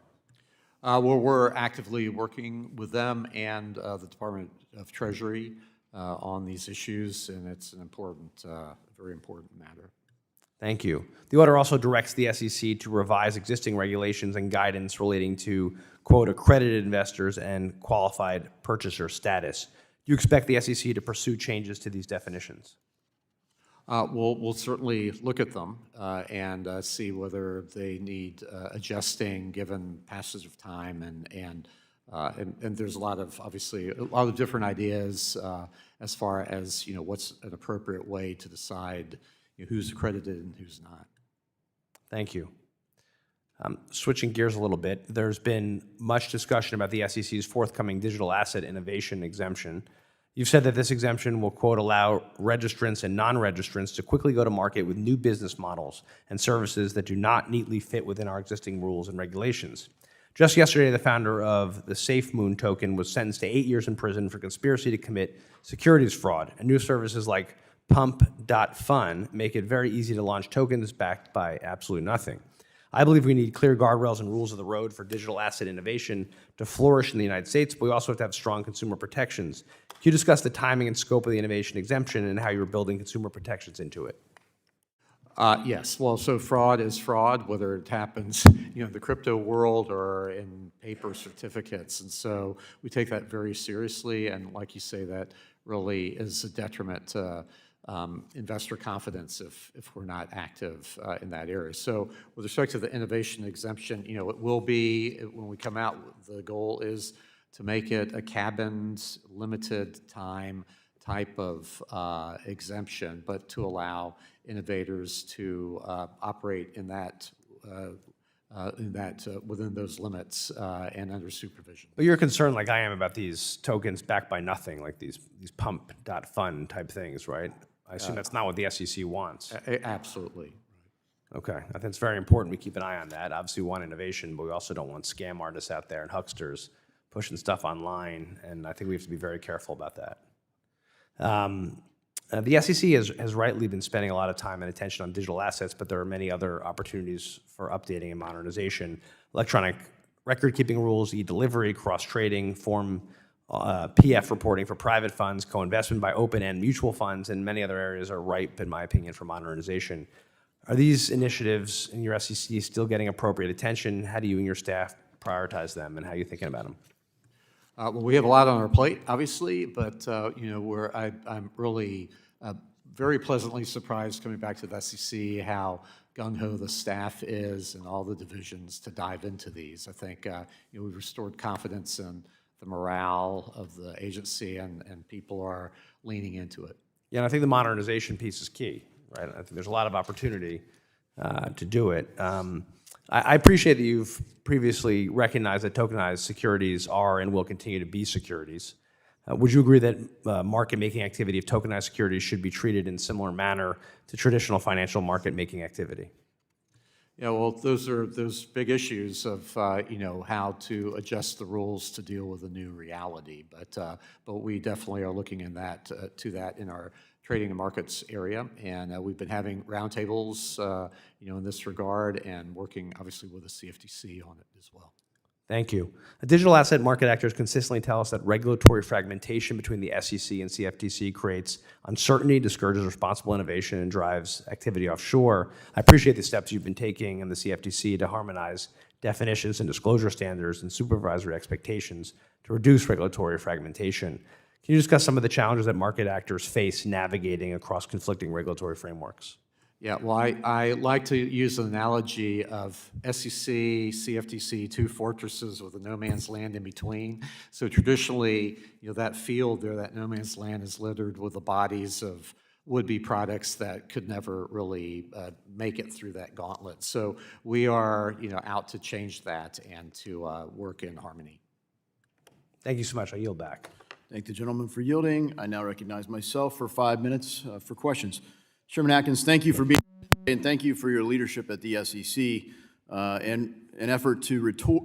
Well, we're actively working with them and the Department of Treasury on these issues, and it's an important, very important matter. Thank you. The order also directs the SEC to revise existing regulations and guidance relating to, quote, accredited investors and qualified purchaser status. Do you expect the SEC to pursue changes to these definitions? We'll certainly look at them and see whether they need adjusting given passage of time, and there's a lot of, obviously, a lot of different ideas as far as what's an appropriate way to decide who's accredited and who's not. Thank you. Switching gears a little bit, there's been much discussion about the SEC's forthcoming digital asset innovation exemption. You've said that this exemption will, quote, allow registrants and non-registrants to quickly go to market with new business models and services that do not neatly fit within our existing rules and regulations. Just yesterday, the founder of the SafeMoon token was sentenced to 8 years in prison for conspiracy to commit securities fraud, and new services like Pump.Fun make it very easy to launch tokens backed by absolutely nothing. I believe we need clear guardrails and rules of the road for digital asset innovation to flourish in the United States, but we also have to have strong consumer protections. Can you discuss the timing and scope of the innovation exemption and how you're building consumer protections into it? Yes. Well, so fraud is fraud, whether it happens, in the crypto world or in paper certificates, and so we take that very seriously. And like you say, that really is a detriment to investor confidence if we're not active in that area. So with respect to the innovation exemption, it will be, when we come out, the goal is to make it a cabined, limited time type of exemption, but to allow innovators to operate in that within those limits and under supervision. But you're concerned, like I am, about these tokens backed by nothing, like these Pump.Fun type things, right? I assume that's not what the SEC wants. Absolutely. Okay, I think it's very important we keep an eye on that. Obviously, we want innovation, but we also don't want scam artists out there and hucksters pushing stuff online, and I think we have to be very careful about that. The SEC has rightly been spending a lot of time and attention on digital assets, but there are many other opportunities for updating and modernization. Electronic record-keeping rules, e-delivery, cross-trading, form PF reporting for private funds, co-investment by open-end mutual funds, and many other areas are ripe, in my opinion, for modernization. Are these initiatives in your SEC still getting appropriate attention? How do you and your staff prioritize them, and how are you thinking about them? Well, we have a lot on our plate, obviously, but I'm really very pleasantly surprised coming back to the SEC how gung-ho the staff is and all the divisions to dive into these. I think we've restored confidence in the morale of the agency, and people are leaning into it. Yeah, and I think the modernization piece is key, right? I think there's a lot of opportunity to do it. I appreciate that you've previously recognized that tokenized securities are and will continue to be securities. Would you agree that market-making activity of tokenized securities should be treated in similar manner to traditional financial market-making activity? Yeah, well, those are those big issues of how to adjust the rules to deal with a new reality. But we definitely are looking in to that in our trading and markets area, and we've been having roundtables, in this regard, and working obviously with the CFTC on it as well. Thank you. Digital asset market actors consistently tell us that regulatory fragmentation between the SEC and CFTC creates uncertainty, discourages responsible innovation, and drives activity offshore. I appreciate the steps you've been taking in the CFTC to harmonize definitions and disclosure standards and supervisory expectations to reduce regulatory fragmentation. Can you discuss some of the challenges that market actors face navigating across conflicting regulatory frameworks? Yeah, well, I like to use an analogy of SEC, CFTC, two fortresses with a no man's land in between. So traditionally, that field there, that no man's land, is littered with the bodies of would-be products that could never really make it through that gauntlet. So we are, out to change that and to work in harmony. Thank you so much. I yield back. Thank the gentleman for yielding. I now recognize myself for 5 minutes for questions. Chairman Atkins, thank you for being here, and thank you for your leadership at the SEC and an effort to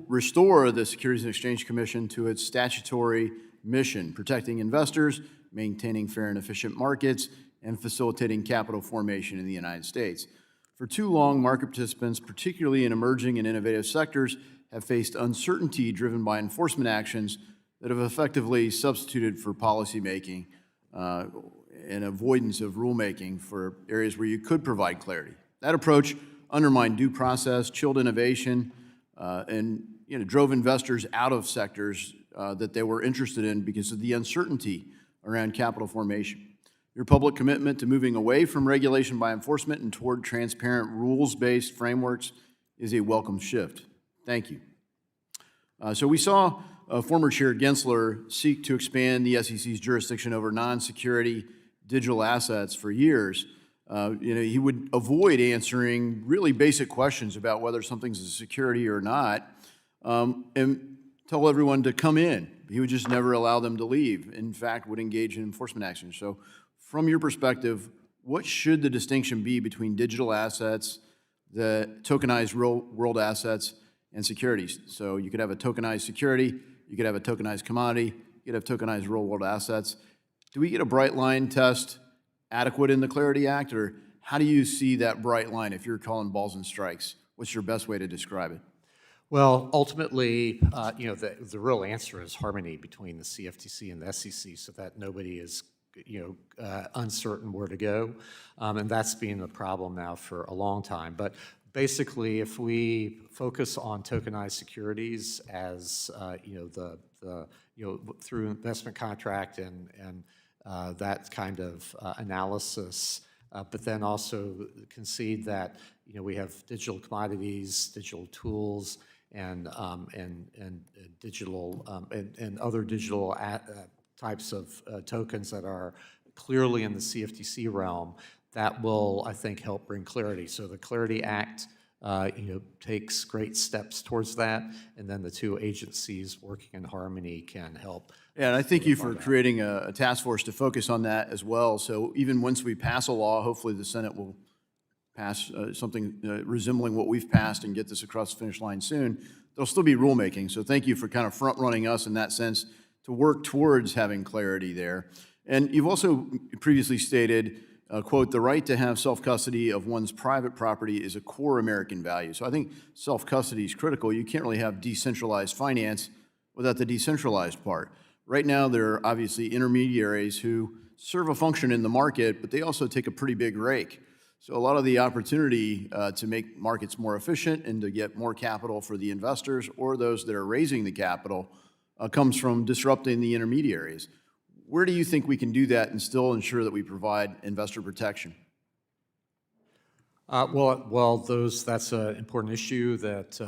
restore the Securities and Exchange Commission to its statutory mission, protecting investors, maintaining fair and efficient markets, and facilitating capital formation in the United States. For too long, market participants, particularly in emerging and innovative sectors, have faced uncertainty driven by enforcement actions that have effectively substituted for policymaking and avoidance of rulemaking for areas where you could provide clarity. That approach undermined due process, chilled innovation, and drove investors out of sectors that they were interested in because of the uncertainty around capital formation. Your public commitment to moving away from regulation by enforcement and toward transparent rules-based frameworks is a welcome shift. Thank you. So we saw former Chair Gensler seek to expand the SEC's jurisdiction over non-security digital assets for years. He would avoid answering really basic questions about whether something's a security or not, and tell everyone to come in. He would just never allow them to leave. In fact, would engage in enforcement action. So from your perspective, what should the distinction be between digital assets, the tokenized real-world assets, and securities? So you could have a tokenized security, you could have a tokenized commodity, you could have tokenized real-world assets. Do we get a bright line test adequate in the Clarity Act, or how do you see that bright line if you're calling balls and strikes? What's your best way to describe it? Well, ultimately, the real answer is harmony between the CFTC and the SEC so that nobody is uncertain where to go. And that's been a problem now for a long time. But basically, if we focus on tokenized securities as, through investment contract and that kind of analysis, but then also concede that we have digital commodities, digital tools, and digital and other digital types of tokens that are clearly in the CFTC realm. That will, I think, help bring clarity. So the Clarity Act, takes great steps towards that, and then the two agencies working in harmony can help. Yeah, and I thank you for creating a task force to focus on that as well. So even once we pass a law, hopefully the Senate will pass something resembling what we've passed and get this across the finish line soon. there'll still be rulemaking. So thank you for kind of front-running us in that sense to work towards having clarity there. And you've also previously stated, quote, "The right to have self-custody of one's private property is a core American value." So I think self-custody is critical. You can't really have decentralized finance without the decentralized part. Right now, there are obviously intermediaries who serve a function in the market, but they also take a pretty big rake. So a lot of the opportunity to make markets more efficient and to get more capital for the investors or those that are raising the capital comes from disrupting the intermediaries. Where do you think we can do that and still ensure that we provide investor protection? That's an important issue that,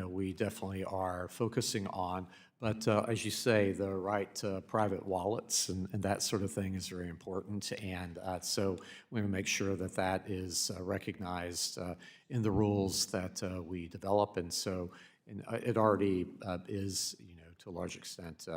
we definitely are focusing on. But as you say, the right to private wallets and that sort of thing is very important. And so we want to make sure that that is recognized in the rules that we develop. And so it already is, to a large extent,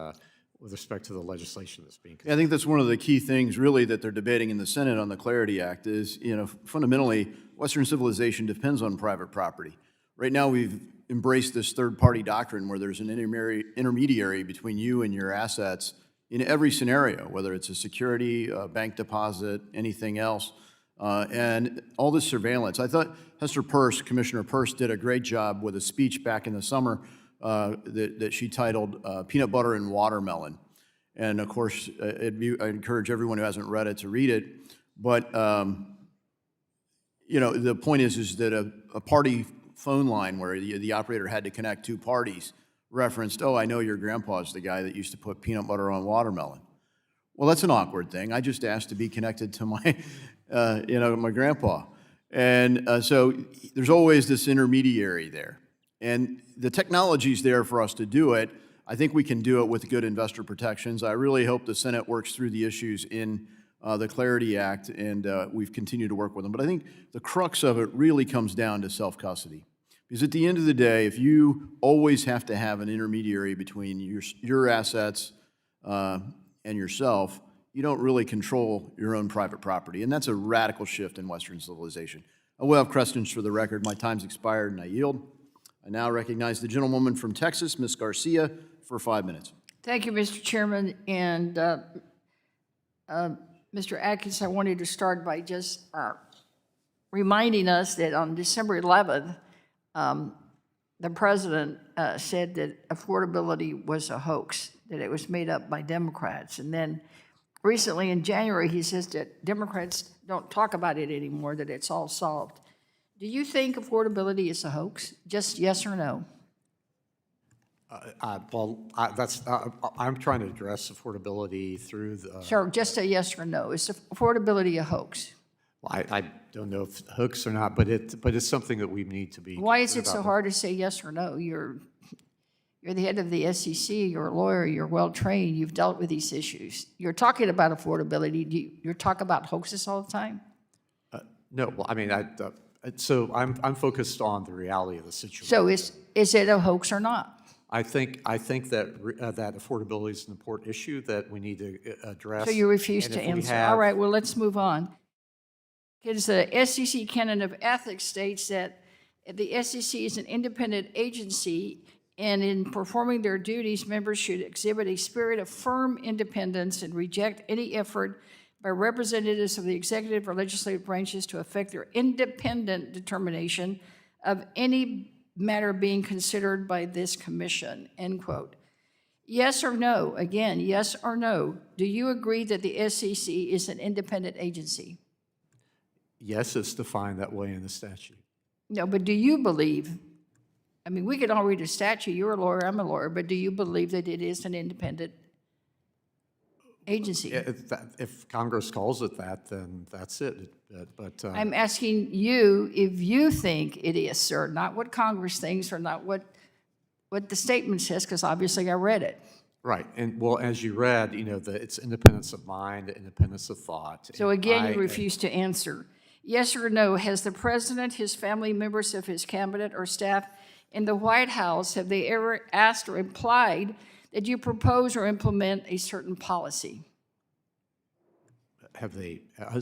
with respect to the legislation that's being considered. I think that's one of the key things, really, that they're debating in the Senate on the Clarity Act is, fundamentally, Western civilization depends on private property. Right now, we've embraced this third-party doctrine where there's an intermediary between you and your assets in every scenario, whether it's a security, a bank deposit, anything else, and all this surveillance. I thought Commissioner Peirce did a great job with a speech back in the summer that she titled Peanut Butter and Watermelon. And of course, I encourage everyone who hasn't read it to read it. But, the point is that a party phone line where the operator had to connect two parties referenced, "Oh, I know your grandpa's the guy that used to put peanut butter on watermelon." Well, that's an awkward thing. I just asked to be connected to my, my grandpa. And so there's always this intermediary there. And the technology's there for us to do it. I think we can do it with good investor protections. I really hope the Senate works through the issues in the Clarity Act, and we've continued to work with them. But I think the crux of it really comes down to self-custody. Because at the end of the day, if you always have to have an intermediary between your assets and yourself, you don't really control your own private property. And that's a radical shift in Western civilization. I will have questions for the record. My time's expired, and I yield. I now recognize the gentlewoman from Texas, Ms. Garcia, for 5 minutes. Thank you, Mr. Chairman. And Mr. Atkins, I wanted to start by just reminding us that on December 11th, the president said that affordability was a hoax, that it was made up by Democrats. And then recently in January, he says that Democrats don't talk about it anymore, that it's all solved. Do you think affordability is a hoax? Just yes or no? I'm trying to address affordability through the... Sure, just a yes or no. Is affordability a hoax? Well, I don't know if hoax or not, but it's something that we need to be... Why is it so hard to say yes or no? You're the head of the SEC, you're a lawyer, you're well-trained, you've dealt with these issues. You're talking about affordability. You're talking about hoaxes all the time? No, well, I mean, so I'm focused on the reality of the situation. So is it a hoax or not? I think that that affordability is an important issue that we need to address. So you refuse to answer. All right, well, let's move on. Because the SEC canon of ethics states that the SEC is an independent agency, and in performing their duties, members should exhibit a spirit of firm independence and reject any effort by representatives of the executive or legislative branches to affect their independent determination of any matter being considered by this commission, end quote. Yes or no, again, yes or no, do you agree that the SEC is an independent agency? Yes, it's defined that way in the statute. No, but do you believe, I mean, we could all read a statute, you're a lawyer, I'm a lawyer, but do you believe that it is an independent agency? If Congress calls it that, then that's it. But I'm asking you if you think it is, sir, not what Congress thinks or not what the statement says, because obviously I read it. Right, and well, as you read, it's independence of mind, independence of thought. So again, you refuse to answer. Yes or no, has the president, his family, members of his cabinet or staff in the White House, have they ever asked or implied that you propose or implement a certain policy? Have they,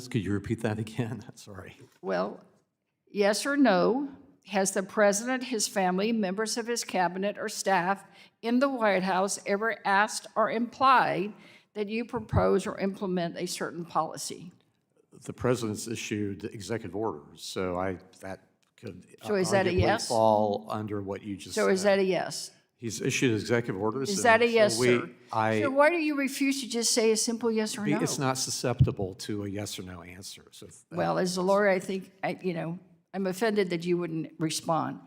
could you repeat that again? Sorry. Well, yes or no, Has the president, his family, members of his cabinet, or staff in the White House ever asked or implied that you propose or implement a certain policy? The president's issued executive orders, so that could So is that a arguably yes? fall under what you just said. So is that a yes? He's issued executive orders. Is that a and yes, so sir? So why do you refuse to just say a simple yes or no? It's not susceptible to a yes or no answer. So Well, as a lawyer, I think, I'm offended that you wouldn't respond.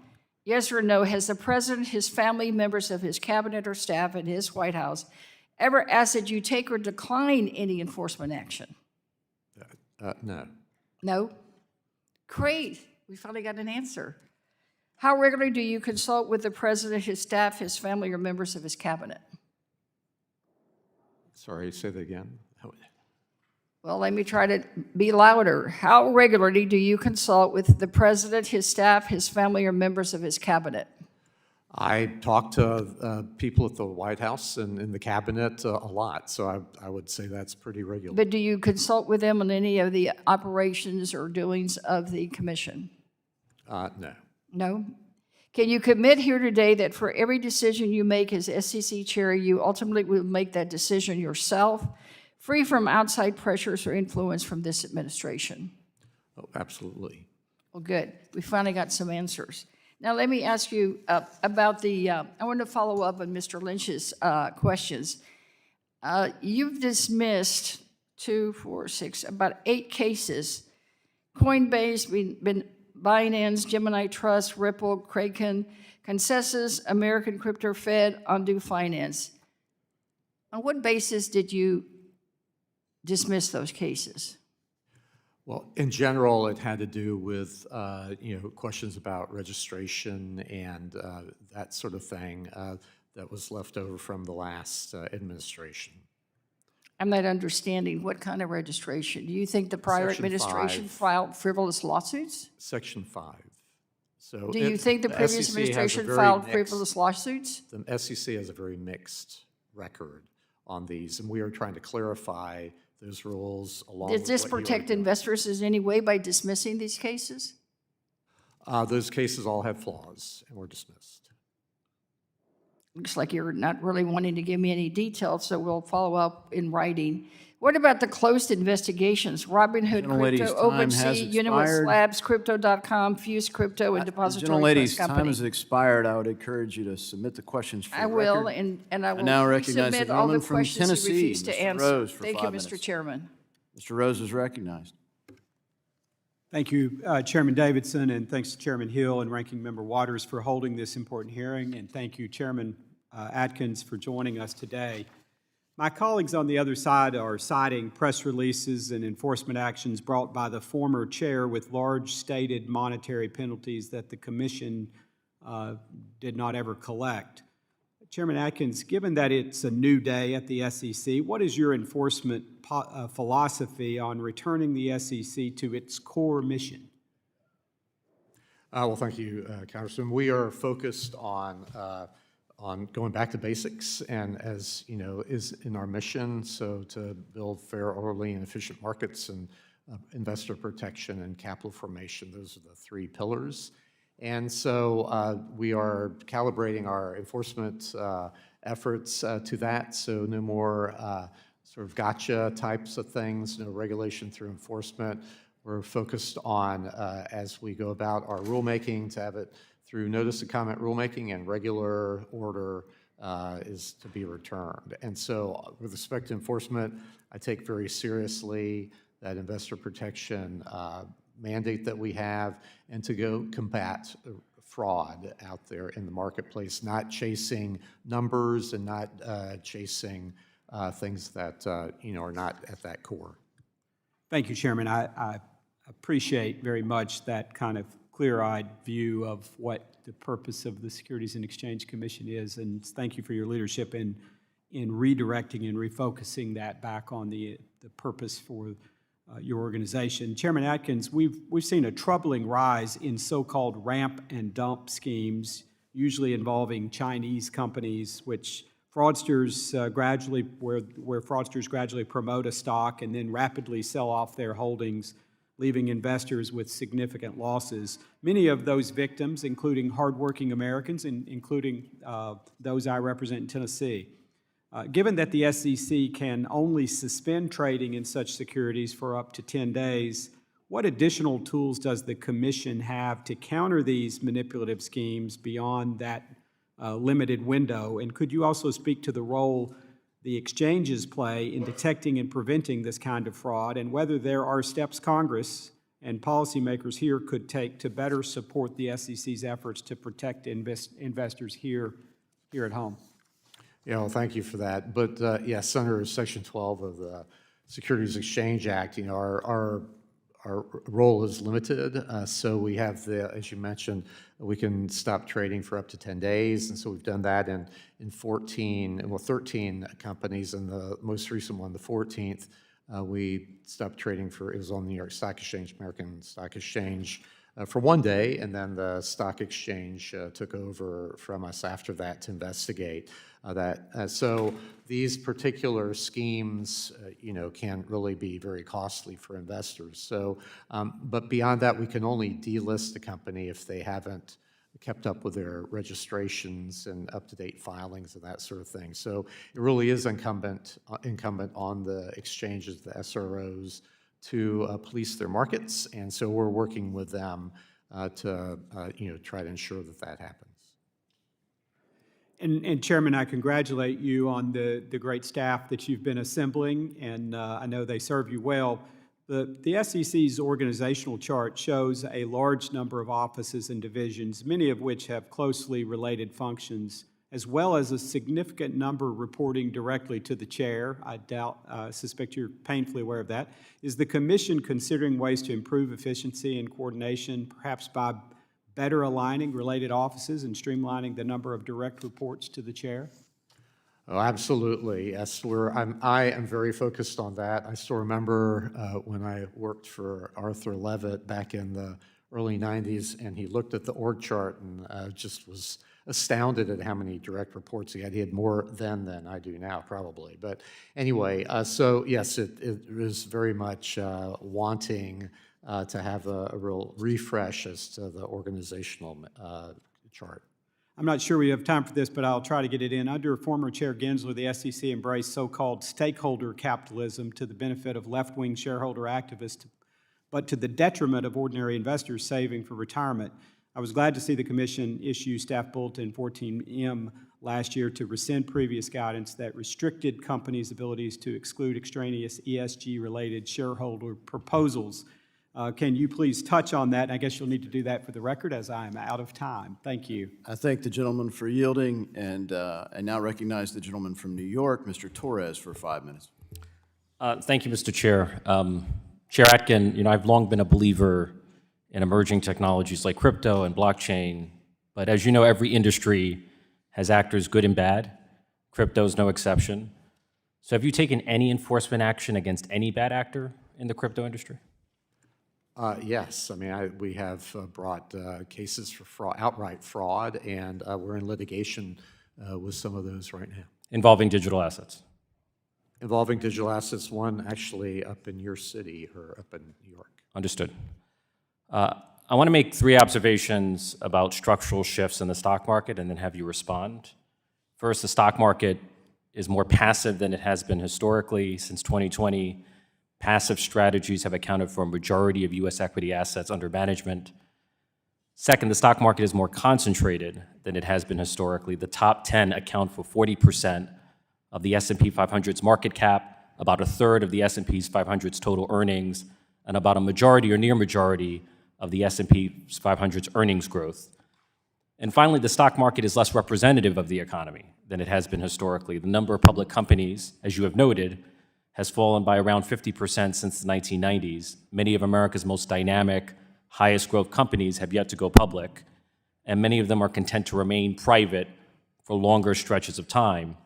Yes or no, has the president, his family, members of his cabinet or staff in his White House ever asked that you take or decline any enforcement action? no. No? Great, we finally got an answer. How regularly do you consult with the president, his staff, his family, or members of his cabinet? Sorry, say that again. Well, let me try to be louder. How regularly do you consult with the president, his staff, his family, or members of his cabinet? I talk to people at the White House and in the cabinet a lot, so I would say that's pretty regular. But do you consult with them on any of the operations or doings of the commission? No. No? Can you commit here today that for every decision you make as SEC chair, you ultimately will make that decision yourself, free from outside pressures or influence from this administration? Oh, absolutely. Well, good. We finally got some answers. Now, let me ask you about I want to follow up on Mr. Lynch's questions. You've dismissed 2, 4, 6, about 8 cases. Coinbase, Binance, Gemini Trust, Ripple, Kraken, Consensus, American Crypto, Fed, Undue Finance. On what basis did you dismiss those cases? Well, in general, it had to do with questions about registration and that sort of thing that was left over from the last administration. I'm not understanding what kind of registration. Do you think the prior Section administration 5. filed frivolous lawsuits? Section 5. So Do you think the previous SEC has a administration very filed mixed- frivolous lawsuits? The SEC has a very mixed record on these, and we are trying to clarify those rules along with Does this what you are protect doing. investors in any way by dismissing these cases? Those cases all have flaws and were dismissed. Looks like you're not really wanting to give me any details, so we'll follow up in writing. What about the closed investigations? Robinhood Gentlelady's Crypto, time has OpenSea, Unimus expired. Labs, Crypto.com, Fuse Crypto, and Depository Gentlelady's Trust time Company. has expired. I would encourage you to submit the questions for I the will, record. and I will now recognize the submit all the gentleman from questions Tennessee, you refused to Mr. answer. Rose, for Thank 5 you, minutes. Mr. Chairman. Mr. Rose is recognized. Thank you, Chairman Davidson, and thanks to Chairman Hill and Ranking Member Waters for holding this important hearing, and thank you, Chairman Atkins, for joining us today. My colleagues on the other side are citing press releases and enforcement actions brought by the former chair with large stated monetary penalties that the commission did not ever collect. Chairman Atkins, given that it's a new day at the SEC, what is your enforcement philosophy on returning the SEC to its core mission? Well, thank you, Congressman. We are focused on going back to basics, and as you know, is in our mission, so to build fair, orderly, and efficient markets and investor protection and capital formation. Those are the 3 pillars. And so we are calibrating our enforcement efforts to that, so no more sort of gotcha types of things, no regulation through enforcement. We're focused on, as we go about our rulemaking, to have it through notice and comment rulemaking, and regular order is to be returned. And so with respect to enforcement, I take very seriously that investor protection mandate that we have, and to go combat fraud out there in the marketplace, not chasing numbers and not chasing things that are not at that core. Thank you, Chairman. I appreciate very much that kind of clear-eyed view of what the purpose of the Securities and Exchange Commission is, and thank you for your leadership in redirecting and refocusing that back on the purpose for your organization. Chairman Atkins, we've seen a troubling rise in so-called ramp and dump schemes, usually involving Chinese companies, which fraudsters where fraudsters gradually promote a stock and then rapidly sell off their holdings leaving investors with significant losses. Many of those victims, including hardworking Americans, including those I represent in Tennessee. Given that the SEC can only suspend trading in such securities for up to 10 days, what additional tools does the Commission have to counter these manipulative schemes beyond that limited window? And could you also speak to the role the exchanges play in detecting and preventing this kind of fraud, and whether there are steps Congress and policymakers here could take to better support the SEC's efforts to protect investors here at home? Yeah, well, thank you for that. But yes, under Section 12 of the Securities Exchange Act, our role is limited. So we have as you mentioned, we can stop trading for up to 10 days. And so we've done that in 13 companies. And the most recent one, the 14th, we stopped trading it was on the New York Stock Exchange, American Stock Exchange, for 1 day. And then the stock exchange took over from us after that to investigate that. So these particular schemes, can really be very costly for investors. So, but beyond that, we can only delist a company if they haven't kept up with their registrations and up-to-date filings and that sort of thing. So it really is incumbent on the exchanges, the SROs, to police their markets, and so we're working with them to try to ensure that happens. And Chairman, I congratulate you on the great staff that you've been assembling, and I know they serve you well. The SEC's organizational chart shows a large number of offices and divisions, many of which have closely related functions, as well as a significant number reporting directly to the chair. I suspect you're painfully aware of that. Is the Commission considering ways to improve efficiency and coordination, perhaps by better aligning related offices and streamlining the number of direct reports to the chair? Oh, absolutely. Yes, I am very focused on that. I still remember when I worked for Arthur Levitt back in the early 90s, and he looked at the org chart and just was astounded at how many direct reports he had. He had more then than I do now, probably. But anyway, so yes, it is very much wanting to have a real refresh as to the organizational chart. I'm not sure we have time for this, but I'll try to get it in. Under former Chair Gensler, the SEC embraced so-called stakeholder capitalism to the benefit of left-wing shareholder activists, but to the detriment of ordinary investors saving for retirement. I was glad to see the Commission issue Staff Bulletin 14M last year to rescind previous guidance that restricted companies' abilities to exclude extraneous ESG-related shareholder proposals. Can you please touch on that? I guess you'll need to do that for the record, as I am out of time. Thank you. I thank the gentleman for yielding, and I now recognize the gentleman from New York, Mr. Torres, for 5 minutes. Thank you, Mr. Chair. Chair Atkin, I've long been a believer in emerging technologies like crypto and blockchain, but as you know, every industry has actors good and bad. Crypto is no exception. So have you taken any enforcement action against any bad actor in the crypto industry? Yes, we have brought cases for outright fraud, and we're in litigation with some of those right now. Involving digital assets? Involving digital assets, one actually up in your city, or up in New York. Understood. I want to make 3 observations about structural shifts in the stock market and then have you respond. First, the stock market is more passive than it has been historically. Since 2020, passive strategies have accounted for a majority of U.S. equity assets under management. Second, the stock market is more concentrated than it has been historically. The top 10 account for 40% of the S&P 500's market cap, about a third of the S&P 500's total earnings, and about a majority or near majority of the S&P 500's earnings growth. And finally, the stock market is less representative of the economy than it has been historically. The number of public companies, as you have noted, has fallen by around 50% since the 1990s. Many of America's most dynamic, highest growth companies have yet to go public, and many of them are content to remain private for longer stretches of time.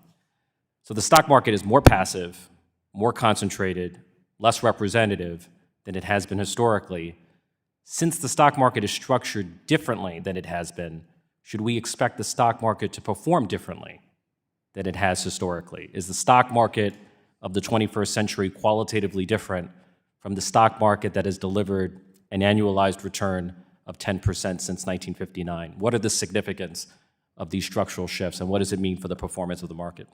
So the stock market is more passive, more concentrated, less representative than it has been historically. Since the stock market is structured differently than it has been, should we expect the stock market to perform differently than it has historically? Is the stock market of the 21st century qualitatively different from the stock market that has delivered an annualized return of 10% since 1959? What are the significance of these structural shifts, and what does it mean for the performance of the market?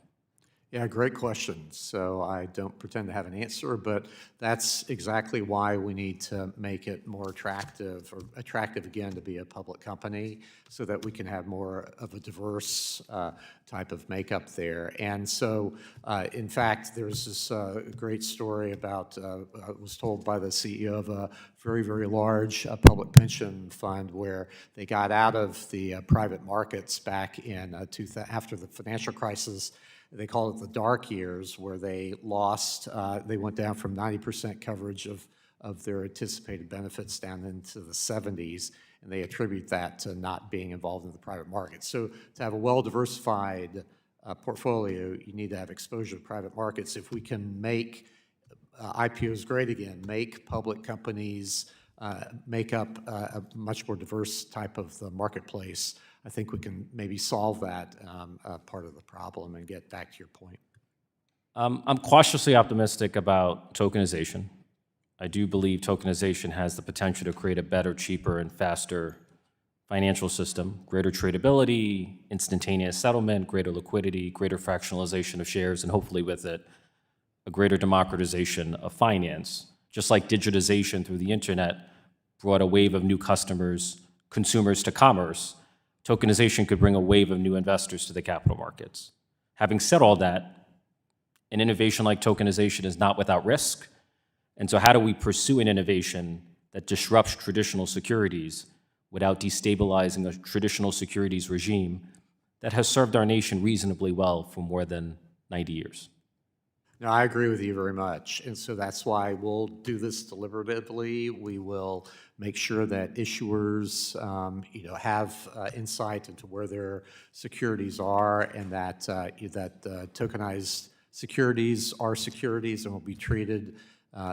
Yeah, great question. So I don't pretend to have an answer, but that's exactly why we need to make it more attractive, or attractive again, to be a public company, so that we can have more of a diverse type of makeup there. And so, in fact, there's this great story about, I was told by the CEO of a very, very large public pension fund, where they got out of the private markets back in after the financial crisis. They call it the dark years, where they lost, they went down from 90% coverage of their anticipated benefits down into the 70s, and they attribute that to not being involved in the private market. So to have a well-diversified portfolio, you need to have exposure to private markets. If we can make IPOs great again, make public companies make up a much more diverse type of the marketplace, I think we can maybe solve that part of the problem and get back to your point. I'm cautiously optimistic about tokenization. I do believe tokenization has the potential to create a better, cheaper, and faster financial system, greater tradability, instantaneous settlement, greater liquidity, greater fractionalization of shares, and hopefully with it, a greater democratization of finance. Just like digitization through the internet brought a wave of new consumers to commerce, tokenization could bring a wave of new investors to the capital markets. Having said all that, an innovation like tokenization is not without risk. And so how do we pursue an innovation that disrupts traditional securities without destabilizing a traditional securities regime that has served our nation reasonably well for more than 90 years? No, I agree with you very much. And so that's why we'll do this deliberatively. We will make sure that issuers have insight into where their securities are, and that tokenized securities are securities and will be treated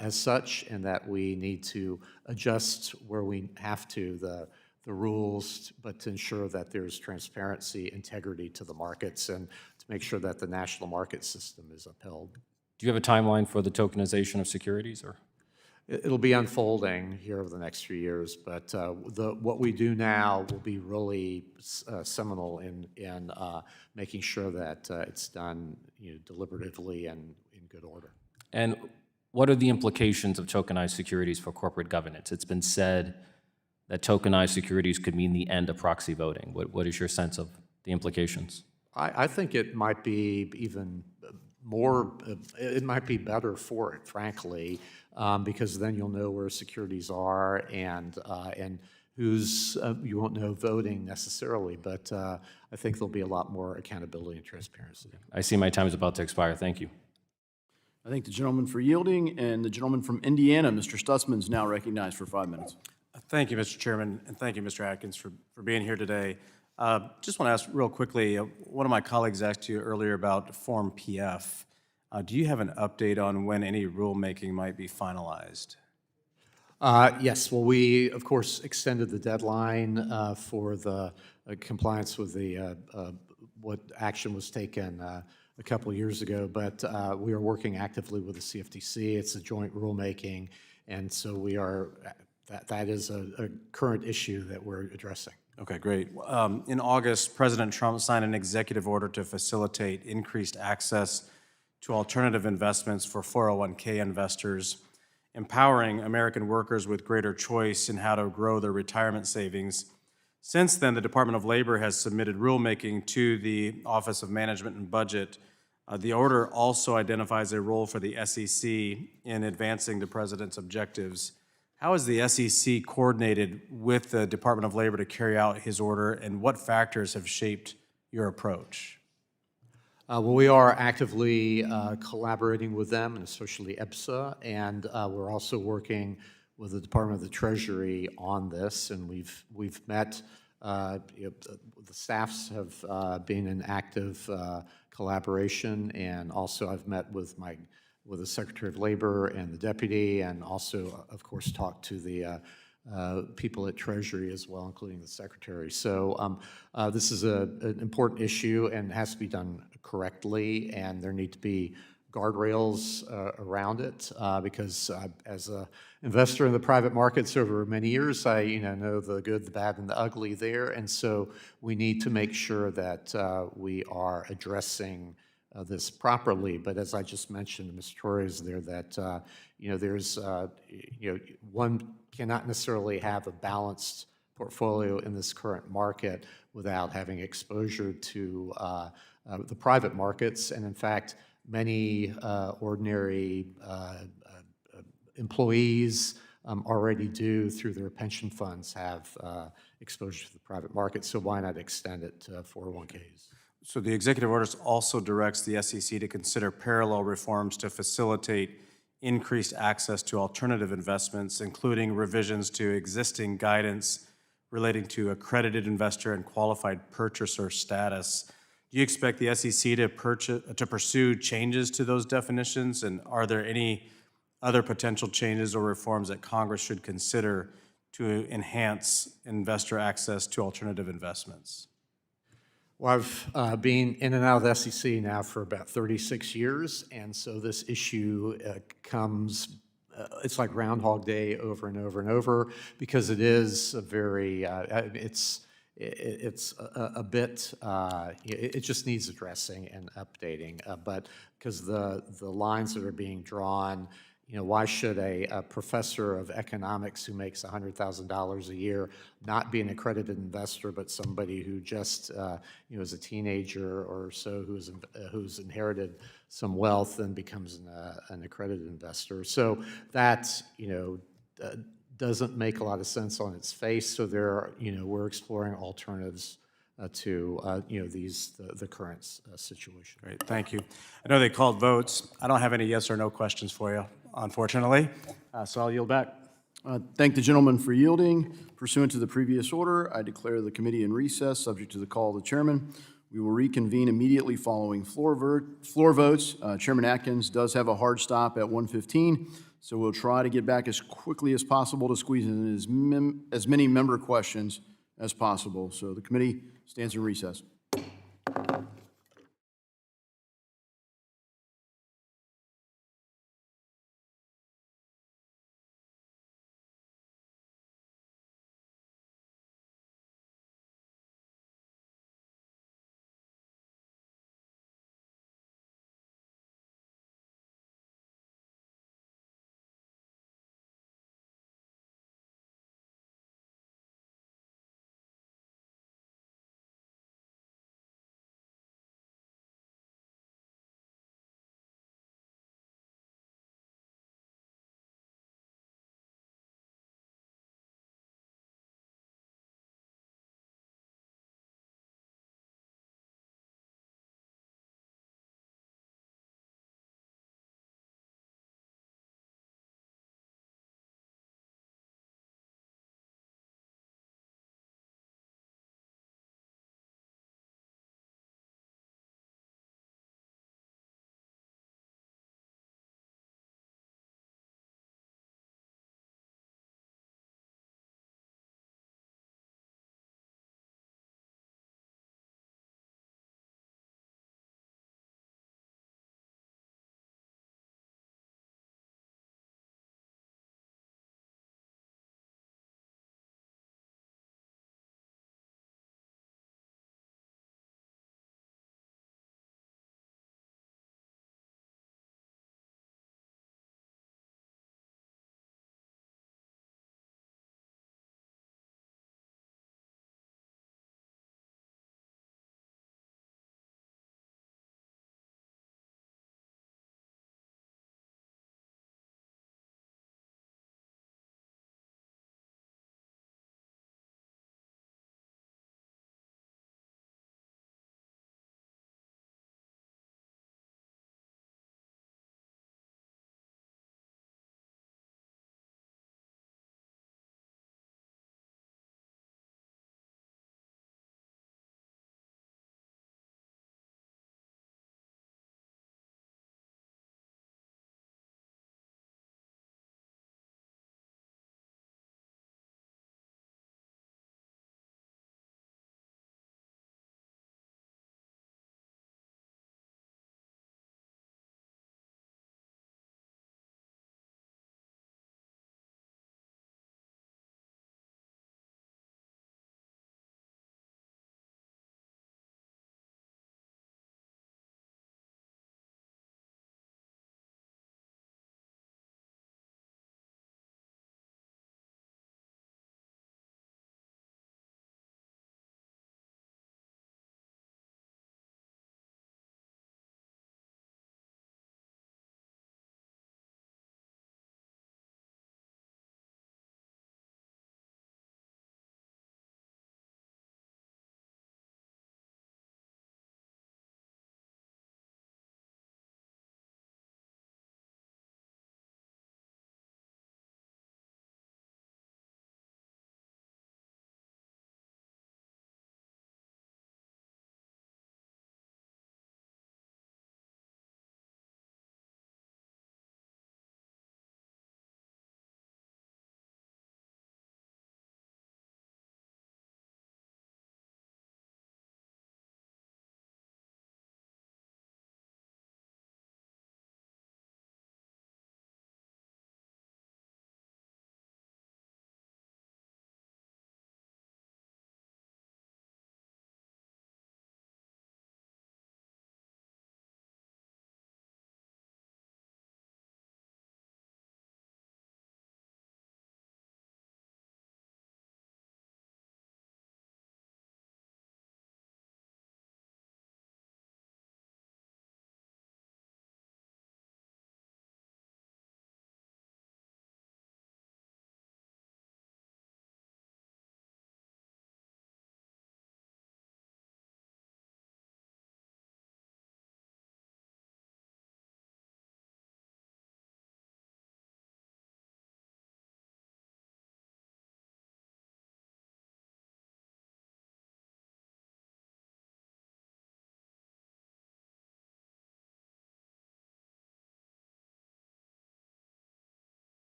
as such, and that we need to adjust where we have to the rules, but to ensure that there's transparency, integrity to the markets, and to make sure that the national market system is upheld. Do you have a timeline for the tokenization of securities, or? It'll be unfolding here over the next few years, but what we do now will be really seminal in making sure that it's done deliberatively and in good order. And what are the implications of tokenized securities for corporate governance? It's been said that tokenized securities could mean the end of proxy voting. What is your sense of the implications? I think it might be even more, it might be better for it, frankly, because then you'll know where securities are, and who's, you won't know voting necessarily, but I think there'll be a lot more accountability and transparency. I see my time is about to expire. Thank you. I thank the gentleman for yielding, and the gentleman from Indiana, Mr. Stutzman, is now recognized for 5 minutes. Thank you, Mr. Chairman, and thank you, Mr. Atkins, for being here today. Just want to ask real quickly, one of my colleagues asked you earlier about Form PF. Do you have an update on when any rulemaking might be finalized? Yes, well, we, of course, extended the deadline for the compliance with the what action was taken a couple of years ago, but we are working actively with the CFTC. It's a joint rulemaking, and so we are, that is a current issue that we're addressing. Okay, great. In August, President Trump signed an executive order to facilitate increased access to alternative investments for 401k investors, empowering American workers with greater choice in how to grow their retirement savings. Since then, the Department of Labor has submitted rulemaking to the Office of Management and Budget. The order also identifies a role for the SEC in advancing the president's objectives. How is the SEC coordinated with the Department of Labor to carry out his order, and what factors have shaped your approach? Well, we are actively collaborating with them, and especially EBSA, and we're also working with the Department of the Treasury on this, and we've met, the staffs have been in active collaboration, and also I've met with the Secretary of Labor and the Deputy, and also, of course, talked to the people at Treasury as well, including the Secretary. So this is an important issue and has to be done correctly, and there need to be guardrails around it because as an investor in the private markets over many years, I know the good, the bad, and the ugly there. And so we need to make sure that we are addressing this properly. But as I just mentioned, Mr. Torres there, that there's one cannot necessarily have a balanced portfolio in this current market without having exposure to the private markets. And in fact, many ordinary employees already do, through their pension funds, have exposure to the private market. So why not extend it to 401ks? So the executive order also directs the SEC to consider parallel reforms to facilitate increased access to alternative investments, including revisions to existing guidance relating to accredited investor and qualified purchaser status. Do you expect the SEC to pursue changes to those definitions? And are there any other potential changes or reforms that Congress should consider to enhance investor access to alternative investments? Well, I've been in and out of the SEC now for about 36 years, and so this issue comes, it's like Groundhog Day over and over and over, because it is a very, it's a bit, it just needs addressing and updating, but because the lines that are being drawn, why should a professor of economics who makes $100,000 a year not be an accredited investor, but somebody who just, is a teenager or so who's inherited some wealth and becomes an accredited investor? So that, doesn't make a lot of sense on its face. So we're exploring alternatives to the current situation. Great, thank you. I know they called votes. I don't have any yes or no questions for you, unfortunately, so I'll yield back. Thank the gentleman for yielding. Pursuant to the previous order, I declare the committee in recess, subject to the call of the chairman. We will reconvene immediately following floor votes. Chairman Atkins does have a hard stop at 1:15, so we'll try to get back as quickly as possible to squeeze in as many member questions as possible. So the committee stands in recess.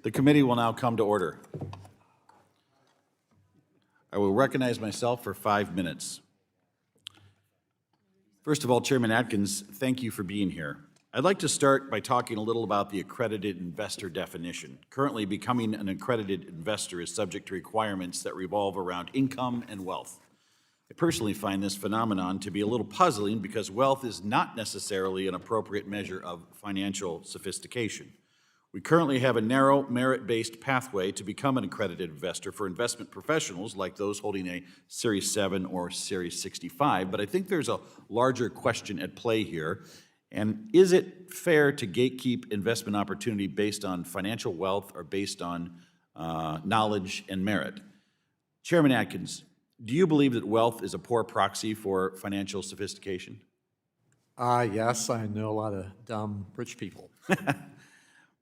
The committee will now come to order. I will recognize myself for 5 minutes. First of all, Chairman Atkins, thank you for being here. I'd like to start by talking a little about the accredited investor definition. Currently, becoming an accredited investor is subject to requirements that revolve around income and wealth. I personally find this phenomenon to be a little puzzling because wealth is not necessarily an appropriate measure of financial sophistication. We currently have a narrow, merit-based pathway to become an accredited investor for investment professionals like those holding a Series 7 or Series 65, but I think there's a larger question at play here. And is it fair to gatekeep investment opportunity based on financial wealth or based on knowledge and merit? Chairman Atkins, do you believe that wealth is a poor proxy for financial sophistication? Yes, I know a lot of dumb rich people.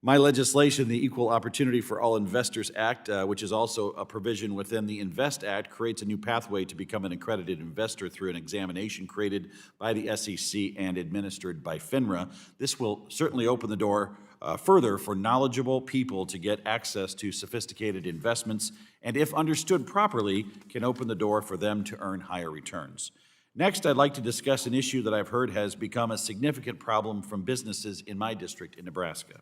My legislation, the Equal Opportunity for All Investors Act, which is also a provision within the INVEST Act, creates a new pathway to become an accredited investor through an examination created by the SEC and administered by FINRA. This will certainly open the door further for knowledgeable people to get access to sophisticated investments, and if understood properly, can open the door for them to earn higher returns. Next, I'd like to discuss an issue that I've heard has become a significant problem from businesses in my district in Nebraska.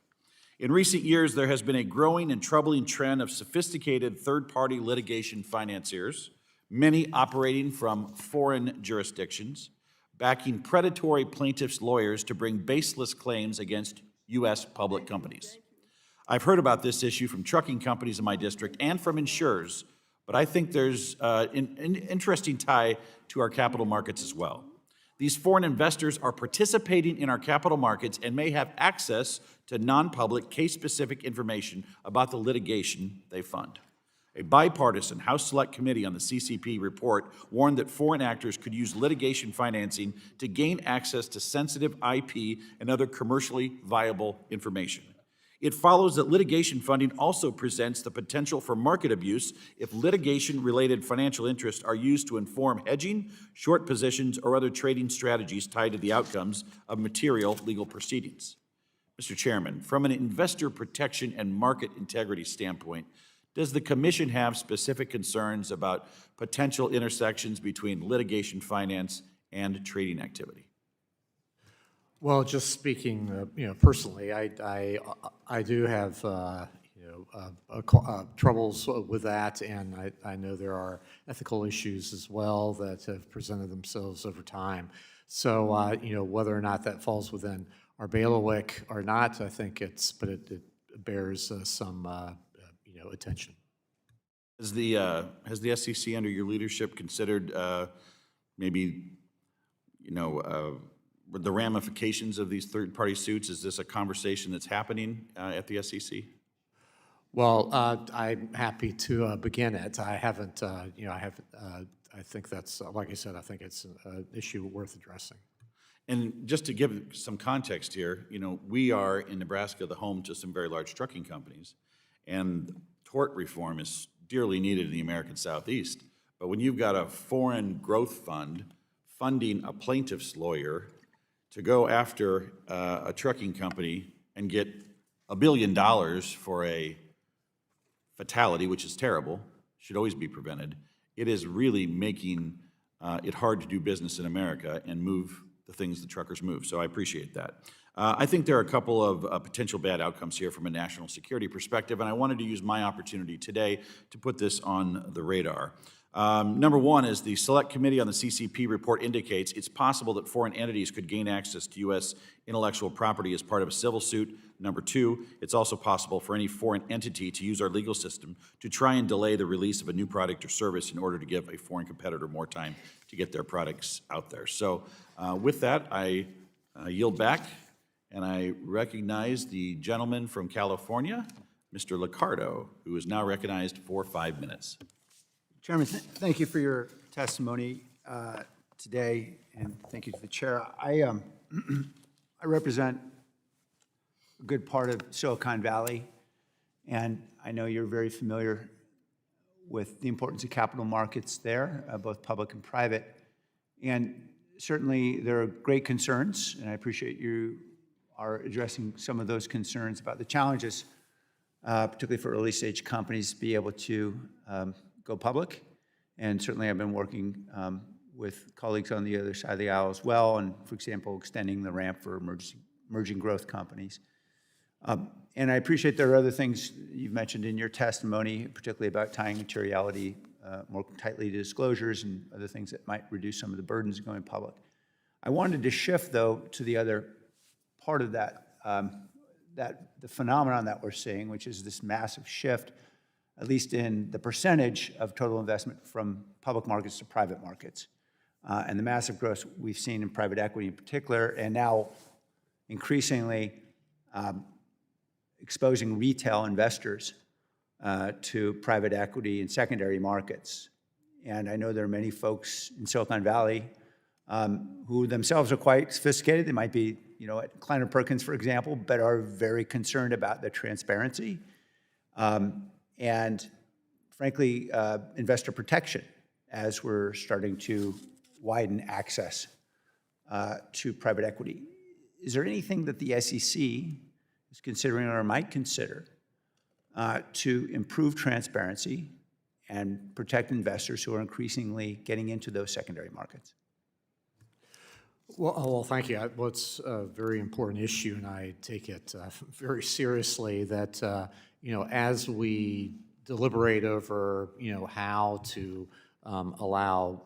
In recent years, there has been a growing and troubling trend of sophisticated third-party litigation financiers, many operating from foreign jurisdictions, backing predatory plaintiffs' lawyers to bring baseless claims against U.S. public companies. I've heard about this issue from trucking companies in my district and from insurers, but I think there's an interesting tie to our capital markets as well. These foreign investors are participating in our capital markets and may have access to non-public, case-specific information about the litigation they fund. A bipartisan House Select Committee on the CCP report warned that foreign actors could use litigation financing to gain access to sensitive IP and other commercially viable information. It follows that litigation funding also presents the potential for market abuse if litigation-related financial interests are used to inform hedging, short positions, or other trading strategies tied to the outcomes of material legal proceedings. Mr. Chairman, from an investor protection and market integrity standpoint, does the Commission have specific concerns about potential intersections between litigation finance and trading activity? Well, just speaking, personally, I do have, troubles with that, and I know there are ethical issues as well that have presented themselves over time. So, whether or not that falls within our bailiwick or not, I think it bears some, attention. Has the SEC under your leadership considered maybe, the ramifications of these third-party suits? Is this a conversation that's happening at the SEC? Well, I'm happy to begin it. I haven't, I think that's, like I said, I think it's an issue worth addressing. And just to give some context here, we are in Nebraska the home to some very large trucking companies, and tort reform is dearly needed in the American Southeast. But when you've got a foreign growth fund funding a plaintiff's lawyer to go after a trucking company and get $1 billion for a fatality, which is terrible, should always be prevented, it is really making it hard to do business in America and move the things the truckers move. So I appreciate that. I think there are a couple of potential bad outcomes here from a national security perspective, and I wanted to use my opportunity today to put this on the radar. Number one, as the Select Committee on the CCP report indicates, it's possible that foreign entities could gain access to U.S. intellectual property as part of a civil suit. Number two, it's also possible for any foreign entity to use our legal system to try and delay the release of a new product or service in order to give a foreign competitor more time to get their products out there. So with that, I yield back, and I recognize the gentleman from California, Mr. Liccardo, who is now recognized for 5 minutes. Chairman, thank you for your testimony today, and thank you to the chair. I represent a good part of Silicon Valley, and I know you're very familiar with the importance of capital markets there, both public and private. And certainly there are great concerns, and I appreciate you are addressing some of those concerns about the challenges particularly for early-stage companies, to be able to go public. And certainly I've been working with colleagues on the other side of the aisle as well, and for example, extending the ramp for emerging growth companies. And I appreciate there are other things you've mentioned in your testimony, particularly about tying materiality more tightly to disclosures and other things that might reduce some of the burdens of going public. I wanted to shift, though, to the other part of that, the phenomenon that we're seeing, which is this massive shift, at least in the percentage of total investment from public markets to private markets, and the massive growth we've seen in private equity in particular, and now increasingly exposing retail investors to private equity and secondary markets. And I know there are many folks in Silicon Valley who themselves are quite sophisticated. They might be, at Kleiner Perkins, for example, but are very concerned about the transparency and, frankly, investor protection as we're starting to widen access to private equity. Is there anything that the SEC is considering or might consider to improve transparency and protect investors who are increasingly getting into those secondary markets? Well, thank you. Well, it's a very important issue, and I take it very seriously that, as we deliberate over, how to allow,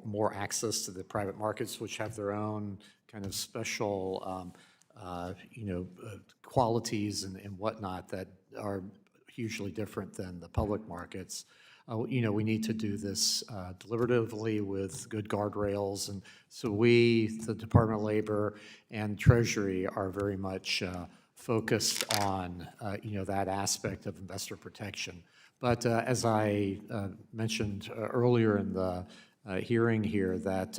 more access to the private markets, which have their own kind of special, qualities and whatnot that are hugely different than the public markets. We need to do this deliberatively with good guardrails. And so we, the Department of Labor and Treasury, are very much focused on, that aspect of investor protection. But as I mentioned earlier in the hearing here, that,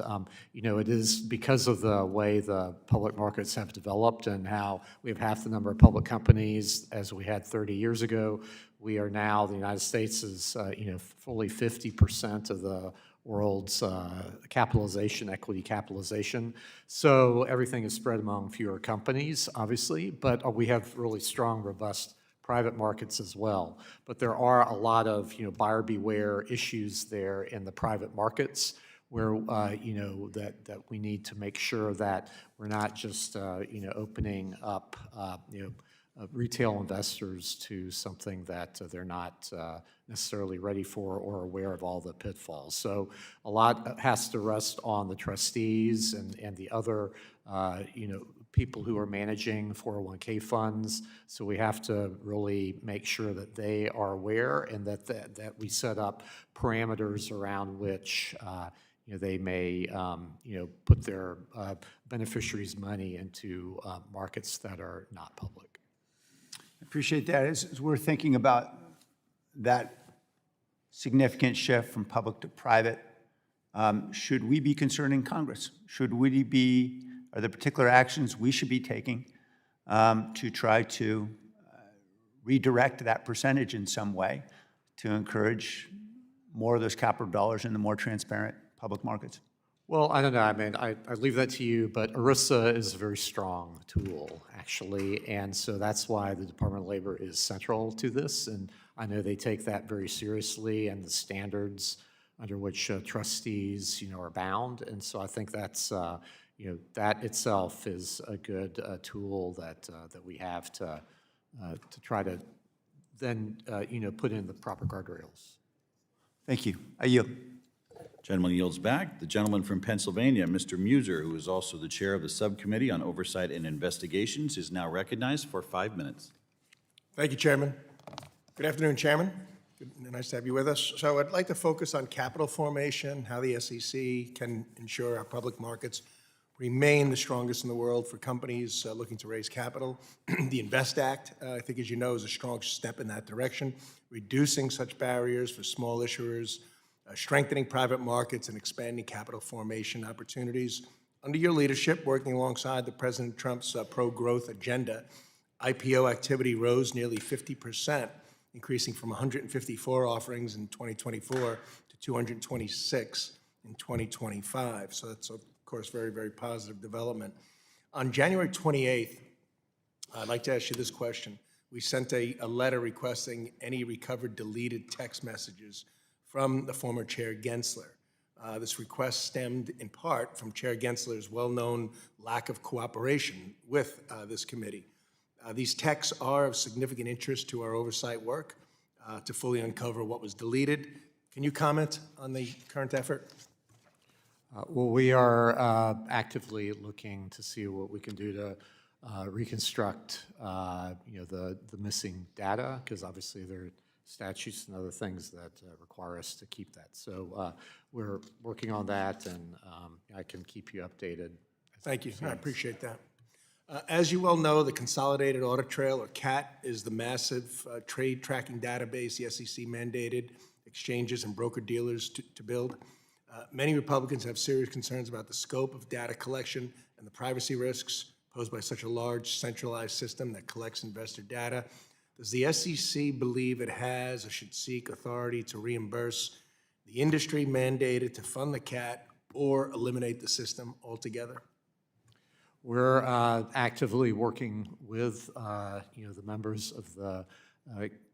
it is because of the way the public markets have developed and how we have half the number of public companies as we had 30 years ago. We are now, the United States is, fully 50% of the world's capitalization, equity capitalization. So everything is spread among fewer companies, obviously, but we have really strong, robust private markets as well. But there are a lot of, buyer beware issues there in the private markets where, that we need to make sure that we're not just, opening up, retail investors to something that they're not necessarily ready for or aware of all the pitfalls. So a lot has to rest on the trustees and the other, people who are managing 401k funds. So we have to really make sure that they are aware and that we set up parameters around which they may, put their beneficiaries' money into markets that are not public. I appreciate that. As we're thinking about that significant shift from public to private, should we be concerning Congress? Are there particular actions we should be taking to try to redirect that percentage in some way to encourage more of those capital dollars in the more transparent public markets? Well, I don't know. I mean, I leave that to you, but ERISA is a very strong tool, actually, and so that's why the Department of Labor is central to this, and I know they take that very seriously and the standards under which trustees, are bound, and so I think that's, that itself is a good tool that we have to try to then, put in the proper guardrails. Thank you. I yield. Gentleman yields back. The gentleman from Pennsylvania, Mr. Muser, who is also the chair of the Subcommittee on Oversight and Investigations, is now recognized for 5 minutes. Thank you, Chairman. Good afternoon, Chairman. Nice to have you with us. So I'd like to focus on capital formation, how the SEC can ensure our public markets remain the strongest in the world for companies looking to raise capital. The INVEST Act, I think, as you know, is a strong step in that direction, reducing such barriers for small issuers, strengthening private markets, and expanding capital formation opportunities. Under your leadership, working alongside the President Trump's pro-growth agenda, IPO activity rose nearly 50%, increasing from 154 offerings in 2024 to 226 in 2025. So that's, of course, very, very positive development. On January 28th, I'd like to ask you this question. we sent a letter requesting any recovered deleted text messages from the former Chair Gensler. This request stemmed in part from Chair Gensler's well-known lack of cooperation with this committee. These texts are of significant interest to our oversight work to fully uncover what was deleted. Can you comment on the current effort? Well, we are actively looking to see what we can do to reconstruct, the missing data, because obviously there are statutes and other things that require us to keep that. So we're working on that, and I can keep you updated. Thank you. I appreciate that. As you well know, the Consolidated Audit Trail, or CAT, is the massive trade tracking database the SEC mandated exchanges and broker-dealers to build. Many Republicans have serious concerns about the scope of data collection and the privacy risks posed by such a large centralized system that collects investor data. Does the SEC believe it has or should seek authority to reimburse the industry mandated to fund the CAT or eliminate the system altogether? We're actively working with the members of the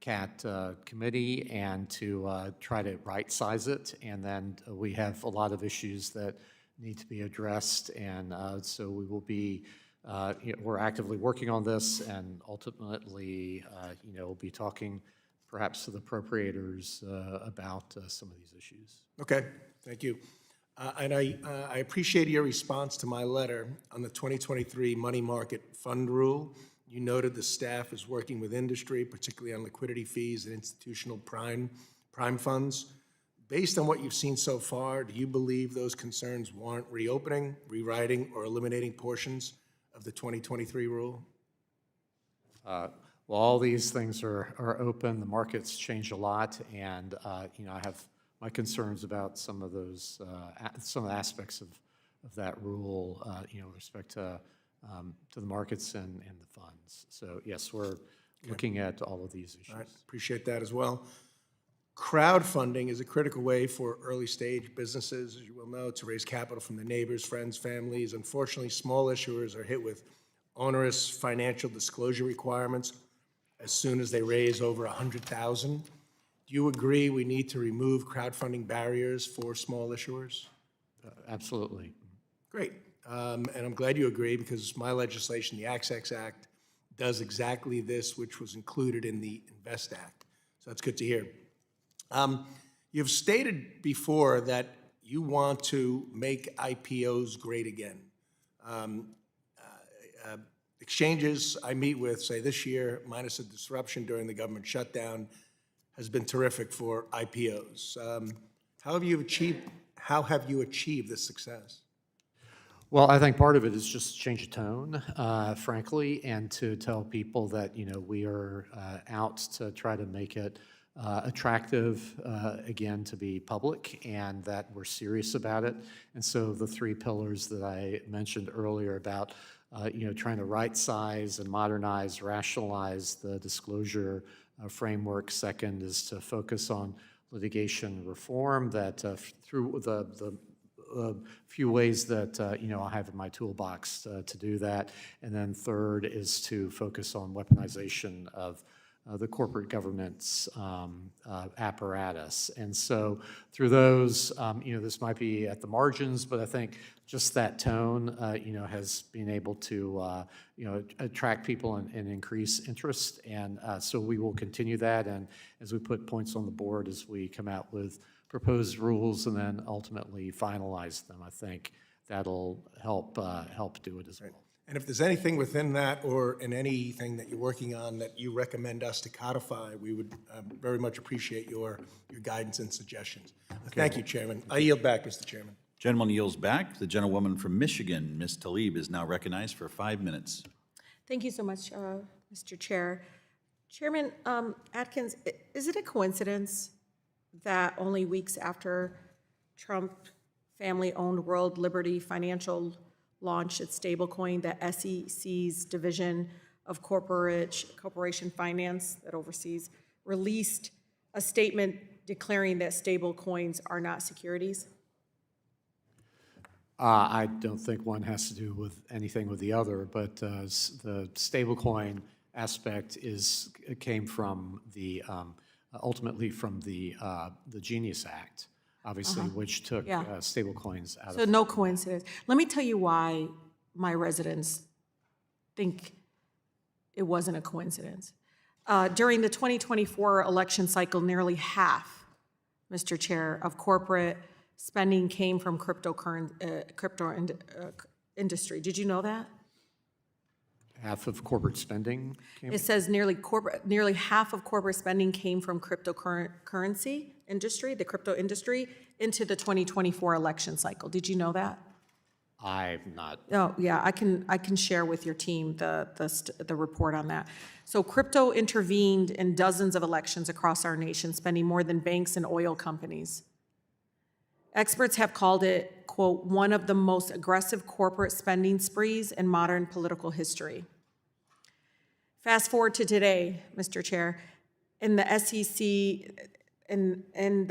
CAT committee and to try to right-size it. And then we have a lot of issues that need to be addressed, and so we will be we're actively working on this, and ultimately we'll be talking perhaps to the appropriators about some of these issues. Okay, thank you. And I appreciate your response to my letter on the 2023 money market fund rule. You noted the staff is working with industry, particularly on liquidity fees and institutional prime funds. Based on what you've seen so far, do you believe those concerns warrant reopening, rewriting, or eliminating portions of the 2023 rule? Well, all these things are open. The market's changed a lot, and I have my concerns about some of those, some of the aspects of that rule, with respect to the markets and the funds. So yes, we're looking at all of these issues. All right, appreciate that as well. Crowdfunding is a critical way for early stage businesses, as you well know, to raise capital from their neighbors, friends, families. Unfortunately, small issuers are hit with onerous financial disclosure requirements as soon as they raise over $100,000. Do you agree we need to remove crowdfunding barriers for small issuers? Absolutely. Great. And I'm glad you agree, because my legislation, the Access Act, does exactly this, which was included in the Invest Act. So that's good to hear. You've stated before that you want to make IPOs great again. Exchanges I meet with say this year, minus a disruption during the government shutdown, has been terrific for IPOs. How have you achieved this success? Well, I think part of it is just change of tone, frankly, and to tell people that we are out to try to make it attractive again to be public, and that we're serious about it. And so the three pillars that I mentioned earlier about trying to right-size and modernize, rationalize the disclosure framework. Second is to focus on litigation reform, that through the few ways that I have in my toolbox to do that. And then third is to focus on weaponization of the corporate governance apparatus. And so through those, this might be at the margins, but I think just that tone, has been able to, attract people and increase interest. And so we will continue that. And as we put points on the board, as we come out with proposed rules and then ultimately finalize them, I think that'll help do it as well. And if there's anything within that or in anything that you're working on that you recommend us to codify, we would very much appreciate your guidance and suggestions. Okay. Thank you, Chairman. I yield back, Mr. Chairman. Gentleman yields back. The gentlewoman from Michigan, Ms. Tlaib, is now recognized for 5 minutes. Thank you so much, Mr. Chair. Chairman Atkins, is it a coincidence that only weeks after Trump family-owned World Liberty Financial launched its stablecoin, the SEC's Division of Corporation Finance that oversees released a statement declaring that stablecoins are not securities? I don't think one has to do with anything with the other, but the stablecoin aspect came from ultimately from the Genius Act, obviously, which took Yeah. stablecoins out So of. no coincidence. Let me tell you why my residents think it wasn't a coincidence. During the 2024 election cycle, nearly half, Mr. Chair, of corporate spending came from crypto industry. Did you know that? Half of corporate spending came. It says nearly half of corporate spending came from cryptocurrency industry, the crypto industry, into the 2024 election cycle. Did you know that? I'm not. Oh, yeah, I can share with your team the report on that. So crypto intervened in dozens of elections across our nation, spending more than banks and oil companies. Experts have called it, quote, one of the most aggressive corporate spending sprees in modern political history. Fast forward to today, Mr. Chair, and the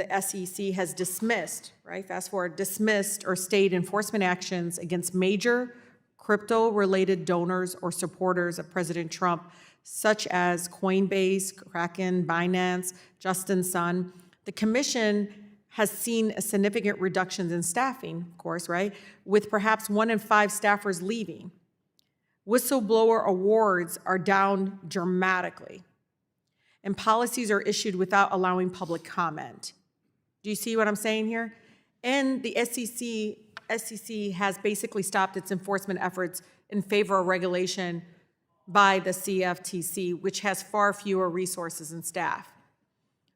SEC has dismissed, right, fast forward, dismissed or stayed enforcement actions against major crypto-related donors or supporters of President Trump, such as Coinbase, Kraken, Binance, Justin Sun. The commission has seen a significant reductions in staffing, of course, right, with perhaps 1 in 5 staffers leaving. Whistleblower awards are down dramatically, and policies are issued without allowing public comment. Do you see what I'm saying here? And the SEC has basically stopped its enforcement efforts in favor of regulation by the CFTC, which has far fewer resources and staff.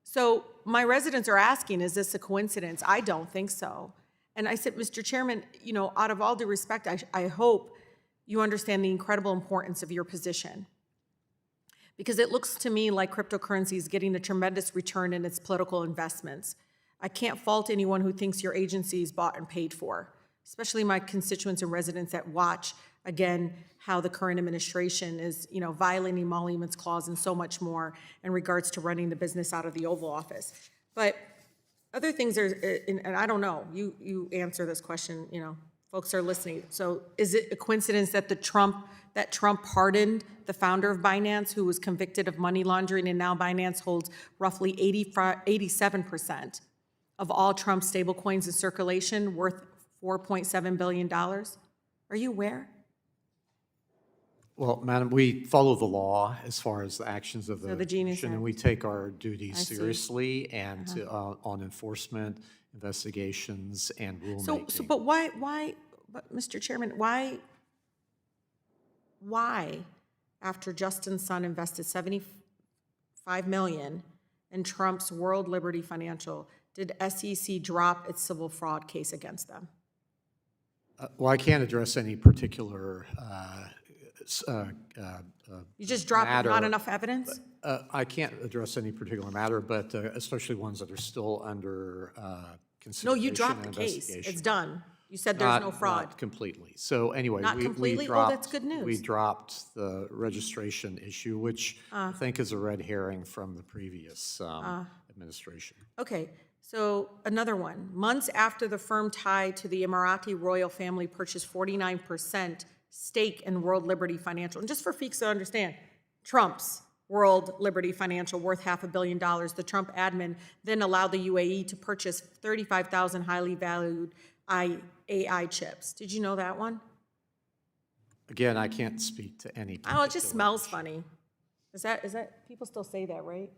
So my residents are asking, is this a coincidence? I don't think so. And I said, Mr. Chairman, you know, out of all due respect, I hope you understand the incredible importance of your position. Because it looks to me like cryptocurrency is getting a tremendous return in its political investments. I can't fault anyone who thinks your agency is bought and paid for, especially my constituents and residents that watch, again, how the current administration is, you know, violating Emoluments Clause and so much more in regards to running the business out of the Oval Office. But other things are, and I don't know, you answer this question, you know, folks are listening. So is it a coincidence that Trump pardoned the founder of Binance, who was convicted of money laundering, and now Binance holds roughly 87% of all Trump stablecoins in circulation, worth $4.7 billion? Are you aware? Well, Madam, we follow the law as far as the actions of the Genius Commission, and Act. we take our duties I see. seriously and on enforcement, investigations, and rulemaking. But why, but Mr. Chairman, why, after Justin Sun invested $75 million in Trump's World Liberty Financial, did SEC drop its civil fraud case against them? Well, I can't address any particular You just dropped matter. not enough evidence? I can't address any particular matter, but especially ones that are still under No, consideration you dropped the and case. investigation. It's done. You said there's no fraud. Not completely. So anyway, Not we completely? Oh, dropped. that's good news. We dropped the registration issue, which I think is a red herring from the previous administration. Okay, so another one. Months after the firm tied to the Emirati royal family purchased 49% stake in World Liberty Financial, and just for folks to understand, Trump's World Liberty Financial, worth $500 million, the Trump admin then allowed the UAE to purchase 35,000 highly valued AI chips. Did you know that one? Again, I can't speak to any. Oh, it just smells funny. Is that, people still say that, right?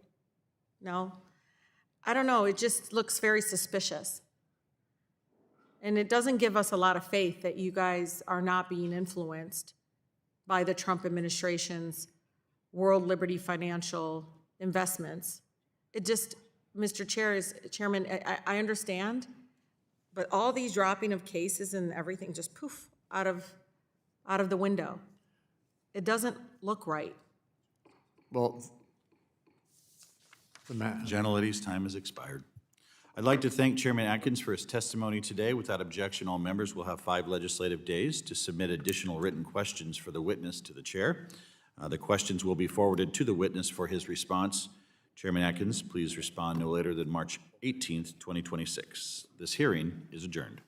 No? I don't know, it just looks very suspicious. And it doesn't give us a lot of faith that you guys are not being influenced by the Trump administration's World Liberty Financial investments. It just, Mr. Chairman, I understand, but all these dropping of cases and everything just poof out of the window. It doesn't look right. Well, Gentlelady's time has expired. I'd like to thank Chairman Atkins for his testimony today. Without objection, all members will have 5 legislative days to submit additional written questions for the witness to the chair. The questions will be forwarded to the witness for his response. Chairman Atkins, please respond no later than March 18th, 2026. This hearing is adjourned.